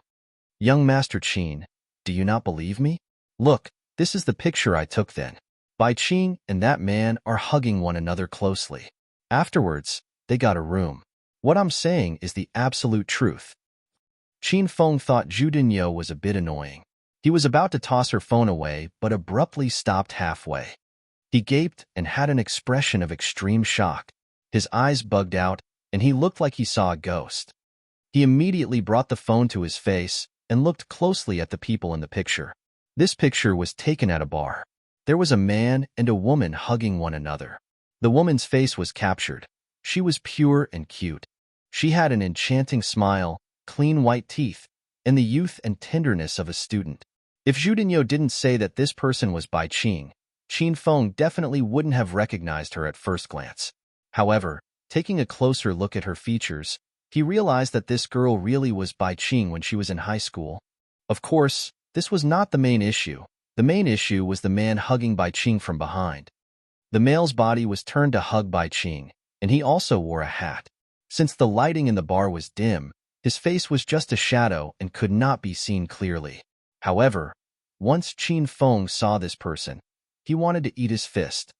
"Young Master Qin, do you not believe me? Look, this is the picture I took then. Bai Qing and that man are hugging one another closely. Afterwards, they got a room. What I'm saying is the absolute truth." Qin Feng thought Zhu Denyo was a bit annoying. He was about to toss her phone away, but abruptly stopped halfway. He gaped and had an expression of extreme shock. His eyes bugged out, and he looked like he saw a ghost. He immediately brought the phone to his face and looked closely at the people in the picture. This picture was taken at a bar. There was a man and a woman hugging one another. The woman's face was captured. She was pure and cute. She had an enchanting smile, clean white teeth, and the youth and tenderness of a student. If Zhu Denyo didn't say that this person was Bai Qing, Qin Feng definitely wouldn't have recognized her at first glance. However, taking a closer look at her features, he realized that this girl really was Bai Qing when she was in high school. Of course, this was not the main issue. The main issue was the man hugging Bai Qing from behind. The male's body was turned to hug Bai Qing, and he also wore a hat. Since the lighting in the bar was dim, his face was just a shadow and could not be seen clearly. However, once Qin Feng saw this person, he wanted to eat his fist.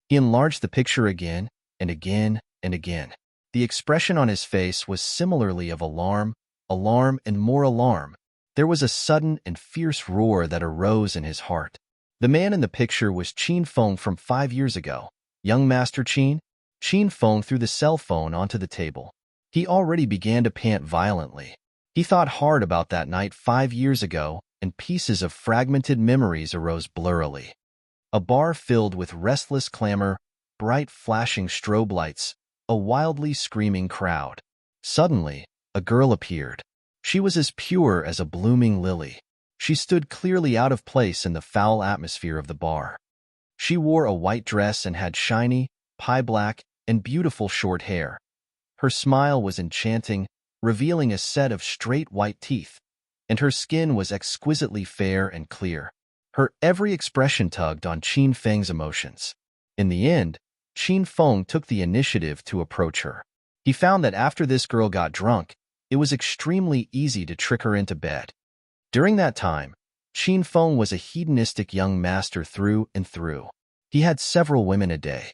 He enlarged the picture again and again and again. The expression on his face was similarly of alarm, and more alarm. There was a sudden and fierce roar that arose in his heart. The man in the picture was Qin Feng from 5 years ago. "Young Master Qin?" Qin Feng threw the cell phone onto the table. He already began to pant violently. He thought hard about that night 5 years ago, and pieces of fragmented memories arose blurrily. A bar filled with restless clamor, bright flashing strobe lights, a wildly screaming crowd. Suddenly, a girl appeared. She was as pure as a blooming lily. She stood clearly out of place in the foul atmosphere of the bar. She wore a white dress and had shiny, pie-black, and beautiful short hair. Her smile was enchanting, revealing a set of straight white teeth, and her skin was exquisitely fair and clear. Her every expression tugged on Qin Feng's emotions. In the end, Qin Feng took the initiative to approach her. He found that after this girl got drunk, it was extremely easy to trick her into bed. During that time, Qin Feng was a hedonistic young master through and through. He had several women a day.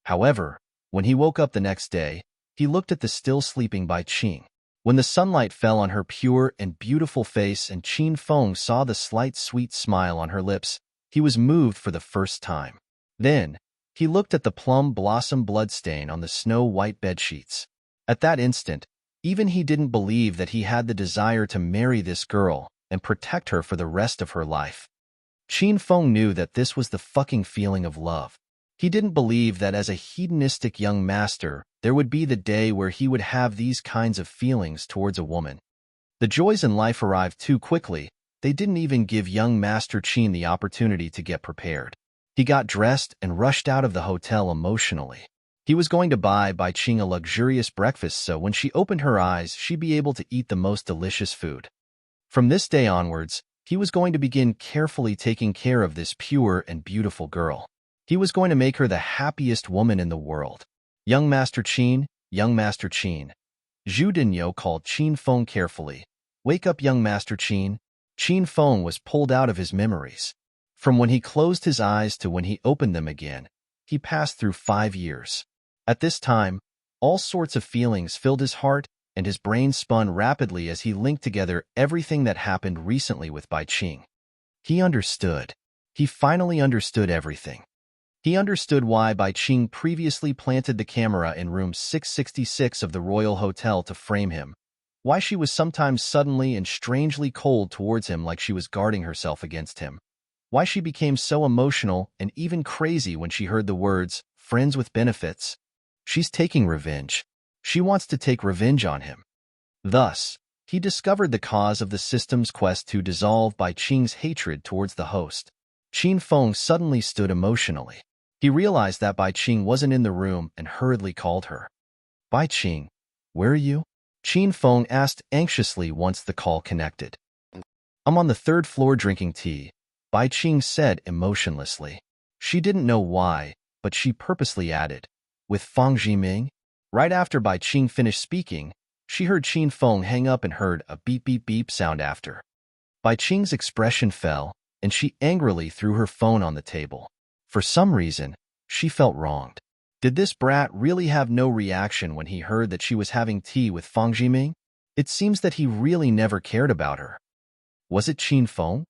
However, when he woke up the next day, he looked at the still sleeping Bai Qing. When the sunlight fell on her pure and beautiful face and Qin Feng saw the slight sweet smile on her lips, he was moved for the first time. Then, he looked at the plum blossom bloodstain on the snow-white bedsheets. At that instant, even he didn't believe that he had the desire to marry this girl and protect her for the rest of her life. Qin Feng knew that this was the fucking feeling of love. He didn't believe that as a hedonistic young master, there would be the day where he would have these kinds of feelings towards a woman. The joys in life arrived too quickly. They didn't even give young Master Qin the opportunity to get prepared. He got dressed and rushed out of the hotel emotionally. He was going to buy Bai Qing a luxurious breakfast so when she opened her eyes, she'd be able to eat the most delicious food. From this day onwards, he was going to begin carefully taking care of this pure and beautiful girl. He was going to make her the happiest woman in the world. "Young Master Qin, young Master Qin." Zhu Denyo called Qin Feng carefully. "Wake up, young Master Qin." Qin Feng was pulled out of his memories. From when he closed his eyes to when he opened them again, he passed through 5 years. At this time, all sorts of feelings filled his heart, and his brain spun rapidly as he linked together everything that happened recently with Bai Qing. He understood. He finally understood everything. He understood why Bai Qing previously planted the camera in room 666 of the Royal Hotel to frame him, why she was sometimes suddenly and strangely cold towards him like she was guarding herself against him, why she became so emotional and even crazy when she heard the words, "friends with benefits." She's taking revenge. She wants to take revenge on him. Thus, he discovered the cause of the system's quest to dissolve Bai Qing's hatred towards the host. Qin Feng suddenly stood emotionally. He realized that Bai Qing wasn't in the room and hurriedly called her. "Bai Qing, where are you?" Qin Feng asked anxiously once the call connected. I'm on the third floor drinking tea, Bai Qing said emotionlessly. She didn't know why, but she purposely added, with Fang Jiming? Right after Bai Qing finished speaking, she heard Qin Feng hang up and heard a beep beep beep sound after. Bai Qing's expression fell, and she angrily threw her phone on the table. For some reason, she felt wronged. Did this brat really have no reaction when he heard that she was having tea with Fang Jiming? It seems that he really never cared about her. Was it Qin Feng?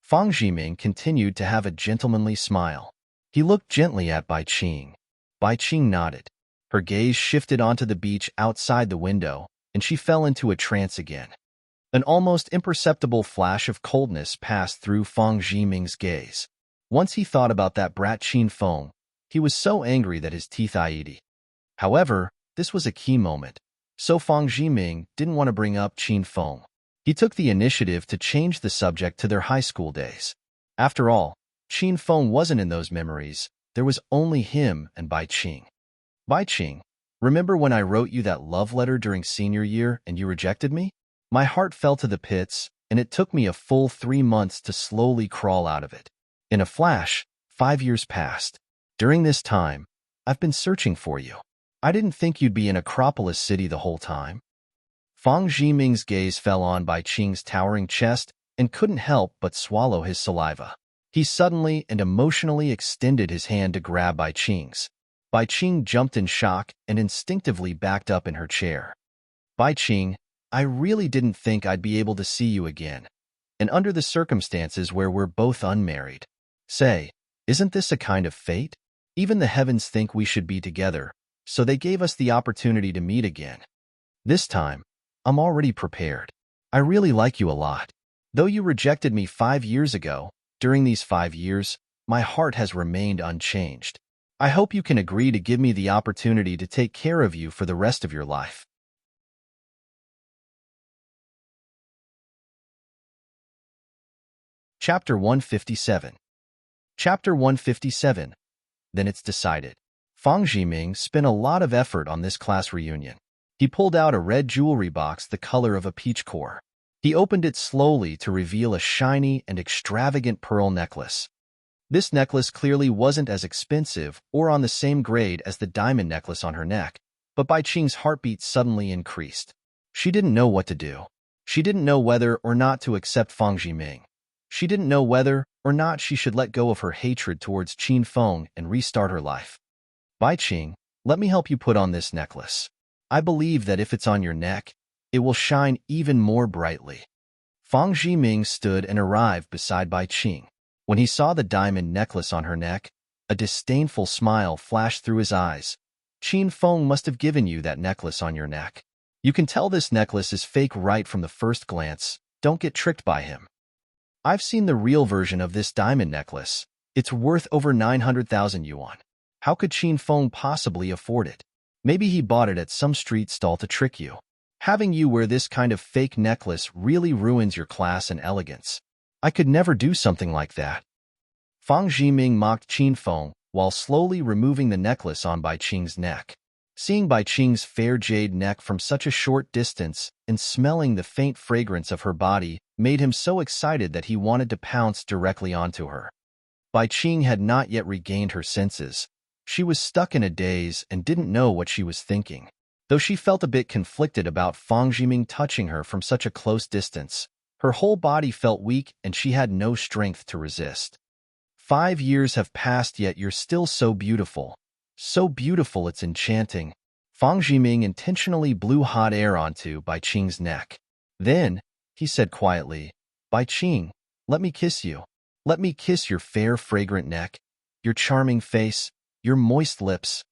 Fang Jiming continued to have a gentlemanly smile. He looked gently at Bai Qing. Bai Qing nodded. Her gaze shifted onto the beach outside the window, and she fell into a trance again. An almost imperceptible flash of coldness passed through Fang Jiming's gaze. Once he thought about that brat Qin Feng, he was so angry that his teeth ached. However, this was a key moment, so Fang Jiming didn't want to bring up Qin Feng. He took the initiative to change the subject to their high school days. After all, Qin Feng wasn't in those memories. There was only him and Bai Qing. Bai Qing, remember when I wrote you that love letter during senior year and you rejected me? My heart fell to the pits, and it took me a full 3 months to slowly crawl out of it. In a flash, 5 years passed. During this time, I've been searching for you. I didn't think you'd be in Acropolis City the whole time. Fang Jiming's gaze fell on Bai Qing's towering chest and couldn't help but swallow his saliva. He suddenly and emotionally extended his hand to grab Bai Qing's. Bai Qing jumped in shock and instinctively backed up in her chair. Bai Qing, I really didn't think I'd be able to see you again, and under the circumstances where we're both unmarried. Say, isn't this a kind of fate? Even the heavens think we should be together, so they gave us the opportunity to meet again. This time, I'm already prepared. I really like you a lot. Though you rejected me 5 years ago, during these 5 years, my heart has remained unchanged. I hope you can agree to give me the opportunity to take care of you for the rest of your life. Chapter 157. Chapter 157. Then it's decided. Fang Jiming spent a lot of effort on this class reunion. He pulled out a red jewelry box the color of a peach core. He opened it slowly to reveal a shiny and extravagant pearl necklace. This necklace clearly wasn't as expensive or on the same grade as the diamond necklace on her neck, but Bai Qing's heartbeat suddenly increased. She didn't know what to do. She didn't know whether or not to accept Fang Jiming. She didn't know whether or not she should let go of her hatred towards Qin Feng and restart her life. Bai Qing, let me help you put on this necklace. I believe that if it's on your neck, it will shine even more brightly. Fang Jiming stood and arrived beside Bai Qing. When he saw the diamond necklace on her neck, a disdainful smile flashed through his eyes. Qin Feng must have given you that necklace on your neck. You can tell this necklace is fake right from the first glance. Don't get tricked by him. I've seen the real version of this diamond necklace. It's worth over 900,000 yuan. How could Qin Feng possibly afford it? Maybe he bought it at some street stall to trick you. Having you wear this kind of fake necklace really ruins your class and elegance. I could never do something like that. Fang Jiming mocked Qin Feng while slowly removing the necklace on Bai Qing's neck. Seeing Bai Qing's fair jade neck from such a short distance and smelling the faint fragrance of her body made him so excited that he wanted to pounce directly onto her. Bai Qing had not yet regained her senses. She was stuck in a daze and didn't know what she was thinking. Though she felt a bit conflicted about Fang Jiming touching her from such a close distance, her whole body felt weak and she had no strength to resist. 5 years have passed, yet you're still so beautiful. So beautiful it's enchanting. Fang Jiming intentionally blew hot air onto Bai Qing's neck. Then, he said quietly, Bai Qing, let me kiss you. Let me kiss your fair, fragrant neck, your charming face, your moist lips.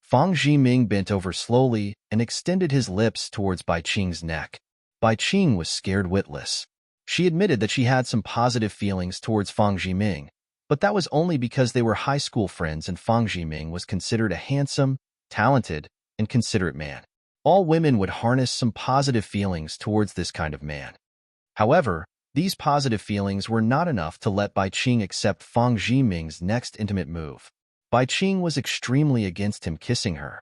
Fang Jiming bent over slowly and extended his lips towards Bai Qing's neck. Bai Qing was scared witless. She admitted that she had some positive feelings towards Fang Jiming, but that was only because they were high school friends and Fang Jiming was considered a handsome, talented, and considerate man. All women would harness some positive feelings towards this kind of man. However, these positive feelings were not enough to let Bai Qing accept Fang Jiming's next intimate move. Bai Qing was extremely against him kissing her.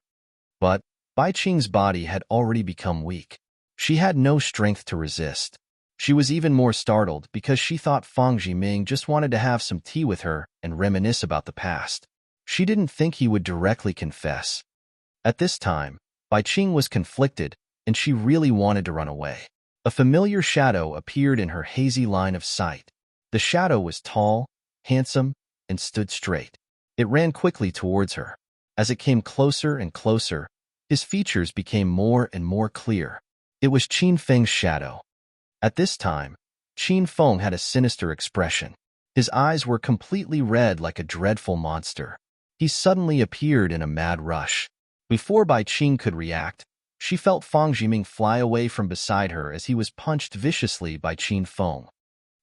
But Bai Qing's body had already become weak. She had no strength to resist. She was even more startled because she thought Fang Jiming just wanted to have some tea with her and reminisce about the past. She didn't think he would directly confess. At this time, Bai Qing was conflicted, and she really wanted to run away. A familiar shadow appeared in her hazy line of sight. The shadow was tall, handsome, and stood straight. It ran quickly towards her. As it came closer and closer, his features became more and more clear. It was Qin Feng's shadow. At this time, Qin Feng had a sinister expression. His eyes were completely red like a dreadful monster. He suddenly appeared in a mad rush. Before Bai Qing could react, she felt Fang Jiming fly away from beside her as he was punched viciously by Qin Feng.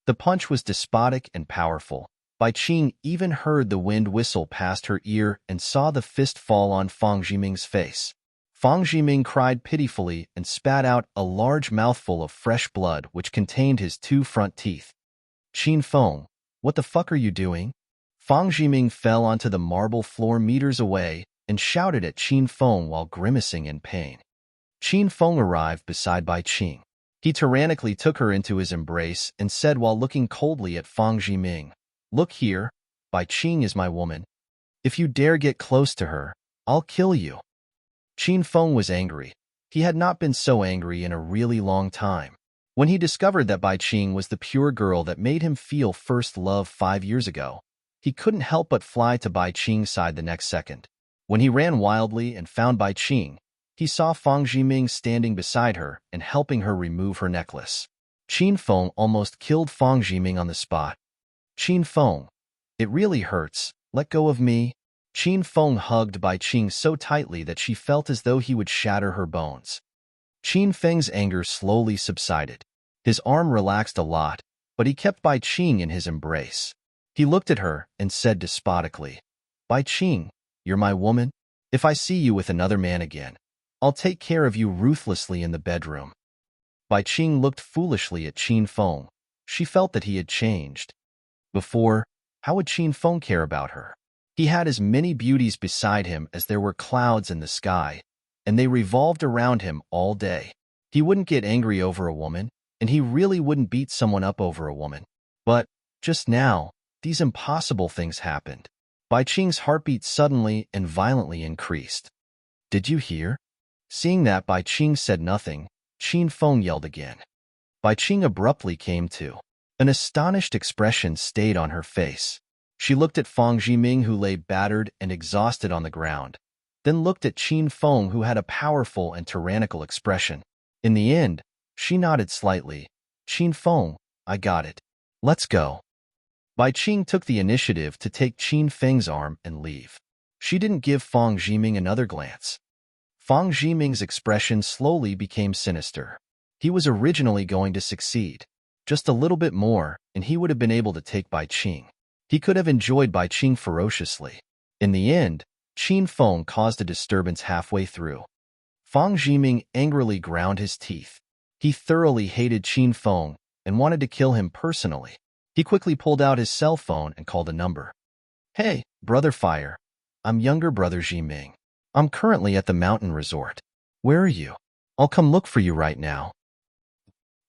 The punch was despotic and powerful. Bai Qing even heard the wind whistle past her ear and saw the fist fall on Fang Jiming's face. Fang Jiming cried pitifully and spat out a large mouthful of fresh blood which contained his 2 front teeth. Qin Feng, what the fuck are you doing? Fang Jiming fell onto the marble floor meters away and shouted at Qin Feng while grimacing in pain. Qin Feng arrived beside Bai Qing. He tyrannically took her into his embrace and said while looking coldly at Fang Jiming, "Look here, Bai Qing is my woman. If you dare get close to her, I'll kill you." Qin Feng was angry. He had not been so angry in a really long time. When he discovered that Bai Qing was the pure girl that made him feel first love 5 years ago, he couldn't help but fly to Bai Qing's side the next second. When he ran wildly and found Bai Qing, he saw Fang Jiming standing beside her and helping her remove her necklace. Qin Feng almost killed Fang Jiming on the spot. "Qin Feng, it really hurts. Let go of me." Qin Feng hugged Bai Qing so tightly that she felt as though he would shatter her bones. Qin Feng's anger slowly subsided. His arm relaxed a lot, but he kept Bai Qing in his embrace. He looked at her and said despotically, "Bai Qing, you're my woman. If I see you with another man again, I'll take care of you ruthlessly in the bedroom." Bai Qing looked foolishly at Qin Feng. She felt that he had changed. Before, how would Qin Feng care about her? He had as many beauties beside him as there were clouds in the sky, and they revolved around him all day. He wouldn't get angry over a woman, and he really wouldn't beat someone up over a woman. But, just now, these impossible things happened. Bai Qing's heartbeat suddenly and violently increased. "Did you hear?" Seeing that Bai Qing said nothing, Qin Feng yelled again. Bai Qing abruptly came to. An astonished expression stayed on her face. She looked at Fang Jiming, who lay battered and exhausted on the ground, then looked at Qin Feng, who had a powerful and tyrannical expression. In the end, she nodded slightly. "Qin Feng, I got it. Let's go." Bai Qing took the initiative to take Qin Feng's arm and leave. She didn't give Fang Jiming another glance. Fang Jiming's expression slowly became sinister. He was originally going to succeed. Just a little bit more, and he would have been able to take Bai Qing. He could have enjoyed Bai Qing ferociously. In the end, Qin Feng caused a disturbance halfway through. Fang Jiming angrily ground his teeth. He thoroughly hated Qin Feng and wanted to kill him personally. He quickly pulled out his cell phone and called a number. "Hey, Brother Fire. I'm younger brother Jiming. I'm currently at the mountain resort. Where are you? I'll come look for you right now."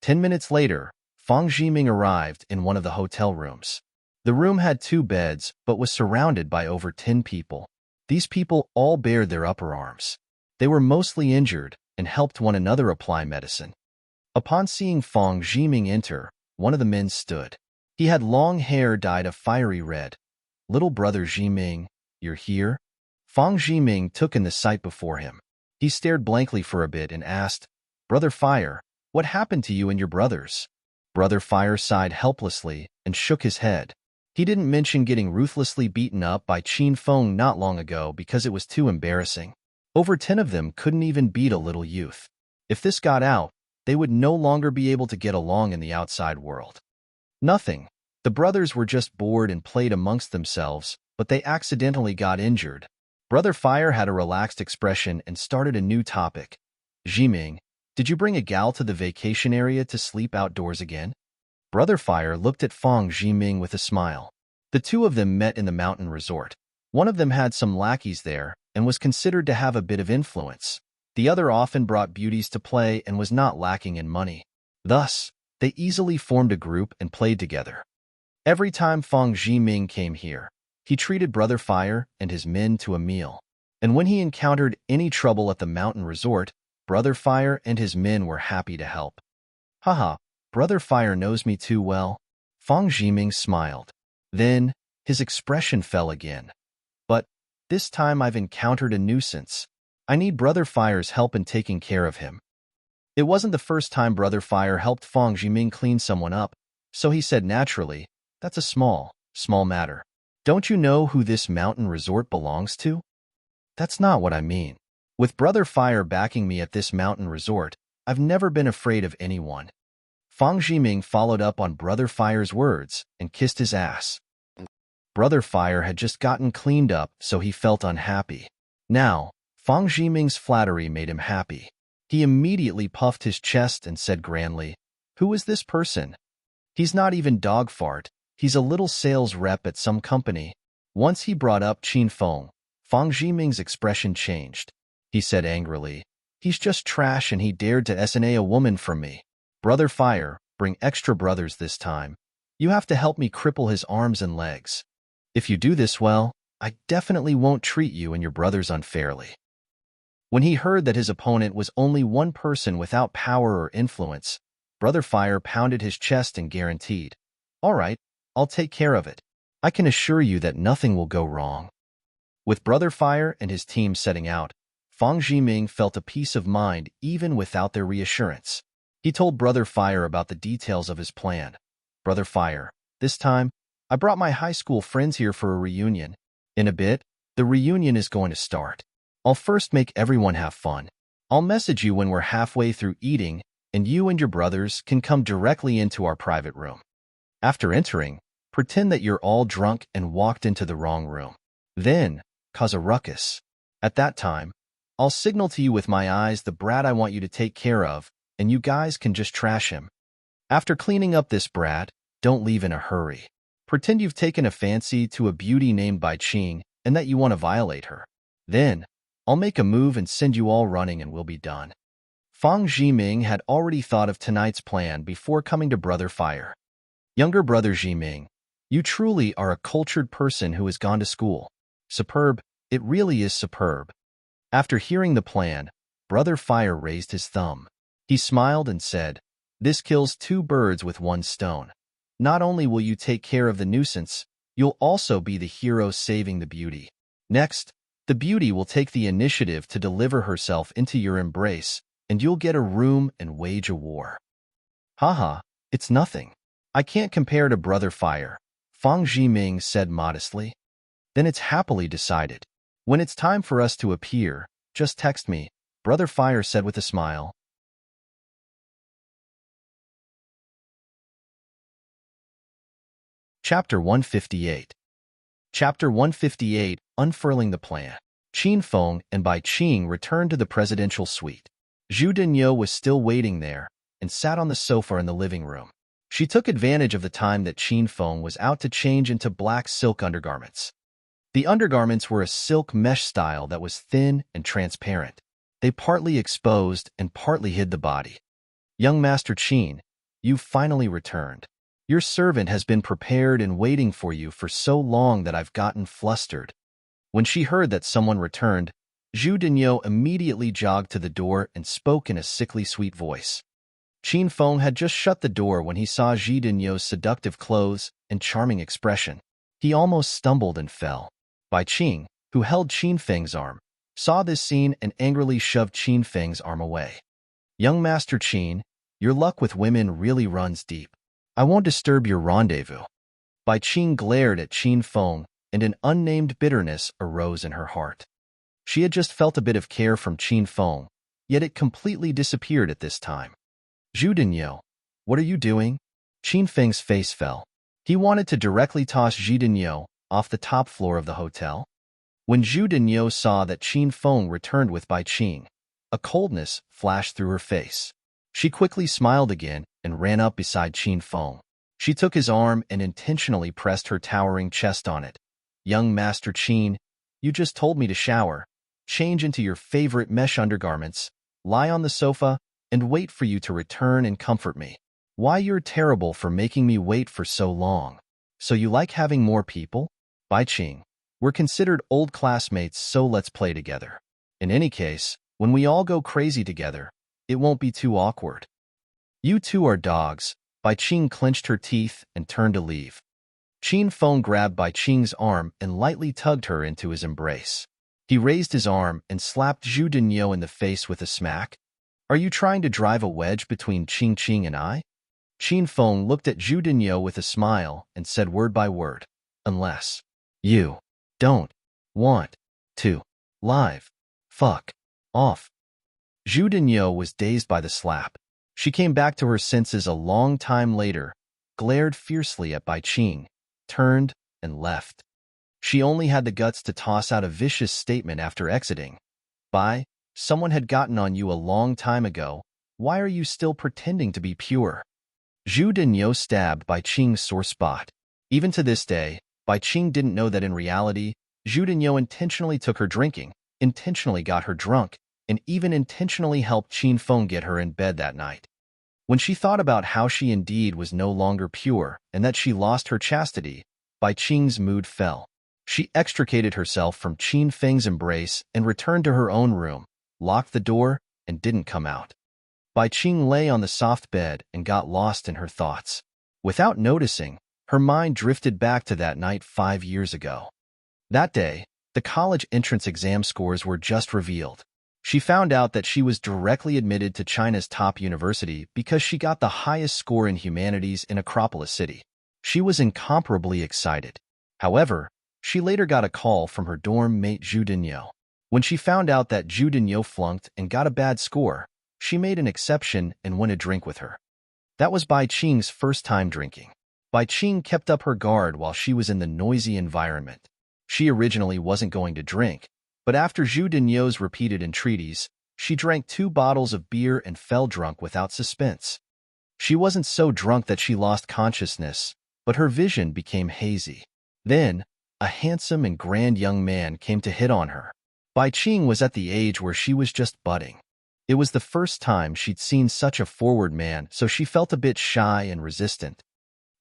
10 minutes later, Fang Jiming arrived in one of the hotel rooms. The room had 2 beds, but was surrounded by over 10 people. These people all bared their upper arms. They were mostly injured and helped one another apply medicine. Upon seeing Fang Jiming enter, one of the men stood. He had long hair dyed a fiery red. "Little brother Jiming, you're here?" Fang Jiming took in the sight before him. He stared blankly for a bit and asked, "Brother Fire, what happened to you and your brothers?" Brother Fire sighed helplessly and shook his head. He didn't mention getting ruthlessly beaten up by Qin Feng not long ago because it was too embarrassing. Over 10 of them couldn't even beat a little youth. If this got out, they would no longer be able to get along in the outside world. Nothing. The brothers were just bored and played amongst themselves, but they accidentally got injured. Brother Fire had a relaxed expression and started a new topic. "Jiming, did you bring a gal to the vacation area to sleep outdoors again?" Brother Fire looked at Fang Jiming with a smile. The 2 of them met in the mountain resort. One of them had some lackeys there and was considered to have a bit of influence. The other often brought beauties to play and was not lacking in money. Thus, they easily formed a group and played together. Every time Fang Zhiming came here, he treated Brother Fire and his men to a meal. And when he encountered any trouble at the mountain resort, Brother Fire and his men were happy to help. Haha, Brother Fire knows me too well. Fang Zhiming smiled. Then, his expression fell again. But, this time I've encountered a nuisance. I need Brother Fire's help in taking care of him. It wasn't the first time Brother Fire helped Fang Zhiming clean someone up, so he said naturally, that's a small matter. Don't you know who this mountain resort belongs to? That's not what I mean. With Brother Fire backing me at this mountain resort, I've never been afraid of anyone. Fang Zhiming followed up on Brother Fire's words and kissed his ass. Brother Fire had just gotten cleaned up, so he felt unhappy. Now, Fang Zhiming's flattery made him happy. He immediately puffed his chest and said grandly, "Who is this person? He's not even dog fart. He's a little sales rep at some company." Once he brought up Qin Feng, Fang Zhiming's expression changed. He said angrily, "He's just trash and he dared to SNA a woman from me. Brother Fire, bring extra brothers this time. You have to help me cripple his arms and legs. If you do this well, I definitely won't treat you and your brothers unfairly." When he heard that his opponent was only one person without power or influence, Brother Fire pounded his chest and guaranteed, "All right, I'll take care of it. I can assure you that nothing will go wrong." With Brother Fire and his team setting out, Fang Zhiming felt a peace of mind even without their reassurance. He told Brother Fire about the details of his plan. "Brother Fire, this time, I brought my high school friends here for a reunion. In a bit, the reunion is going to start. I'll first make everyone have fun. I'll message you when we're halfway through eating, and you and your brothers can come directly into our private room. After entering, pretend that you're all drunk and walked into the wrong room. Then, cause a ruckus. At that time, I'll signal to you with my eyes the brat I want you to take care of, and you guys can just trash him. After cleaning up this brat, don't leave in a hurry. Pretend you've taken a fancy to a beauty named Bai Qing and that you want to violate her. Then, I'll make a move and send you all running and we'll be done." Fang Zhiming had already thought of tonight's plan before coming to Brother Fire. "Younger Brother Zhiming, you truly are a cultured person who has gone to school. Superb, it really is superb." After hearing the plan, Brother Fire raised his thumb. He smiled and said, "This kills two birds with one stone. Not only will you take care of the nuisance, you'll also be the hero saving the beauty. Next, the beauty will take the initiative to deliver herself into your embrace, and you'll get a room and wage a war." "Haha, it's nothing. I can't compare to Brother Fire," Fang Zhiming said modestly. "Then it's happily decided. When it's time for us to appear, just text me," Brother Fire said with a smile. Chapter 158. Chapter 158, Unfurling the Plan. Qin Feng and Bai Qing returned to the presidential suite. Zhu Denyo was still waiting there and sat on the sofa in the living room. She took advantage of the time that Qin Feng was out to change into black silk undergarments. The undergarments were a silk mesh style that was thin and transparent. They partly exposed and partly hid the body. "Young Master Qin, you've finally returned. Your servant has been prepared and waiting for you for so long that I've gotten flustered." When she heard that someone returned, Zhu Denyo immediately jogged to the door and spoke in a sickly sweet voice. Qin Feng had just shut the door when he saw Zhu Denyo's seductive clothes and charming expression. He almost stumbled and fell. Bai Qing, who held Qin Feng's arm, saw this scene and angrily shoved Qin Feng's arm away. "Young Master Qin, your luck with women really runs deep. I won't disturb your rendezvous." Bai Qing glared at Qin Feng, and an unnamed bitterness arose in her heart. She had just felt a bit of care from Qin Feng, yet it completely disappeared at this time. "Zhu Denyo, what are you doing?" Qin Feng's face fell. He wanted to directly toss Zhu Denyo off the top floor of the hotel. When Zhu Denyo saw that Qin Feng returned with Bai Qing, a coldness flashed through her face. She quickly smiled again and ran up beside Qin Feng. She took his arm and intentionally pressed her towering chest on it. "Young Master Qin, you just told me to shower. change into your favorite mesh undergarments, lie on the sofa, and wait for you to return and comfort me. Why, you're terrible for making me wait for so long. So you like having more people? Bai Qing. We're considered old classmates, so let's play together. In any case, when we all go crazy together, it won't be too awkward. You two are dogs. Bai Qing clenched her teeth and turned to leave. Qin Feng grabbed Bai Qing's arm and lightly tugged her into his embrace. He raised his arm and slapped Zhu Dinyo in the face with a smack. Are you trying to drive a wedge between Qing and I? Qin Feng looked at Zhu Dinyo with a smile and said word by word, unless you don't want to live fuck off. Zhu Dinyo was dazed by the slap. She came back to her senses a long time later, glared fiercely at Bai Qing, turned, and left. She only had the guts to toss out a vicious statement after exiting. Bai, someone had gotten on you a long time ago. Why are you still pretending to be pure? Zhu Dinyo stabbed Bai Qing's sore spot. Even to this day, Bai Qing didn't know that in reality, Zhu Dinyo intentionally took her drinking, intentionally got her drunk, and even intentionally helped Qin Feng get her in bed that night. When she thought about how she indeed was no longer pure and that she lost her chastity, Bai Qing's mood fell. She extricated herself from Qin Feng's embrace and returned to her own room, locked the door, and didn't come out. Bai Qing lay on the soft bed and got lost in her thoughts. Without noticing, her mind drifted back to that night 5 years ago. That day, the college entrance exam scores were just revealed. She found out that she was directly admitted to China's top university because she got the highest score in humanities in Acropolis City. She was incomparably excited. However, she later got a call from her dorm mate Zhu Dinyo. When she found out that Zhu Dinyo flunked and got a bad score, she made an exception and went a drink with her. That was Bai Qing's first time drinking. Bai Qing kept up her guard while she was in the noisy environment. She originally wasn't going to drink, but after Zhu Dinyo's repeated entreaties, she drank 2 bottles of beer and fell drunk without suspense. She wasn't so drunk that she lost consciousness, but her vision became hazy. Then, a handsome and grand young man came to hit on her. Bai Qing was at the age where she was just budding. It was the first time she'd seen such a forward man, so she felt a bit shy and resistant.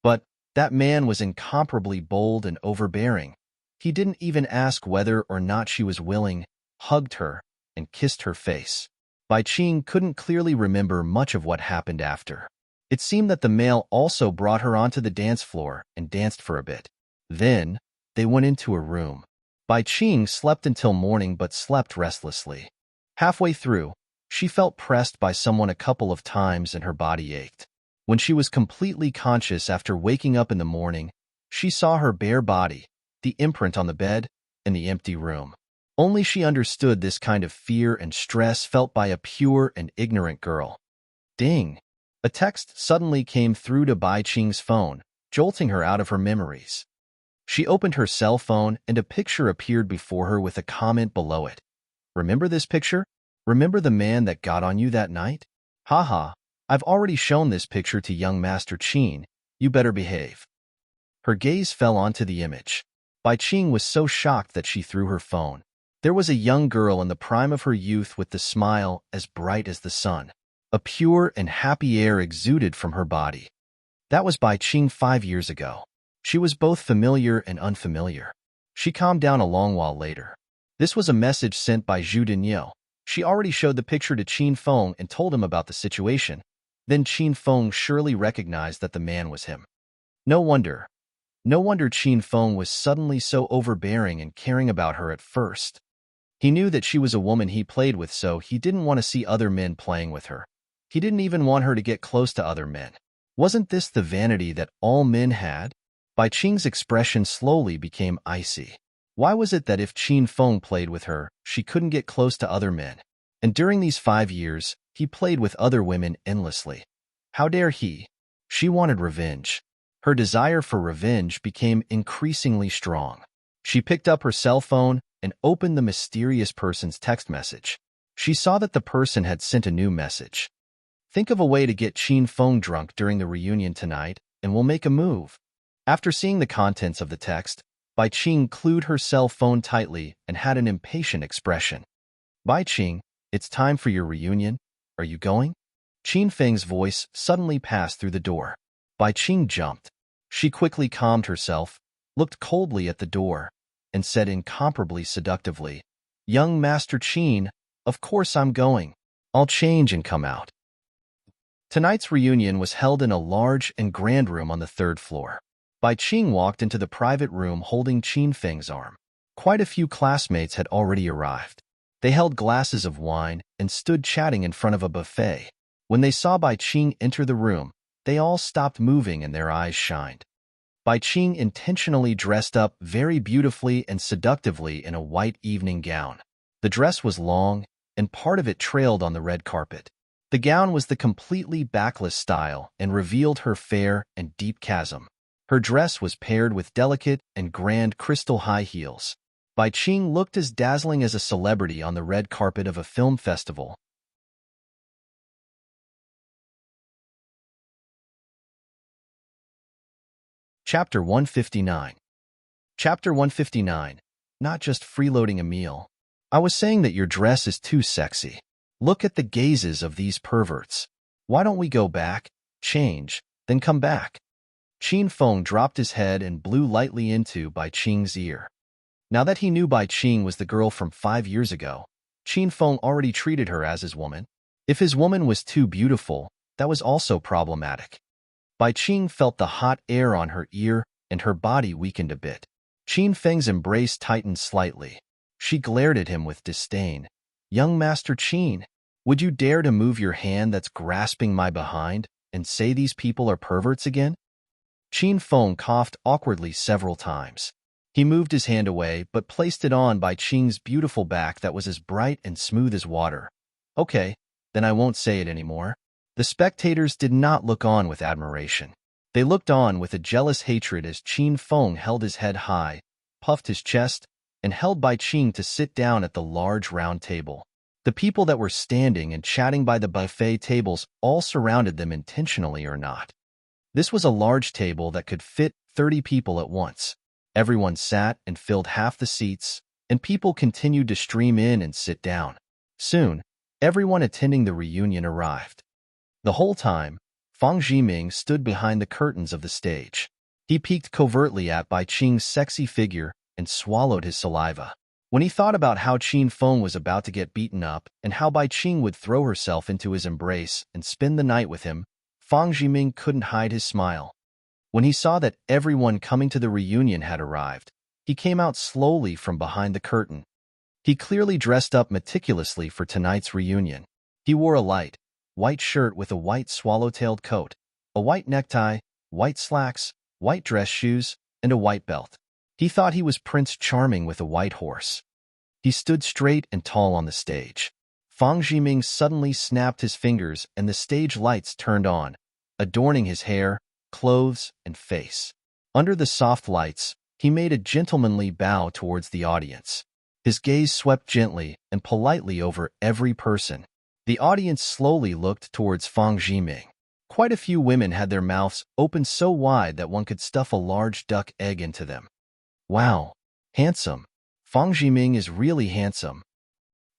But that man was incomparably bold and overbearing. He didn't even ask whether or not she was willing, hugged her, and kissed her face. Bai Qing couldn't clearly remember much of what happened after. It seemed that the male also brought her onto the dance floor and danced for a bit. Then, they went into a room. Bai Qing slept until morning but slept restlessly. Halfway through, she felt pressed by someone a couple of times and her body ached. When she was completely conscious after waking up in the morning, she saw her bare body, the imprint on the bed, and the empty room. Only she understood this kind of fear and stress felt by a pure and ignorant girl. Ding! A text suddenly came through to Bai Qing's phone, jolting her out of her memories. She opened her cell phone and a picture appeared before her with a comment below it. Remember this picture? Remember the man that got on you that night? Haha, I've already shown this picture to young Master Qin. You better behave. Her gaze fell onto the image. Bai Qing was so shocked that she threw her phone. There was a young girl in the prime of her youth with the smile as bright as the sun. A pure and happy air exuded from her body. That was Bai Qing 5 years ago. She was both familiar and unfamiliar. She calmed down a long while later. This was a message sent by Zhu Dinyo. She already showed the picture to Qin Feng and told him about the situation. Then Qin Feng surely recognized that the man was him. No wonder Qin Feng was suddenly so overbearing and caring about her at first. He knew that she was a woman he played with, so he didn't want to see other men playing with her. He didn't even want her to get close to other men. Wasn't this the vanity that all men had? Bai Qing's expression slowly became icy. Why was it that if Qin Feng played with her, she couldn't get close to other men? And during these 5 years, he played with other women endlessly. How dare he? She wanted revenge. Her desire for revenge became increasingly strong. She picked up her cell phone and opened the mysterious person's text message. She saw that the person had sent a new message. Think of a way to get Qin Feng drunk during the reunion tonight, and we'll make a move. After seeing the contents of the text, Bai Qing clued her cell phone tightly and had an impatient expression. Bai Qing, it's time for your reunion. Are you going? Qin Feng's voice suddenly passed through the door. Bai Qing jumped. She quickly calmed herself, looked coldly at the door, and said incomparably seductively, "Young Master Qin, of course I'm going. I'll change and come out." Tonight's reunion was held in a large and grand room on the third floor. Bai Qing walked into the private room holding Qin Feng's arm. Quite a few classmates had already arrived. They held glasses of wine and stood chatting in front of a buffet. When they saw Bai Qing enter the room, they all stopped moving and their eyes shined. Bai Qing intentionally dressed up very beautifully and seductively in a white evening gown. The dress was long, and part of it trailed on the red carpet. The gown was the completely backless style and revealed her fair and deep chasm. Her dress was paired with delicate and grand crystal high heels. Bai Qing looked as dazzling as a celebrity on the red carpet of a film festival. Chapter 159. Chapter 159. Not just freeloading a meal. I was saying that your dress is too sexy. Look at the gazes of these perverts. Why don't we go back, change, then come back? Qin Feng dropped his head and blew lightly into Bai Qing's ear. Now that he knew Bai Qing was the girl from 5 years ago, Qin Feng already treated her as his woman. If his woman was too beautiful, that was also problematic. Bai Qing felt the hot air on her ear and her body weakened a bit. Qin Feng's embrace tightened slightly. She glared at him with disdain. "Young Master Qin, would you dare to move your hand that's grasping my behind and say these people are perverts again?" Qin Feng coughed awkwardly several times. He moved his hand away but placed it on Bai Qing's beautiful back that was as bright and smooth as water. "Okay, then I won't say it anymore." The spectators did not look on with admiration. They looked on with a jealous hatred as Qin Feng held his head high, puffed his chest, and held Bai Qing to sit down at the large round table. The people that were standing and chatting by the buffet tables all surrounded them intentionally or not. This was a large table that could fit 30 people at once. Everyone sat and filled half the seats, and people continued to stream in and sit down. Soon, everyone attending the reunion arrived. The whole time, Fang Zhiming stood behind the curtains of the stage. He peeked covertly at Bai Qing's sexy figure and swallowed his saliva. When he thought about how Qin Feng was about to get beaten up and how Bai Qing would throw herself into his embrace and spend the night with him, Fang Zhiming couldn't hide his smile. When he saw that everyone coming to the reunion had arrived, he came out slowly from behind the curtain. He clearly dressed up meticulously for tonight's reunion. He wore a light, white shirt with a white swallow-tailed coat, a white necktie, white slacks, white dress shoes, and a white belt. He thought he was Prince Charming with a white horse. He stood straight and tall on the stage. Fang Zhiming suddenly snapped his fingers and the stage lights turned on, adorning his hair, clothes, and face. Under the soft lights, he made a gentlemanly bow towards the audience. His gaze swept gently and politely over every person. The audience slowly looked towards Fang Zhiming. Quite a few women had their mouths open so wide that one could stuff a large duck egg into them. "Wow, handsome. Fang Zhiming is really handsome.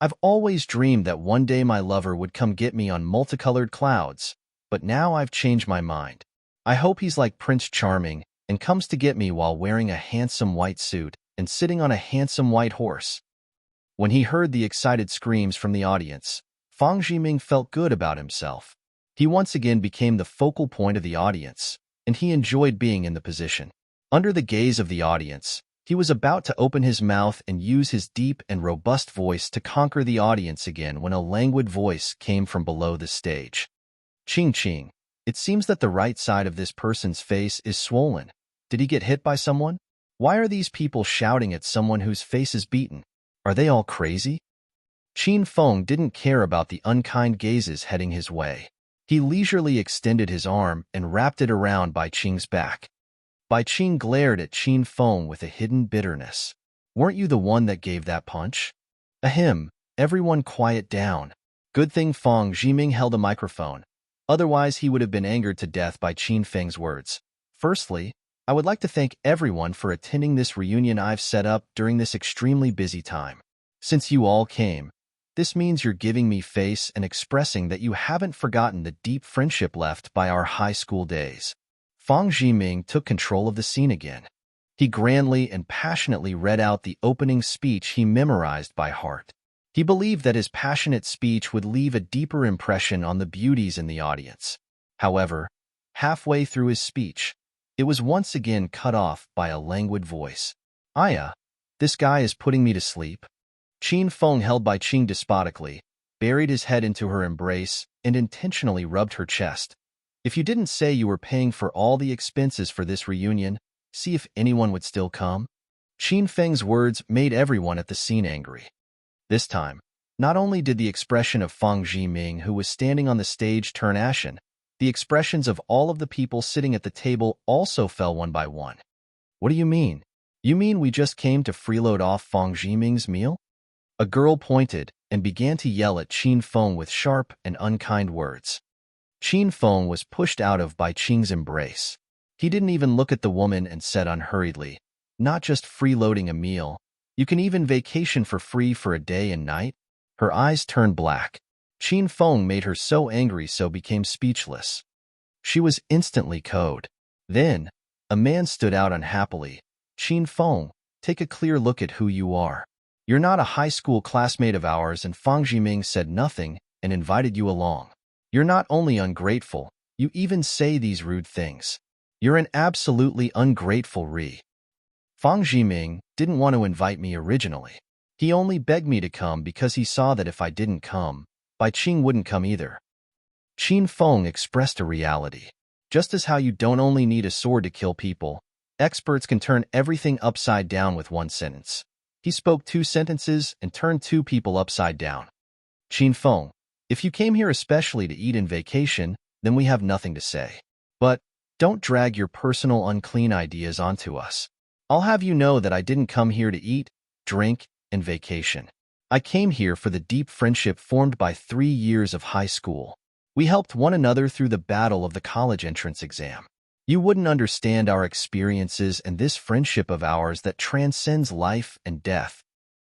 I've always dreamed that one day my lover would come get me on multicolored clouds, but now I've changed my mind. I hope he's like Prince Charming and comes to get me while wearing a handsome white suit and sitting on a handsome white horse." When he heard the excited screams from the audience, Fang Zhiming felt good about himself. He once again became the focal point of the audience, and he enjoyed being in the position. Under the gaze of the audience, he was about to open his mouth and use his deep and robust voice to conquer the audience again when a languid voice came from below the stage. "Qing Qing, it seems that the right side of this person's face is swollen. Did he get hit by someone? Why are these people shouting at someone whose face is beaten? Are they all crazy?" Qin Feng didn't care about the unkind gazes heading his way. He leisurely extended his arm and wrapped it around Bai Qing's back. Bai Qing glared at Qin Feng with a hidden bitterness. "Weren't you the one that gave that punch?" "Ahem, everyone quiet down." Good thing Fang Zhiming held a microphone. Otherwise, he would have been angered to death by Qin Feng's words. "Firstly, I would like to thank everyone for attending this reunion I've set up during this extremely busy time. Since you all came, This means you're giving me face and expressing that you haven't forgotten the deep friendship left by our high school days. Fang Jiming took control of the scene again. He grandly and passionately read out the opening speech he memorized by heart. He believed that his passionate speech would leave a deeper impression on the beauties in the audience. However, halfway through his speech, it was once again cut off by a languid voice. "Aya, this guy is putting me to sleep." Qin Feng, held by Qing despotically, buried his head into her embrace and intentionally rubbed her chest. "If you didn't say you were paying for all the expenses for this reunion, see if anyone would still come." Qin Feng's words made everyone at the scene angry. This time, not only did the expression of Fang Jiming, who was standing on the stage, turn ashen, the expressions of all of the people sitting at the table also fell one by one. "What do you mean? You mean we just came to freeload off Fang Jiming's meal?" A girl pointed and began to yell at Qin Feng with sharp and unkind words. Qin Feng was pushed out of by Qing's embrace. He didn't even look at the woman and said unhurriedly, "Not just freeloading a meal. You can even vacation for free for a day and night?" Her eyes turned black. Qin Feng made her so angry so became speechless. She was instantly cowed. Then, a man stood out unhappily. "Qin Feng, take a clear look at who you are. You're not a high school classmate of ours," and Fang Jiming said nothing and invited you along. "You're not only ungrateful, you even say these rude things. You're an absolutely ungrateful re." Fang Jiming didn't want to invite me originally. He only begged me to come because he saw that if I didn't come, Bai Qing wouldn't come either. Qin Feng expressed a reality. Just as how you don't only need a sword to kill people, experts can turn everything upside down with one sentence. He spoke 2 sentences and turned 2 people upside down. "Qin Feng, if you came here especially to eat and vacation, then we have nothing to say. But don't drag your personal unclean ideas onto us. I'll have you know that I didn't come here to eat, drink, and vacation. I came here for the deep friendship formed by 3 years of high school. We helped one another through the battle of the college entrance exam. You wouldn't understand our experiences and this friendship of ours that transcends life and death."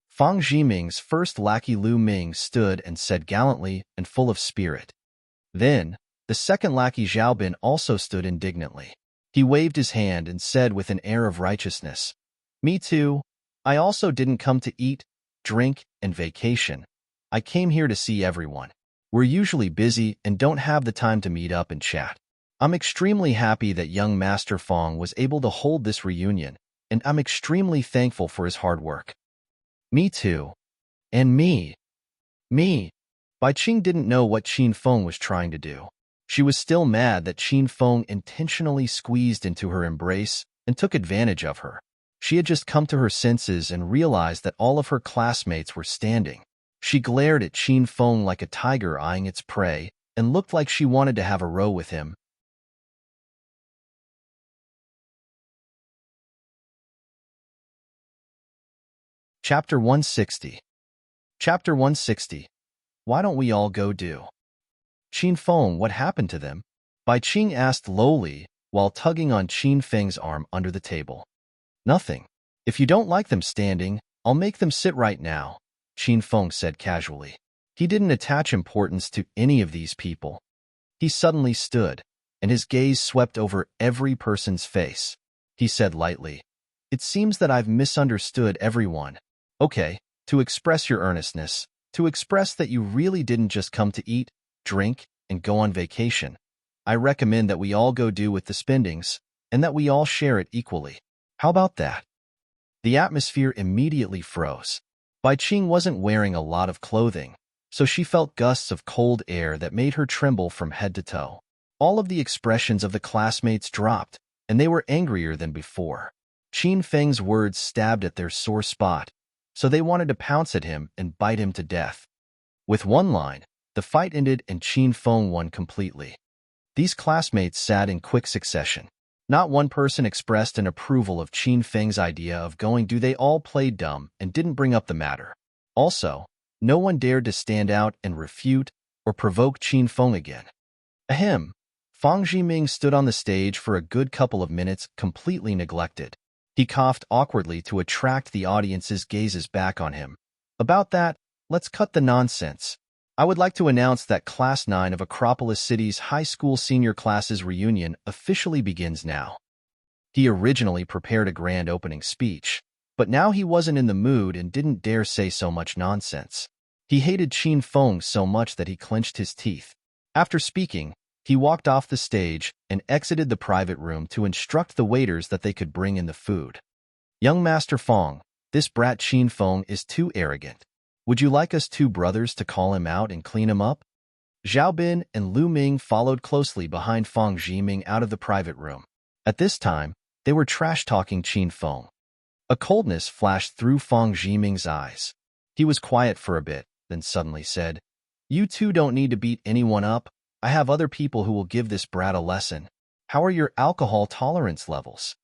Fang Jiming's first lackey Lu Ming stood and said gallantly and full of spirit. Then, the second lackey Zhao Bin also stood indignantly. He waved his hand and said with an air of righteousness, "Me too. I also didn't come to eat, drink, and vacation. I came here to see everyone. We're usually busy and don't have the time to meet up and chat. I'm extremely happy that young Master Fang was able to hold this reunion, and I'm extremely thankful for his hard work." "Me too. And me. Me." Bai Qing didn't know what Qin Feng was trying to do. She was still mad that Qin Feng intentionally squeezed into her embrace and took advantage of her. She had just come to her senses and realized that all of her classmates were standing. She glared at Qin Feng like a tiger eyeing its prey and looked like she wanted to have a row with him. Chapter 160. Chapter 160. Why don't we all go do? "Qin Feng, what happened to them?" Bai Qing asked lowly while tugging on Qin Feng's arm under the table. "Nothing. If you don't like them standing, I'll make them sit right now," Qin Feng said casually. He didn't attach importance to any of these people. He suddenly stood, and his gaze swept over every person's face. He said lightly, "It seems that I've misunderstood everyone. Okay, to express your earnestness, to express that you really didn't just come to eat, drink, and go on vacation, I recommend that we all go do with the spendings, and that we all share it equally. How about that?" The atmosphere immediately froze. Bai Qing wasn't wearing a lot of clothing, so she felt gusts of cold air that made her tremble from head to toe. All of the expressions of the classmates dropped, and they were angrier than before. Qin Feng's words stabbed at their sore spot, so they wanted to pounce at him and bite him to death. With one line, the fight ended and Qin Feng won completely. These classmates sat in quick succession. Not one person expressed an approval of Qin Feng's idea of going do. They all played dumb and didn't bring up the matter. Also, no one dared to stand out and refute or provoke Qin Feng again. Ahem. Fang Jiming stood on the stage for a good couple of minutes, completely neglected. He coughed awkwardly to attract the audience's gazes back on him. About that, let's cut the nonsense. I would like to announce that Class 9 of Acropolis City's high school senior classes reunion officially begins now. He originally prepared a grand opening speech, but now he wasn't in the mood and didn't dare say so much nonsense. He hated Qin Feng so much that he clenched his teeth. After speaking, he walked off the stage and exited the private room to instruct the waiters that they could bring in the food. Young Master Feng, this brat Qin Feng is too arrogant. Would you like us two brothers to call him out and clean him up? Zhao Bin and Lu Ming followed closely behind Feng Zhiming out of the private room. At this time, they were trash-talking Qin Feng. A coldness flashed through Feng Zhiming's eyes. He was quiet for a bit, then suddenly said, "You two don't need to beat anyone up. I have other people who will give this brat a lesson. How are your alcohol tolerance levels?"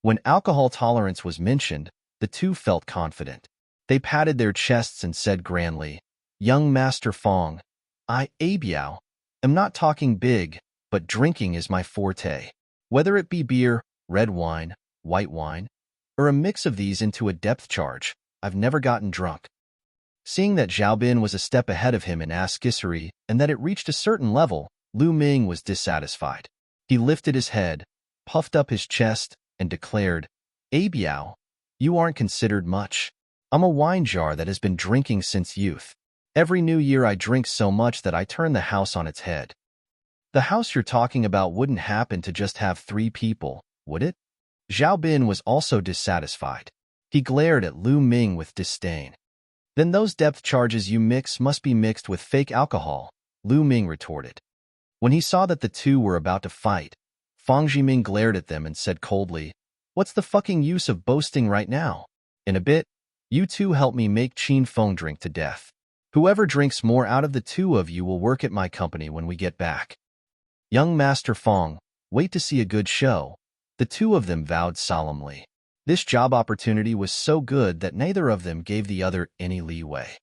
When alcohol tolerance was mentioned, the two felt confident. They patted their chests and said grandly, "Young Master Feng, I, Abiao, am not talking big, but drinking is my forte. Whether it be beer, red wine, white wine, or a mix of these into a depth charge, I've never gotten drunk." Seeing that Zhao Bin was a step ahead of him in ass-kissery and that it reached a certain level, Lu Ming was dissatisfied. He lifted his head, puffed up his chest, and declared, "Abiao, you aren't considered much. I'm a wine jar that has been drinking since youth. Every new year I drink so much that I turn the house on its head." "The house you're talking about wouldn't happen to just have 3 people, would it?" Zhao Bin was also dissatisfied. He glared at Lu Ming with disdain. "Then those depth charges you mix must be mixed with fake alcohol," Lu Ming retorted. When he saw that the two were about to fight, Feng Zhiming glared at them and said coldly, "What's the fucking use of boasting right now? In a bit, you two help me make Qin Feng drink to death. Whoever drinks more out of the two of you will work at my company when we get back." "Young Master Feng, wait to see a good show," the two of them vowed solemnly. This job opportunity was so good that neither of them gave the other any leeway.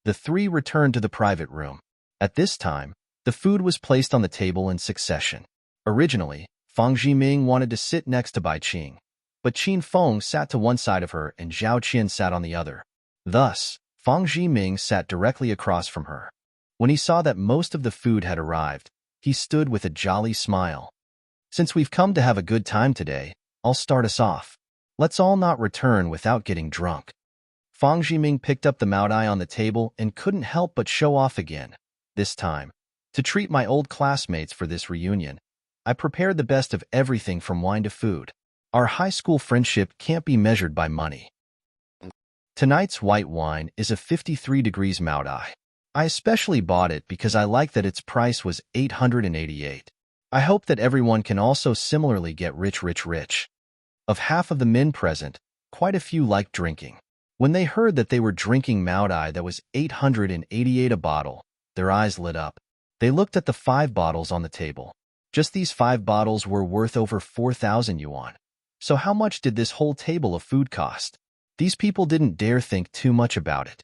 The three returned to the private room. At this time, the food was placed on the table in succession. Originally, Feng Zhiming wanted to sit next to Bai Qing, but Qin Feng sat to one side of her and Zhao Qian sat on the other. Thus, Feng Zhiming sat directly across from her. When he saw that most of the food had arrived, he stood with a jolly smile. "Since we've come to have a good time today, I'll start us off. Let's all not return without getting drunk." Feng Zhiming picked up the Maodai on the table and couldn't help but show off again. This time, to treat my old classmates for this reunion, I prepared the best of everything from wine to food. Our high school friendship can't be measured by money. Tonight's white wine is a 53 degrees Maodai. I especially bought it because I like that its price was 888. I hope that everyone can also similarly get rich. Of half of the men present, quite a few liked drinking. When they heard that they were drinking Maodai that was 888 a bottle, their eyes lit up. They looked at the 5 bottles on the table. Just these 5 bottles were worth over 4,000 yuan. So how much did this whole table of food cost? These people didn't dare think too much about it.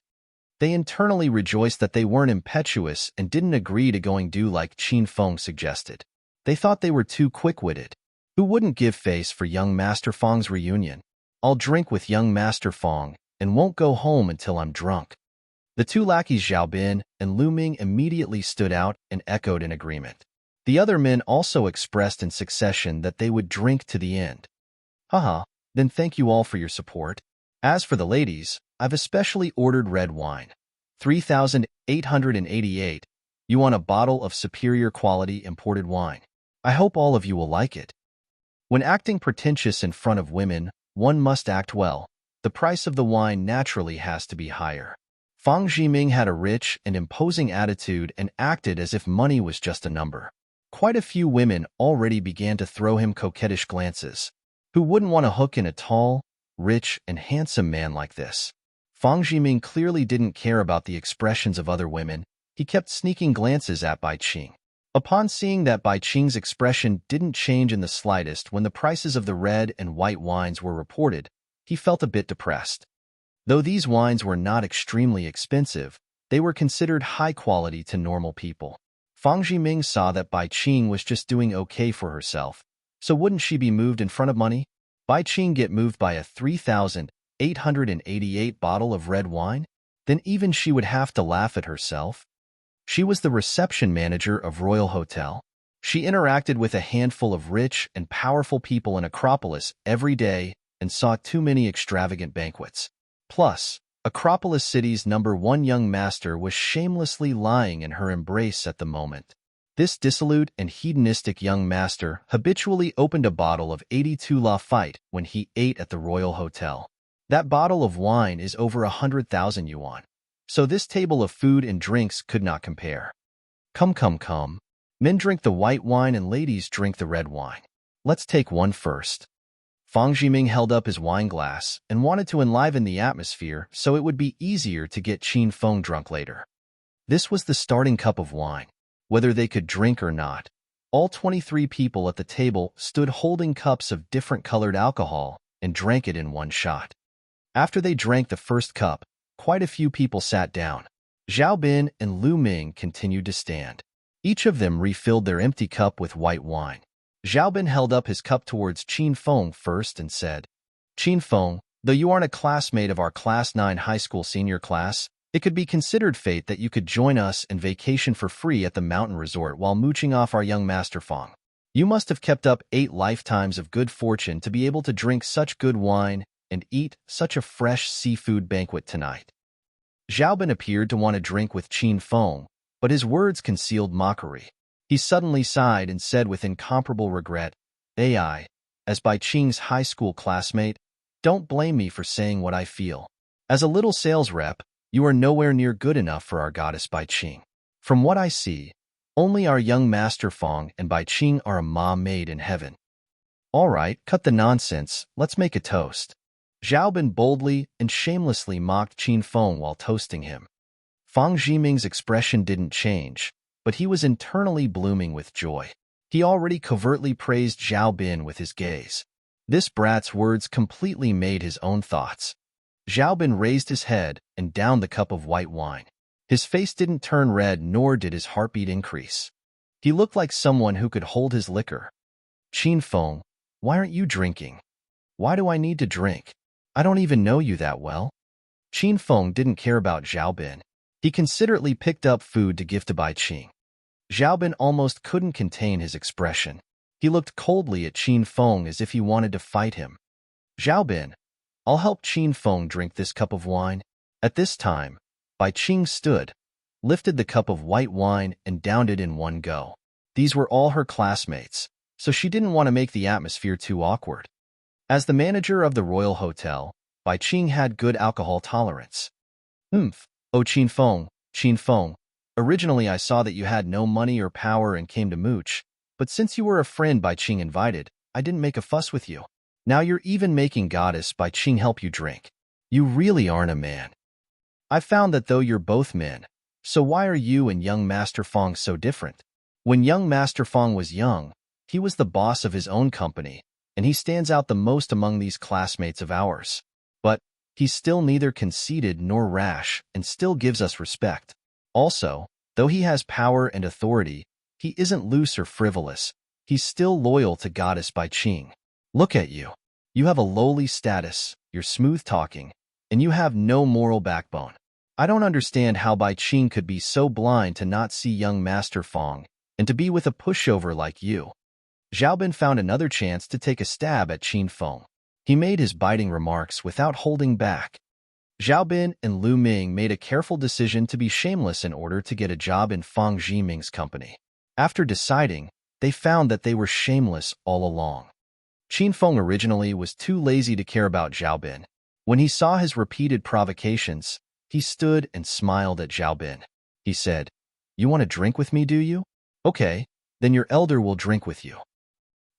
They internally rejoiced that they weren't impetuous and didn't agree to going do like Qin Feng suggested. They thought they were too quick-witted. Who wouldn't give face for young Master Feng's reunion? I'll drink with young Master Feng and won't go home until I'm drunk. The two lackeys Zhao Bin and Lu Ming immediately stood out and echoed in agreement. The other men also expressed in succession that they would drink to the end. Haha, then thank you all for your support. As for the ladies, I've especially ordered red wine. 3,888. You want a bottle of superior quality imported wine. I hope all of you will like it. When acting pretentious in front of women, one must act well. The price of the wine naturally has to be higher. Feng Zhiming had a rich and imposing attitude and acted as if money was just a number. Quite a few women already began to throw him coquettish glances. Who wouldn't want to hook in a tall, rich, and handsome man like this? Feng Zhiming clearly didn't care about the expressions of other women. He kept sneaking glances at Bai Qing. Upon seeing that Bai Qing's expression didn't change in the slightest when the prices of the red and white wines were reported, he felt a bit depressed. Though these wines were not extremely expensive, they were considered high quality to normal people. Feng Zhiming saw that Bai Qing was just doing okay for herself, so wouldn't she be moved in front of money? Bai Qing get moved by a 3,888 bottle of red wine? then even she would have to laugh at herself. She was the reception manager of Royal Hotel. She interacted with a handful of rich and powerful people in Acropolis every day and saw too many extravagant banquets. Plus, Acropolis City's #1 young master was shamelessly lying in her embrace at the moment. This dissolute and hedonistic young master habitually opened a bottle of 82 Lafite when he ate at the Royal Hotel. That bottle of wine is over 100,000 yuan. So this table of food and drinks could not compare. Come, come, come. Men drink the white wine and ladies drink the red wine. Let's take one first. Fang Jiming held up his wine glass and wanted to enliven the atmosphere so it would be easier to get Qin Feng drunk later. This was the starting cup of wine. Whether they could drink or not, all 23 people at the table stood holding cups of different colored alcohol and drank it in one shot. After they drank the first cup, quite a few people sat down. Zhao Bin and Lu Ming continued to stand. Each of them refilled their empty cup with white wine. Zhao Bin held up his cup towards Qin Feng first and said, "Qin Feng, though you aren't a classmate of our Class 9 high school senior class, it could be considered fate that you could join us and vacation for free at the mountain resort while mooching off our young master Feng. You must have kept up 8 lifetimes of good fortune to be able to drink such good wine and eat such a fresh seafood banquet tonight." Zhao Bin appeared to want to drink with Qin Feng, but his words concealed mockery. He suddenly sighed and said with incomparable regret, "Ai, as Bai Qing's high school classmate, don't blame me for saying what I feel. As a little sales rep, you are nowhere near good enough for our goddess Bai Qing. From what I see, only our young master Feng and Bai Qing are a ma made in heaven." "All right, cut the nonsense, let's make a toast." Zhao Bin boldly and shamelessly mocked Qin Feng while toasting him. Fang Jiming's expression didn't change, but he was internally blooming with joy. He already covertly praised Zhao Bin with his gaze. This brat's words completely made his own thoughts. Zhao Bin raised his head and downed the cup of white wine. His face didn't turn red, nor did his heartbeat increase. He looked like someone who could hold his liquor. "Qin Feng, why aren't you drinking?" "Why do I need to drink? I don't even know you that well." Qin Feng didn't care about Zhao Bin. He considerately picked up food to give to Bai Qing. Zhao Bin almost couldn't contain his expression. He looked coldly at Qin Feng as if he wanted to fight him. "Zhao Bin, I'll help Qin Feng drink this cup of wine." At this time, Bai Qing stood, lifted the cup of white wine and downed it in one go. These were all her classmates, so she didn't want to make the atmosphere too awkward. As the manager of the Royal Hotel, Bai Qing had good alcohol tolerance. "Oh, Qin Feng, originally I saw that you had no money or power and came to mooch, but since you were a friend Bai Qing invited, I didn't make a fuss with you. Now you're even making goddess Bai Qing help you drink. You really aren't a man. I found that though you're both men, so why are you and young Master Feng so different? When young Master Feng was young, he was the boss of his own company, and he stands out the most among these classmates of ours. But he's still neither conceited nor rash and still gives us respect. Also, though he has power and authority, he isn't loose or frivolous. He's still loyal to goddess Bai Qing. Look at you. You have a lowly status, you're smooth-talking, and you have no moral backbone. I don't understand how Bai Qing could be so blind to not see young Master Feng and to be with a pushover like you." Zhao Bin found another chance to take a stab at Qin Feng. He made his biting remarks without holding back. Zhao Bin and Lu Ming made a careful decision to be shameless in order to get a job in Fang Jiming's company. After deciding, they found that they were shameless all along. Qin Feng originally was too lazy to care about Zhao Bin. When he saw his repeated provocations, he stood and smiled at Zhao Bin. He said, "You want to drink with me, do you? Okay, then your elder will drink with you."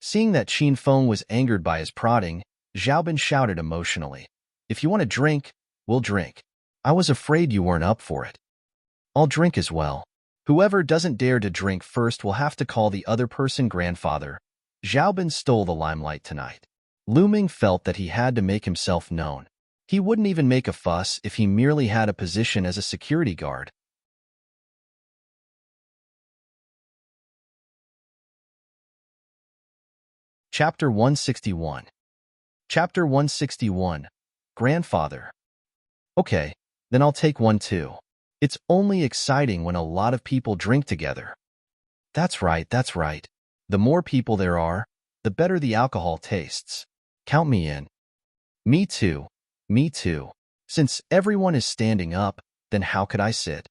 Seeing that Qin Feng was angered by his prodding, Zhao Bin shouted emotionally, "If you want to drink, we'll drink. I was afraid you weren't up for it." "I'll drink as well. Whoever doesn't dare to drink first will have to call the other person grandfather." Zhao Bin stole the limelight tonight. Lu Ming felt that he had to make himself known. He wouldn't even make a fuss if he merely had a position as a security guard. Chapter 161. Chapter 161. Grandfather. Okay, Then I'll take one too. It's only exciting when a lot of people drink together. That's right, that's right. The more people there are, the better the alcohol tastes. Count me in. Me too. Me too. Since everyone is standing up, then how could I sit?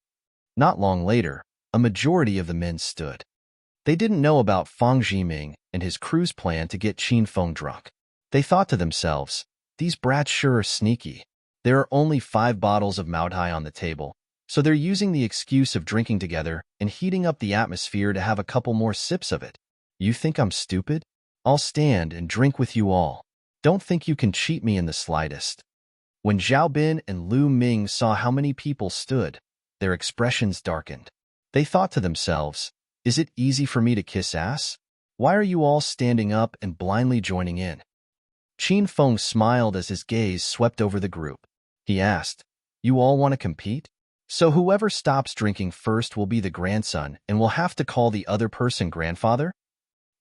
Not long later, a majority of the men stood. They didn't know about Fang Jiming and his crew's plan to get Qin Feng drunk. They thought to themselves, these brats sure are sneaky. There are only 5 bottles of Maotai on the table, so they're using the excuse of drinking together and heating up the atmosphere to have a couple more sips of it. You think I'm stupid? I'll stand and drink with you all. Don't think you can cheat me in the slightest. When Zhao Bin and Lu Ming saw how many people stood, their expressions darkened. They thought to themselves, is it easy for me to kiss ass? Why are you all standing up and blindly joining in? Qin Feng smiled as his gaze swept over the group. He asked, you all want to compete? So whoever stops drinking first will be the grandson and will have to call the other person grandfather?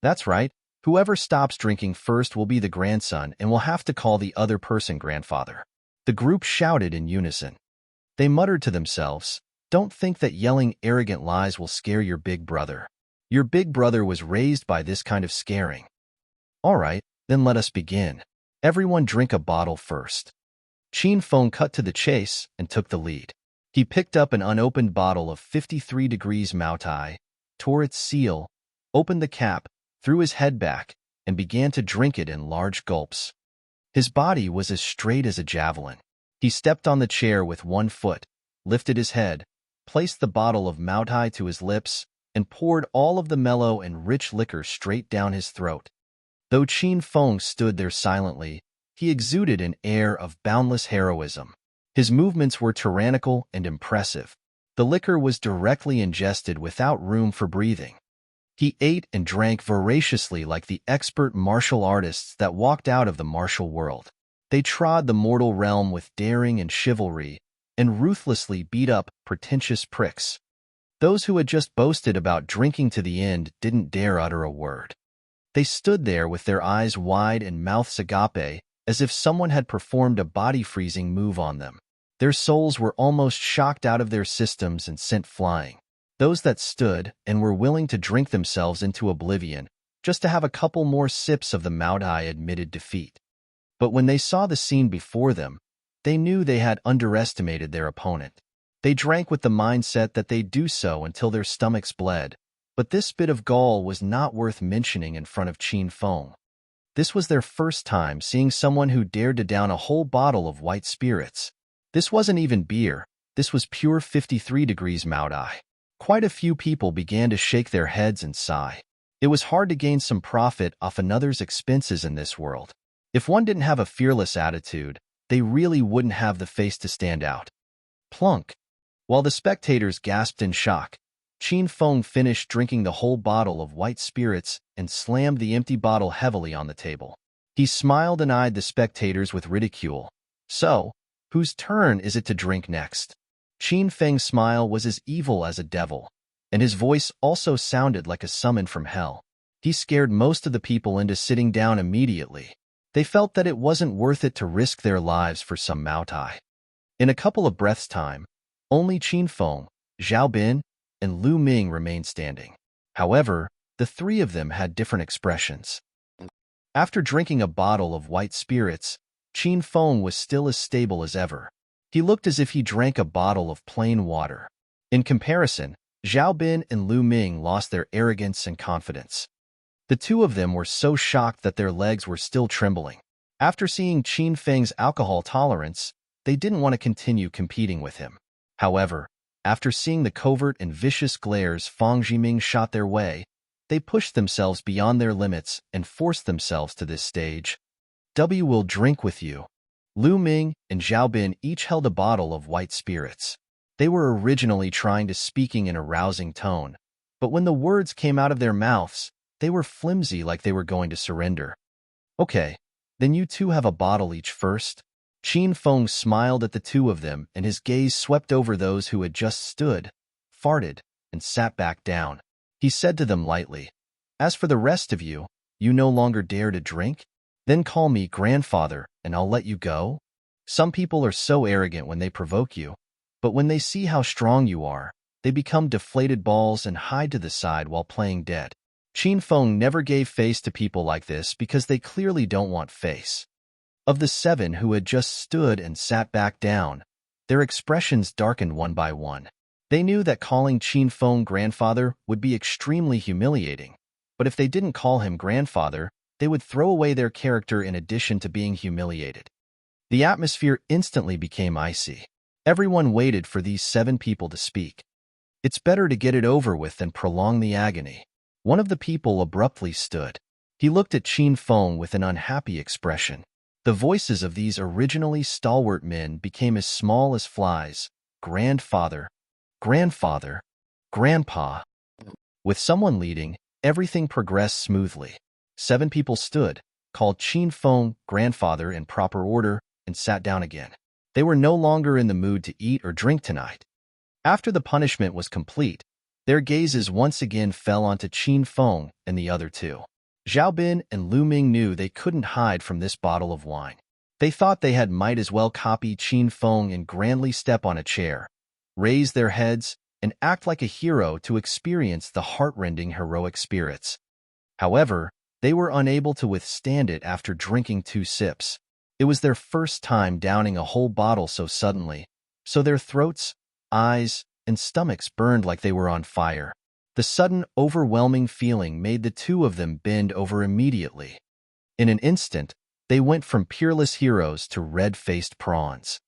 That's right. Whoever stops drinking first will be the grandson and will have to call the other person grandfather. The group shouted in unison. They muttered to themselves, don't think that yelling arrogant lies will scare your big brother. Your big brother was raised by this kind of scaring. All right, then let us begin. Everyone drink a bottle first. Qin Feng cut to the chase and took the lead. He picked up an unopened bottle of 53 degrees Maotai, tore its seal, opened the cap, threw his head back, and began to drink it in large gulps. His body was as straight as a javelin. He stepped on the chair with one foot, lifted his head, placed the bottle of Maotai to his lips, and poured all of the mellow and rich liquor straight down his throat. Though Qin Feng stood there silently, he exuded an air of boundless heroism. His movements were tyrannical and impressive. The liquor was directly ingested without room for breathing. He ate and drank voraciously like the expert martial artists that walked out of the martial world. They trod the mortal realm with daring and chivalry, and ruthlessly beat up pretentious pricks. Those who had just boasted about drinking to the end didn't dare utter a word. They stood there with their eyes wide and mouths agape, as if someone had performed a body-freezing move on them. Their souls were almost shocked out of their systems and sent flying. Those that stood and were willing to drink themselves into oblivion, just to have a couple more sips of the Maotai, admitted defeat. But when they saw the scene before them, they knew they had underestimated their opponent. They drank with the mindset that they'd do so until their stomachs bled, but this bit of gall was not worth mentioning in front of Qin Feng. This was their first time seeing someone who dared to down a whole bottle of white spirits. This wasn't even beer, this was pure 53 degrees Maotai. Quite a few people began to shake their heads and sigh. It was hard to gain some profit off another's expenses in this world. If one didn't have a fearless attitude, they really wouldn't have the face to stand out. Plunk. While the spectators gasped in shock, Qin Feng finished drinking the whole bottle of white spirits and slammed the empty bottle heavily on the table. He smiled and eyed the spectators with ridicule. So, whose turn is it to drink next? Qin Feng's smile was as evil as a devil, and his voice also sounded like a summon from hell. He scared most of the people into sitting down immediately. They felt that it wasn't worth it to risk their lives for some Maotai. In a couple of breaths' time, only Qin Feng, Zhao Bin, and Lu Ming remained standing. However, the three of them had different expressions. After drinking a bottle of white spirits, Qin Feng was still as stable as ever. He looked as if he drank a bottle of plain water. In comparison, Zhao Bin and Lu Ming lost their arrogance and confidence. The two of them were so shocked that their legs were still trembling. After seeing Qin Feng's alcohol tolerance, they didn't want to continue competing with him. However, after seeing the covert and vicious glares Fang Jiming shot their way, they pushed themselves beyond their limits and forced themselves to this stage. W will drink with you. Lu Ming and Zhao Bin each held a bottle of white spirits. They were originally trying to speaking in a rousing tone, but when the words came out of their mouths, they were flimsy like they were going to surrender. Okay, then you two have a bottle each first. Qin Feng smiled at the two of them, and his gaze swept over those who had just stood, farted, and sat back down. He said to them lightly, as for the rest of you, you no longer dare to drink? Then call me grandfather, and I'll let you go? Some people are so arrogant when they provoke you, But when they see how strong you are, they become deflated balls and hide to the side while playing dead. Qin Feng never gave face to people like this because they clearly don't want face. Of the 7 who had just stood and sat back down, their expressions darkened one by one. They knew that calling Qin Feng grandfather would be extremely humiliating, but if they didn't call him grandfather, they would throw away their character in addition to being humiliated. The atmosphere instantly became icy. Everyone waited for these 7 people to speak. It's better to get it over with than prolong the agony. One of the people abruptly stood. He looked at Qin Feng with an unhappy expression. The voices of these originally stalwart men became as small as flies. Grandfather, grandfather, grandpa. With someone leading, everything progressed smoothly. 7 people stood, called Qin Feng grandfather in proper order, and sat down again. They were no longer in the mood to eat or drink tonight. After the punishment was complete, their gazes once again fell onto Qin Feng and the other 2. Xiaobin and Lu Ming knew they couldn't hide from this bottle of wine. They thought they might as well copy Qin Feng and grandly step on a chair, raise their heads, and act like a hero to experience the heart-rending heroic spirits. However, they were unable to withstand it after drinking 2 sips. It was their first time downing a whole bottle so suddenly, so their throats, eyes, and stomachs burned like they were on fire. The sudden, overwhelming feeling made the 2 of them bend over immediately. In an instant, they went from peerless heroes to red-faced prawns.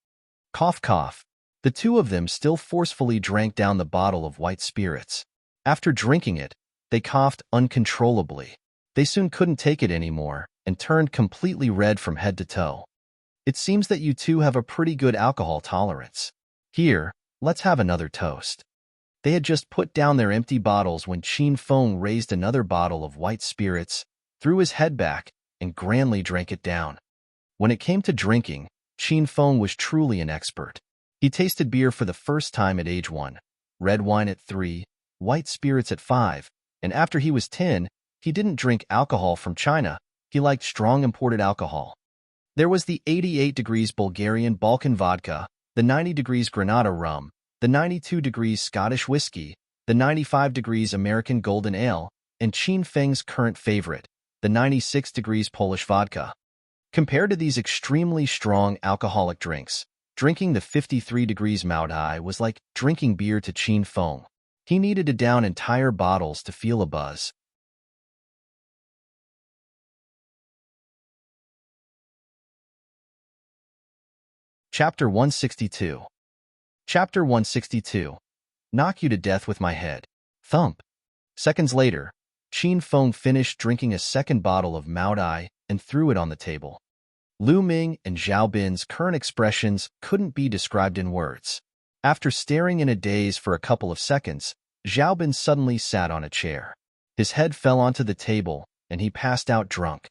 Cough, cough. The 2 of them still forcefully drank down the bottle of white spirits. After drinking it, they coughed uncontrollably. They soon couldn't take it anymore and turned completely red from head to toe. It seems that you 2 have a pretty good alcohol tolerance. Here, let's have another toast. They had just put down their empty bottles when Qin Feng raised another bottle of white spirits, threw his head back, and grandly drank it down. When it came to drinking, Qin Feng was truly an expert. He tasted beer for the first time at age 1, red wine at 3, white spirits at 5, and after he was 10, he didn't drink alcohol from China. He liked strong imported alcohol. There was the 88 degrees Bulgarian Balkan vodka, the 90 degrees Granada rum, the 92 degrees Scottish whiskey, the 95 degrees American golden ale, and Qin Feng's current favorite, the 96 degrees Polish vodka. Compared to these extremely strong alcoholic drinks, drinking the 53 degrees Maodai was like drinking beer to Qin Feng. He needed to down entire bottles to feel a buzz. Chapter 162. Chapter 162. Knock you to death with my head. Thump. Seconds later, Qin Feng finished drinking a second bottle of Maodai and threw it on the table. Lu Ming and Zhao Bin's current expressions couldn't be described in words. After staring in a daze for a couple of seconds, Zhao Bin suddenly sat on a chair. His head fell onto the table, and he passed out drunk.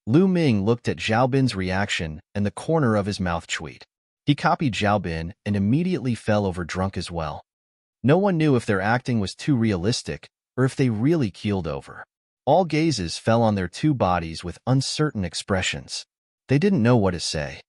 Lu Ming looked at Zhao Bin's reaction, and the corner of his mouth tweaked. He copied Zhao Bin and immediately fell over drunk as well. No one knew if their acting was too realistic or if they really keeled over. All gazes fell on their 2 bodies with uncertain expressions. They didn't know what to say.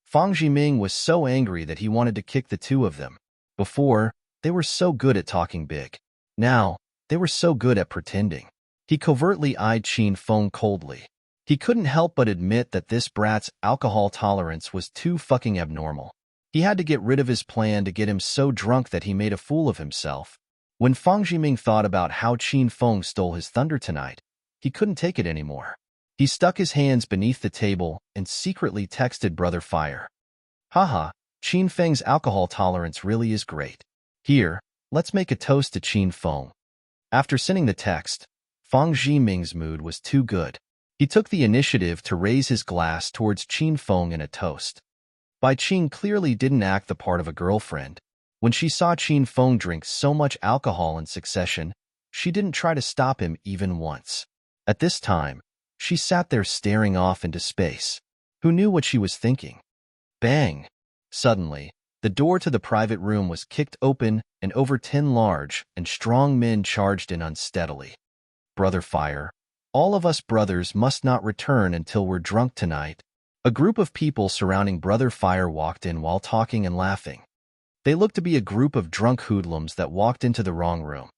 Fang Zhiming was so angry that he wanted to kick the 2 of them. Before, they were so good at talking big. Now, they were so good at pretending. He covertly eyed Qin Feng coldly. He couldn't help but admit that this brat's alcohol tolerance was too fucking abnormal. He had to get rid of his plan to get him so drunk that he made a fool of himself. When Fang Zhiming thought about how Qin Feng stole his thunder tonight, he couldn't take it anymore. He stuck his hands beneath the table and secretly texted Brother Fire. Haha, Qin Feng's alcohol tolerance really is great. Here, let's make a toast to Qin Feng. After sending the text, Fang Zhiming's mood was too good. He took the initiative to raise his glass towards Qin Feng in a toast. Bai Qing clearly didn't act the part of a girlfriend. When she saw Qin Feng drink so much alcohol in succession, she didn't try to stop him even once. At this time, she sat there staring off into space. Who knew what she was thinking? Bang! Suddenly, the door to the private room was kicked open and over 10 large and strong men charged in unsteadily. Brother Fire, all of us brothers must not return until we're drunk tonight. A group of people surrounding Brother Fire walked in while talking and laughing. They looked to be a group of drunk hoodlums that walked into the wrong room.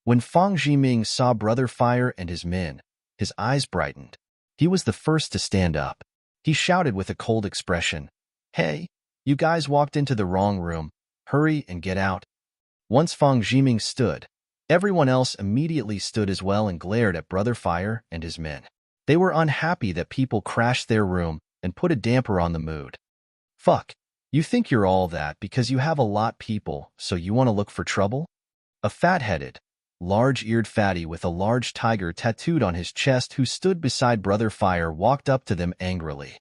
When Fang Jiming saw Brother Fire and his men, his eyes brightened. He was the first to stand up. He shouted with a cold expression, "Hey, you guys walked into the wrong room. Hurry and get out." Once Fang Jiming stood, everyone else immediately stood as well and glared at Brother Fire and his men. They were unhappy that people crashed their room and put a damper on the mood. Fuck, you think you're all that because you have a lot people, so you want to look for trouble? A fat-headed, large-eared fatty with a large tiger tattooed on his chest who stood beside Brother Fire walked up to them angrily.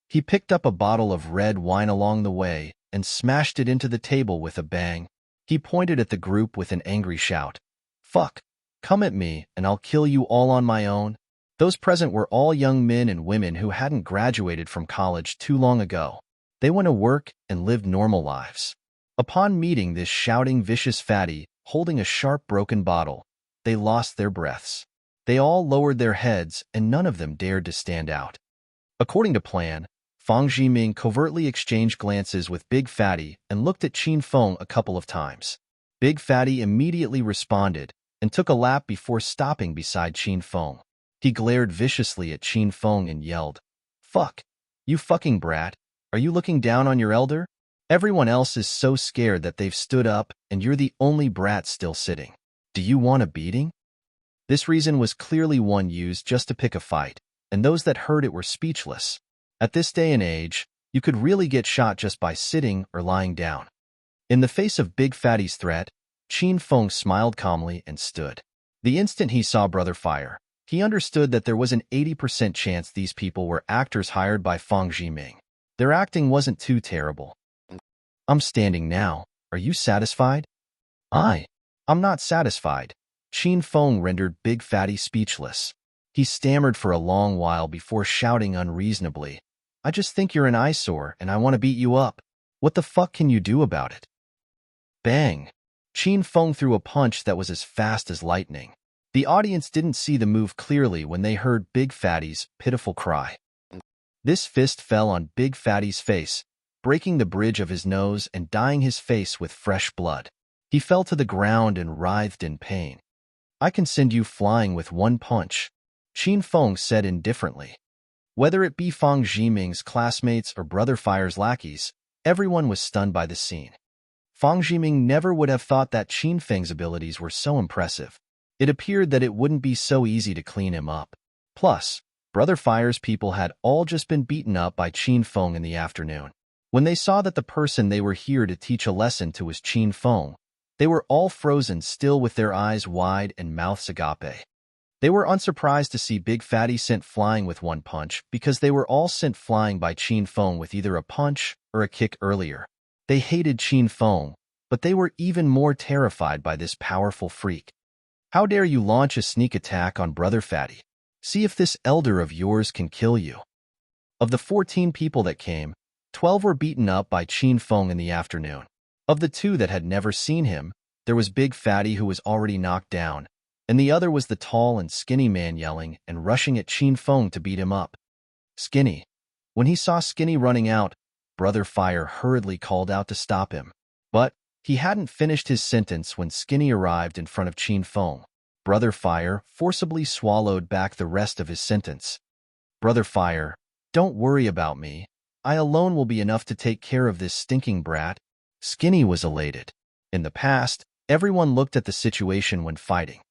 He picked up a bottle of red wine along the way and smashed it into the table with a bang. He pointed at the group with an angry shout. "Fuck, come at me and I'll kill you all on my own." Those present were all young men and women who hadn't graduated from college too long ago. They went to work and lived normal lives. Upon meeting this shouting, vicious fatty, holding a sharp broken bottle, they lost their breaths. They all lowered their heads and none of them dared to stand out. According to plan, Fang Jiming covertly exchanged glances with Big Fatty and looked at Qin Feng a couple of times. Big Fatty immediately responded and took a lap before stopping beside Qin Feng. He glared viciously at Qin Feng and yelled, "Fuck, you fucking brat, are you looking down on your elder? Everyone else is so scared that they've stood up and you're the only brat still sitting. Do you want a beating?" This reason was clearly one used just to pick a fight, and those that heard it were speechless. At this day and age, you could really get shot just by sitting or lying down. In the face of Big Fatty's threat, Qin Feng smiled calmly and stood. The instant he saw Brother Fire, he understood that there was an 80% chance these people were actors hired by Fang Jiming. Their acting wasn't too terrible. "I'm standing now. Are you satisfied?" I'm not satisfied." Qin Feng rendered Big Fatty speechless. He stammered for a long while before shouting unreasonably, "I just think you're an eyesore and I want to beat you up. What the fuck can you do about it?" Bang! Qin Feng threw a punch that was as fast as lightning. The audience didn't see the move clearly when they heard Big Fatty's pitiful cry. This fist fell on Big Fatty's face, breaking the bridge of his nose and dyeing his face with fresh blood. He fell to the ground and writhed in pain. "I can send you flying with one punch," Qin Feng said indifferently. Whether it be Fang Jiming's classmates or Brother Fire's lackeys, everyone was stunned by the scene. Fang Jiming never would have thought that Qin Feng's abilities were so impressive. It appeared that it wouldn't be so easy to clean him up. Plus, Brother Fire's people had all just been beaten up by Qin Feng in the afternoon. When they saw that the person they were here to teach a lesson to was Qin Feng, they were all frozen still with their eyes wide and mouths agape. They were unsurprised to see Big Fatty sent flying with one punch because they were all sent flying by Qin Feng with either a punch or a kick earlier. They hated Qin Feng, but they were even more terrified by this powerful freak. "How dare you launch a sneak attack on Brother Fatty? See if this elder of yours can kill you." Of the 14 people that came, 12 were beaten up by Qin Feng in the afternoon. Of the 2 that had never seen him, there was Big Fatty who was already knocked down, and the other was the tall and skinny man yelling and rushing at Qin Feng to beat him up. "Skinny." When he saw Skinny running out, Brother Fire hurriedly called out to stop him. But he hadn't finished his sentence when Skinny arrived in front of Qin Feng. Brother Fire forcibly swallowed back the rest of his sentence. "Brother Fire, don't worry about me. I alone will be enough to take care of this stinking brat." Skinny was elated. In the past, everyone looked at the situation when fighting.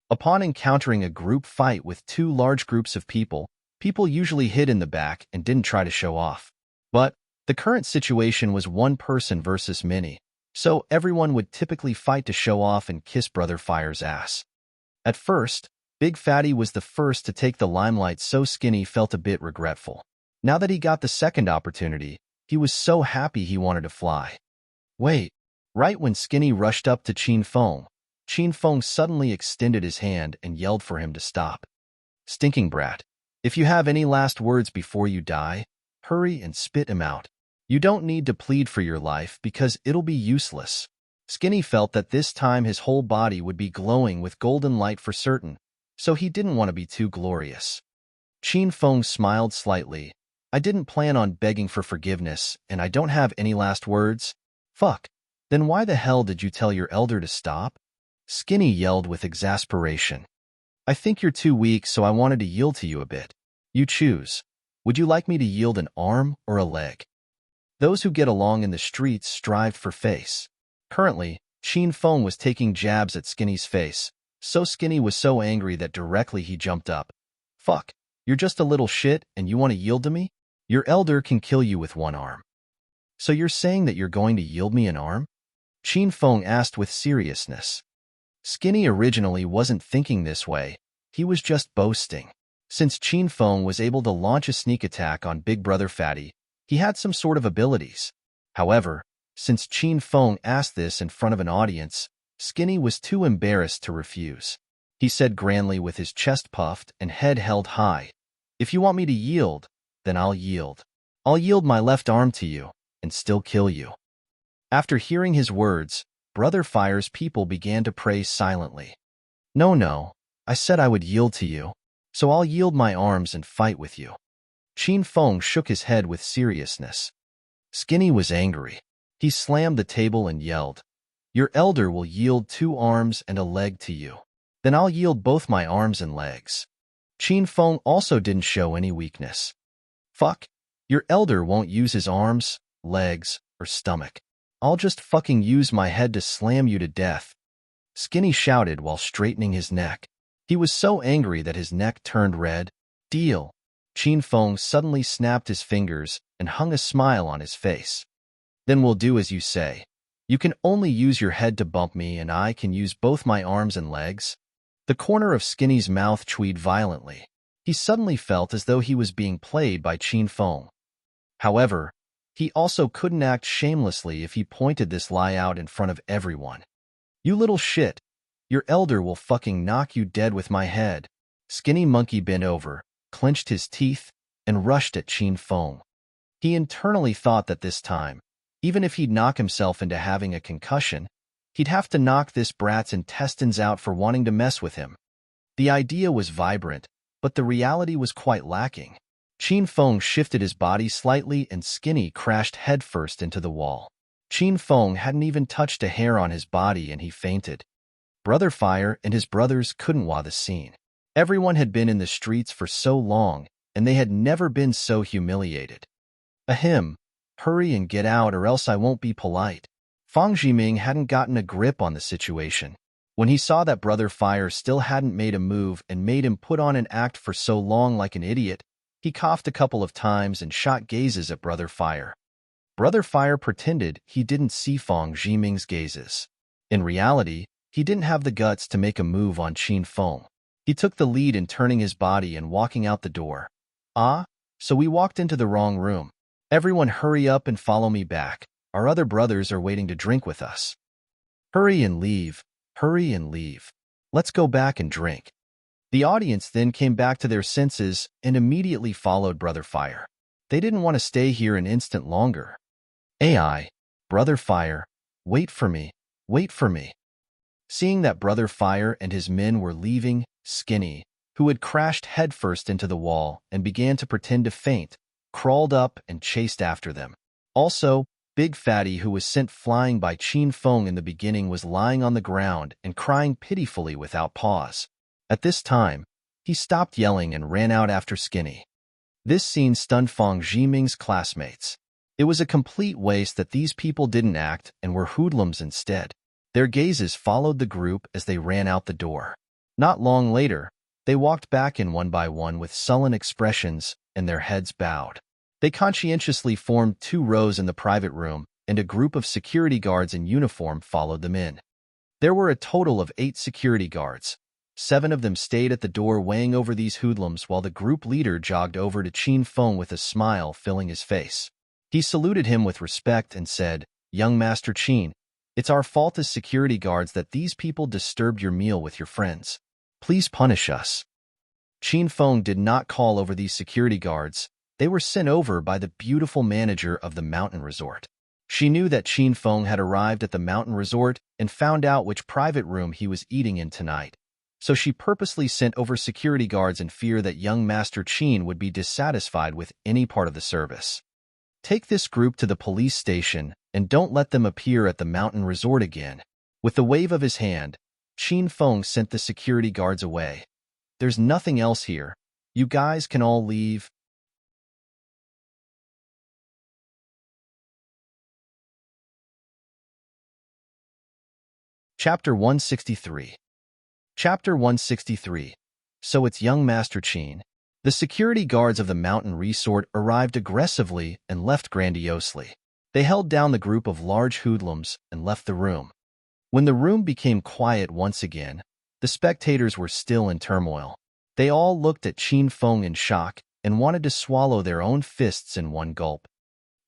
Upon encountering a group fight with 2 large groups of people, people usually hid in the back and didn't try to show off. But the current situation was one person versus many, so everyone would typically fight to show off and kiss Brother Fire's ass. At first, Big Fatty was the first to take the limelight, so Skinny felt a bit regretful. Now that he got the second opportunity, he was so happy he wanted to fly. Wait, right when Skinny rushed up to Qin Feng suddenly extended his hand and yelled for him to stop. "Stinking brat, if you have any last words before you die, hurry and spit him out. You don't need to plead for your life because it'll be useless." Skinny felt that this time his whole body would be glowing with golden light for certain, so he didn't want to be too glorious. Qin Feng smiled slightly. "I didn't plan on begging for forgiveness, and I don't have any last words. Fuck, Then why the hell did you tell your elder to stop? Skinny yelled with exasperation. I think you're too weak, so I wanted to yield to you a bit. You choose. Would you like me to yield an arm or a leg? Those who get along in the streets strived for face. Currently, Qin Feng was taking jabs at Skinny's face, so Skinny was so angry that directly he jumped up. Fuck, you're just a little shit and you want to yield to me? Your elder can kill you with one arm. So you're saying that you're going to yield me an arm? Qin Feng asked with seriousness. Skinny originally wasn't thinking this way, he was just boasting. Since Qin Feng was able to launch a sneak attack on Big Brother Fatty, he had some sort of abilities. However, since Qin Feng asked this in front of an audience, Skinny was too embarrassed to refuse. He said grandly with his chest puffed and head held high, If you want me to yield, then I'll yield. I'll yield my left arm to you, and still kill you. After hearing his words, Brother Fire's people began to pray silently. No, I said I would yield to you, so I'll yield my arms and fight with you. Qin Feng shook his head with seriousness. Skinny was angry. He slammed the table and yelled, Your elder will yield 2 arms and a leg to you. Then I'll yield both my arms and legs. Qin Feng also didn't show any weakness. Fuck, your elder won't use his arms, legs, or stomach. I'll just fucking use my head to slam you to death. Skinny shouted while straightening his neck. He was so angry that his neck turned red. Deal. Qin Feng suddenly snapped his fingers and hung a smile on his face. Then we'll do as you say. You can only use your head to bump me and I can use both my arms and legs. The corner of Skinny's mouth tweaked violently. He suddenly felt as though he was being played by Qin Feng. However, he also couldn't act shamelessly if he pointed this lie out in front of everyone. You little shit. Your elder will fucking knock you dead with my head. Skinny Monkey bent over, clenched his teeth, and rushed at Qin Feng. He internally thought that this time, even if he'd knock himself into having a concussion, he'd have to knock this brat's intestines out for wanting to mess with him. The idea was vibrant, but the reality was quite lacking. Qin Feng shifted his body slightly and Skinny crashed headfirst into the wall. Qin Feng hadn't even touched a hair on his body and he fainted. Brother Fire and his brothers couldn't watch the scene. Everyone had been in the streets for so long, and they had never been so humiliated. Ahem, hurry and get out or else I won't be polite. Fang Jiming hadn't gotten a grip on the situation. When he saw that Brother Fire still hadn't made a move and made him put on an act for so long like an idiot, he coughed a couple of times and shot gazes at Brother Fire. Brother Fire pretended he didn't see Fang Jiming's gazes. In reality, he didn't have the guts to make a move on Qin Feng. He took the lead in turning his body and walking out the door. So we walked into the wrong room. Everyone hurry up and follow me back. Our other brothers are waiting to drink with us. Hurry and leave. Hurry and leave. Let's go back and drink. The audience then came back to their senses and immediately followed Brother Fire. They didn't want to stay here an instant longer. AI, Brother Fire, wait for me, wait for me. Seeing that Brother Fire and his men were leaving, Skinny, who had crashed headfirst into the wall and began to pretend to faint, crawled up and chased after them. Also, Big Fatty, who was sent flying by Qin Feng in the beginning, was lying on the ground and crying pitifully without pause. At this time, he stopped yelling and ran out after Skinny. This scene stunned Fang Jiming's classmates. It was a complete waste that these people didn't act and were hoodlums instead. Their gazes followed the group as they ran out the door. Not long later, they walked back in one by one with sullen expressions and their heads bowed. They conscientiously formed 2 rows in the private room, and a group of security guards in uniform followed them in. There were a total of 8 security guards. 7 of them stayed at the door weighing over these hoodlums while the group leader jogged over to Qin Feng with a smile filling his face. He saluted him with respect and said, Young Master Qin, it's our fault as security guards that these people disturbed your meal with your friends. Please punish us. Qin Feng did not call over these security guards. They were sent over by the beautiful manager of the mountain resort. She knew that Qin Feng had arrived at the mountain resort and found out which private room he was eating in tonight. So she purposely sent over security guards in fear that young Master Qin would be dissatisfied with any part of the service. Take this group to the police station and don't let them appear at the mountain resort again. With the wave of his hand, Qin Feng sent the security guards away. There's nothing else here. You guys can all leave. Chapter 163. Chapter 163. So it's young Master Qin. The security guards of the mountain resort arrived aggressively and left grandiosely. They held down the group of large hoodlums and left the room. When the room became quiet once again, the spectators were still in turmoil. They all looked at Qin Feng in shock and wanted to swallow their own fists in one gulp.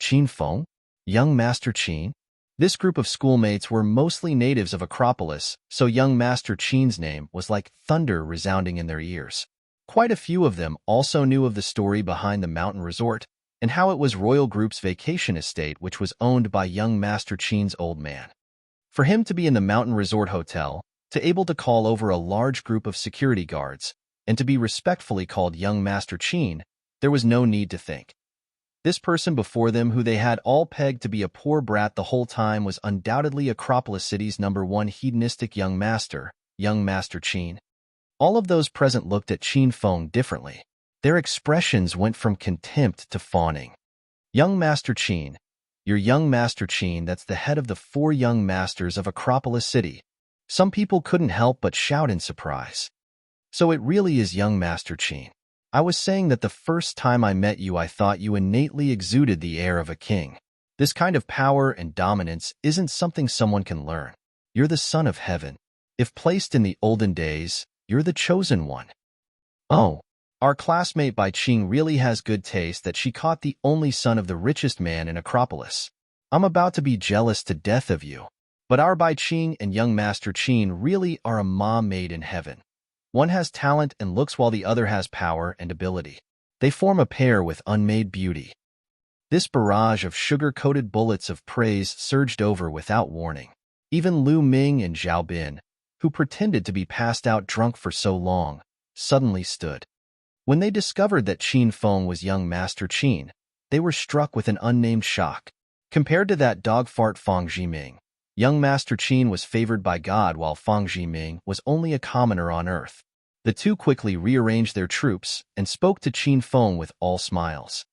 Qin Feng? Young Master Qin? This group of schoolmates were mostly natives of Acropolis, so young Master Qin's name was like thunder resounding in their ears. Quite a few of them also knew of the story behind the mountain resort and how it was Royal Group's vacation estate which was owned by young Master Qin's old man. For him to be in the mountain resort hotel, to able to call over a large group of security guards, and to be respectfully called young Master Qin, there was no need to think. This person before them who they had all pegged to be a poor brat the whole time was undoubtedly Acropolis City's #1 hedonistic young Master Qin. All of those present looked at Qin Feng differently. Their expressions went from contempt to fawning. Young Master Qin, you're young Master Qin, that's the head of the 4 young masters of Acropolis City. Some people couldn't help but shout in surprise. So it really is young Master Qin. I was saying that the first time I met you I thought you innately exuded the air of a king. This kind of power and dominance isn't something someone can learn. You're the son of heaven. If placed in the olden days, you're the chosen one. Oh, our classmate Bai Qing really has good taste that she caught the only son of the richest man in Acropolis. I'm about to be jealous to death of you. But our Bai Qing and young Master Qin really are a mom made in heaven. One has talent and looks while the other has power and ability. They form a pair with unmade beauty. This barrage of sugar-coated bullets of praise surged over without warning. Even Lu Ming and Zhao Bin, who pretended to be passed out drunk for so long, suddenly stood. When they discovered that Qin Feng was young Master Qin, they were struck with an unnamed shock. Compared to that dog fart Fang Zhiming, young Master Qin was favored by God while Fang Zhiming was only a commoner on earth. The two quickly rearranged their troops and spoke to Qin Feng with all smiles.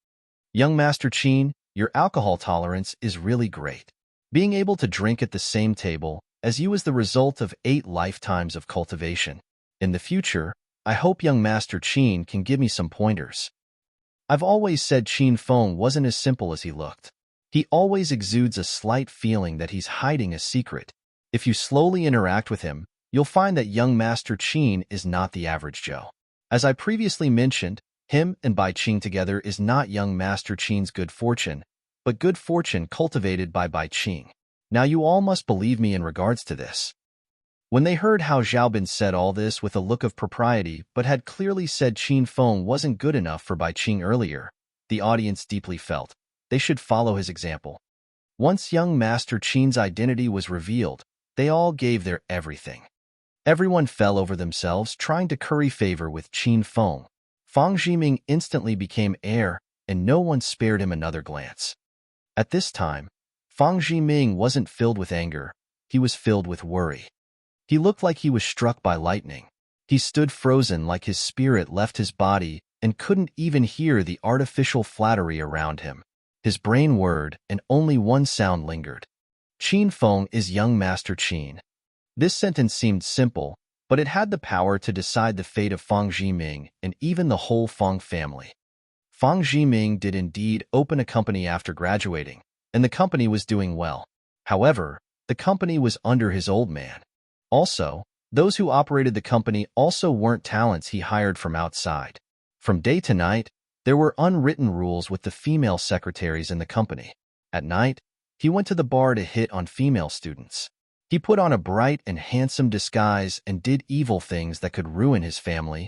Young Master Qin, your alcohol tolerance is really great. Being able to drink at the same table as you is the result of 8 lifetimes of cultivation. In the future, I hope young Master Qin can give me some pointers. I've always said Qin Feng wasn't as simple as he looked. He always exudes a slight feeling that he's hiding a secret. If you slowly interact with him, you'll find that young Master Qin is not the average Joe. As I previously mentioned, him and Bai Qing together is not young Master Qin's good fortune, but good fortune cultivated by Bai Qing. Now you all must believe me in regards to this. When they heard how Zhao Bin said all this with a look of propriety but had clearly said Qin Feng wasn't good enough for Bai Qing earlier, the audience deeply felt they should follow his example. Once young Master Qin's identity was revealed, they all gave their everything. Everyone fell over themselves trying to curry favor with Qin Feng. Fang Zhiming instantly became heir, and no one spared him another glance. At this time, Fang Zhiming wasn't filled with anger, he was filled with worry. He looked like he was struck by lightning. He stood frozen like his spirit left his body and couldn't even hear the artificial flattery around him. His brain whirred, and only one sound lingered. Qin Feng is young Master Qin. This sentence seemed simple, but it had the power to decide the fate of Fang Zhiming and even the whole Fang family. Fang Zhiming did indeed open a company after graduating, and the company was doing well. However, the company was under his old man. Also, those who operated the company also weren't talents he hired from outside. From day to night, there were unwritten rules with the female secretaries in the company. At night, he went to the bar to hit on female students. He put on a bright and handsome disguise and did evil things that could ruin his family.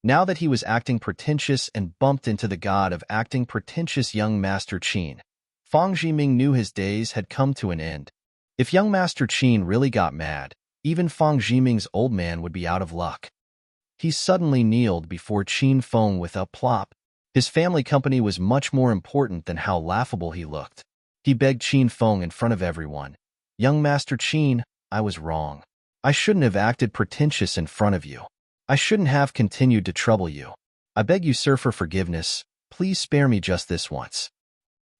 Now that he was acting pretentious and bumped into the god of acting pretentious young Master Qin, Fang Zhiming knew his days had come to an end. If young Master Qin really got mad, even Fang Zhiming's old man would be out of luck. He suddenly kneeled before Qin Feng with a plop. His family company was much more important than how laughable he looked. He begged Qin Feng in front of everyone. "Young Master Qin, I was wrong. I shouldn't have acted pretentious in front of you. I shouldn't have continued to trouble you. I beg you, sir, for forgiveness. Please spare me just this once."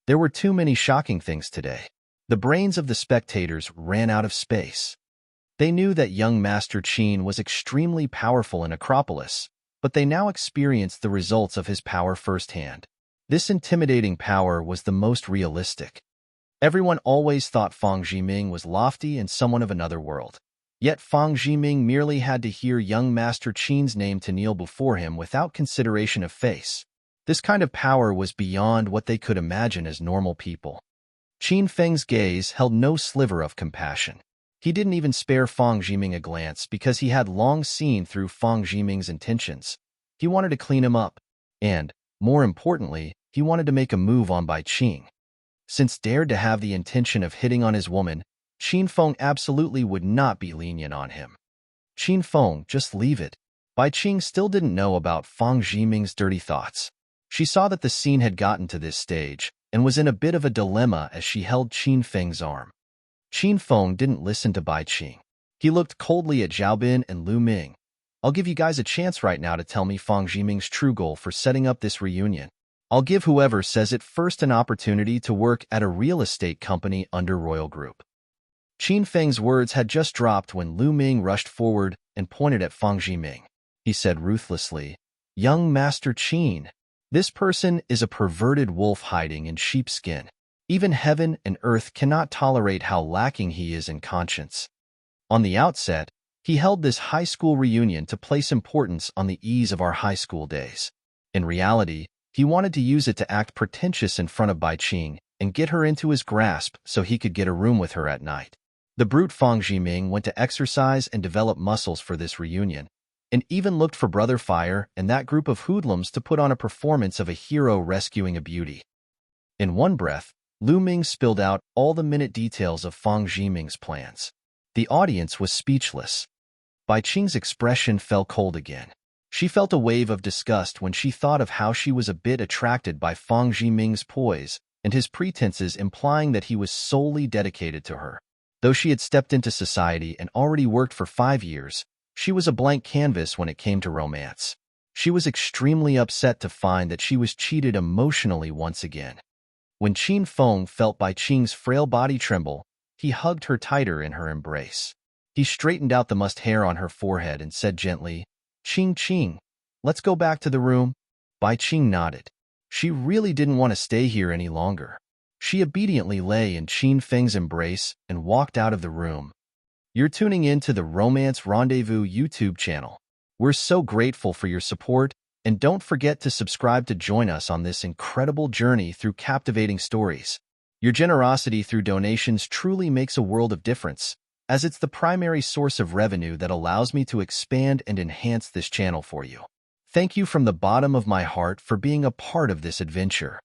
There were too many shocking things today. The brains of the spectators ran out of space. They knew that young Master Qin was extremely powerful in Acropolis, but they now experienced the results of his power firsthand. This intimidating power was the most realistic. Everyone always thought Fang Zhiming was lofty and someone of another world. Yet Fang Zhiming merely had to hear young Master Qin's name to kneel before him without consideration of face. This kind of power was beyond what they could imagine as normal people. Qin Feng's gaze held no sliver of compassion. He didn't even spare Fang Zhiming a glance because he had long seen through Fang Zhiming's intentions. He wanted to clean him up, and, more importantly, he wanted to make a move on Bai Qing. Since dared to have the intention of hitting on his woman, Qin Feng absolutely would not be lenient on him. "Qin Feng, just leave it." Bai Qing still didn't know about Fang Zhiming's dirty thoughts. She saw that the scene had gotten to this stage and was in a bit of a dilemma as she held Qin Feng's arm. Qin Feng didn't listen to Bai Qing. He looked coldly at Zhao Bin and Lu Ming. "I'll give you guys a chance right now to tell me Fang Zhiming's true goal for setting up this reunion. I'll give whoever says it first an opportunity to work at a real estate company under Royal Group." Qin Feng's words had just dropped when Lu Ming rushed forward and pointed at Fang Zhiming. He said ruthlessly, "Young Master Qin, this person is a perverted wolf hiding in sheepskin. Even heaven and earth cannot tolerate how lacking he is in conscience." On the outset, he held this high school reunion to place importance on the ease of our high school days. In reality, he wanted to use it to act pretentious in front of Bai Qing and get her into his grasp so he could get a room with her at night. The brute Fang Zhiming went to exercise and develop muscles for this reunion, and even looked for Brother Fire and that group of hoodlums to put on a performance of a hero rescuing a beauty. In one breath, Lu Ming spilled out all the minute details of Fang Zhiming's plans. The audience was speechless. Bai Qing's expression fell cold again. She felt a wave of disgust when she thought of how she was a bit attracted by Fang Zhiming's poise and his pretenses implying that he was solely dedicated to her. Though she had stepped into society and already worked for 5 years, she was a blank canvas when it came to romance. She was extremely upset to find that she was cheated emotionally once again. When Qin Feng felt Bai Qing's frail body tremble, he hugged her tighter in her embrace. He straightened out the mussed hair on her forehead and said gently, Qing, let's go back to the room." Bai Qing nodded. She really didn't want to stay here any longer. She obediently lay in Qin Feng's embrace and walked out of the room. You're tuning in to the Romance Rendezvous YouTube channel. We're so grateful for your support, and don't forget to subscribe to join us on this incredible journey through captivating stories. Your generosity through donations truly makes a world of difference, as it's the primary source of revenue that allows me to expand and enhance this channel for you. Thank you from the bottom of my heart for being a part of this adventure.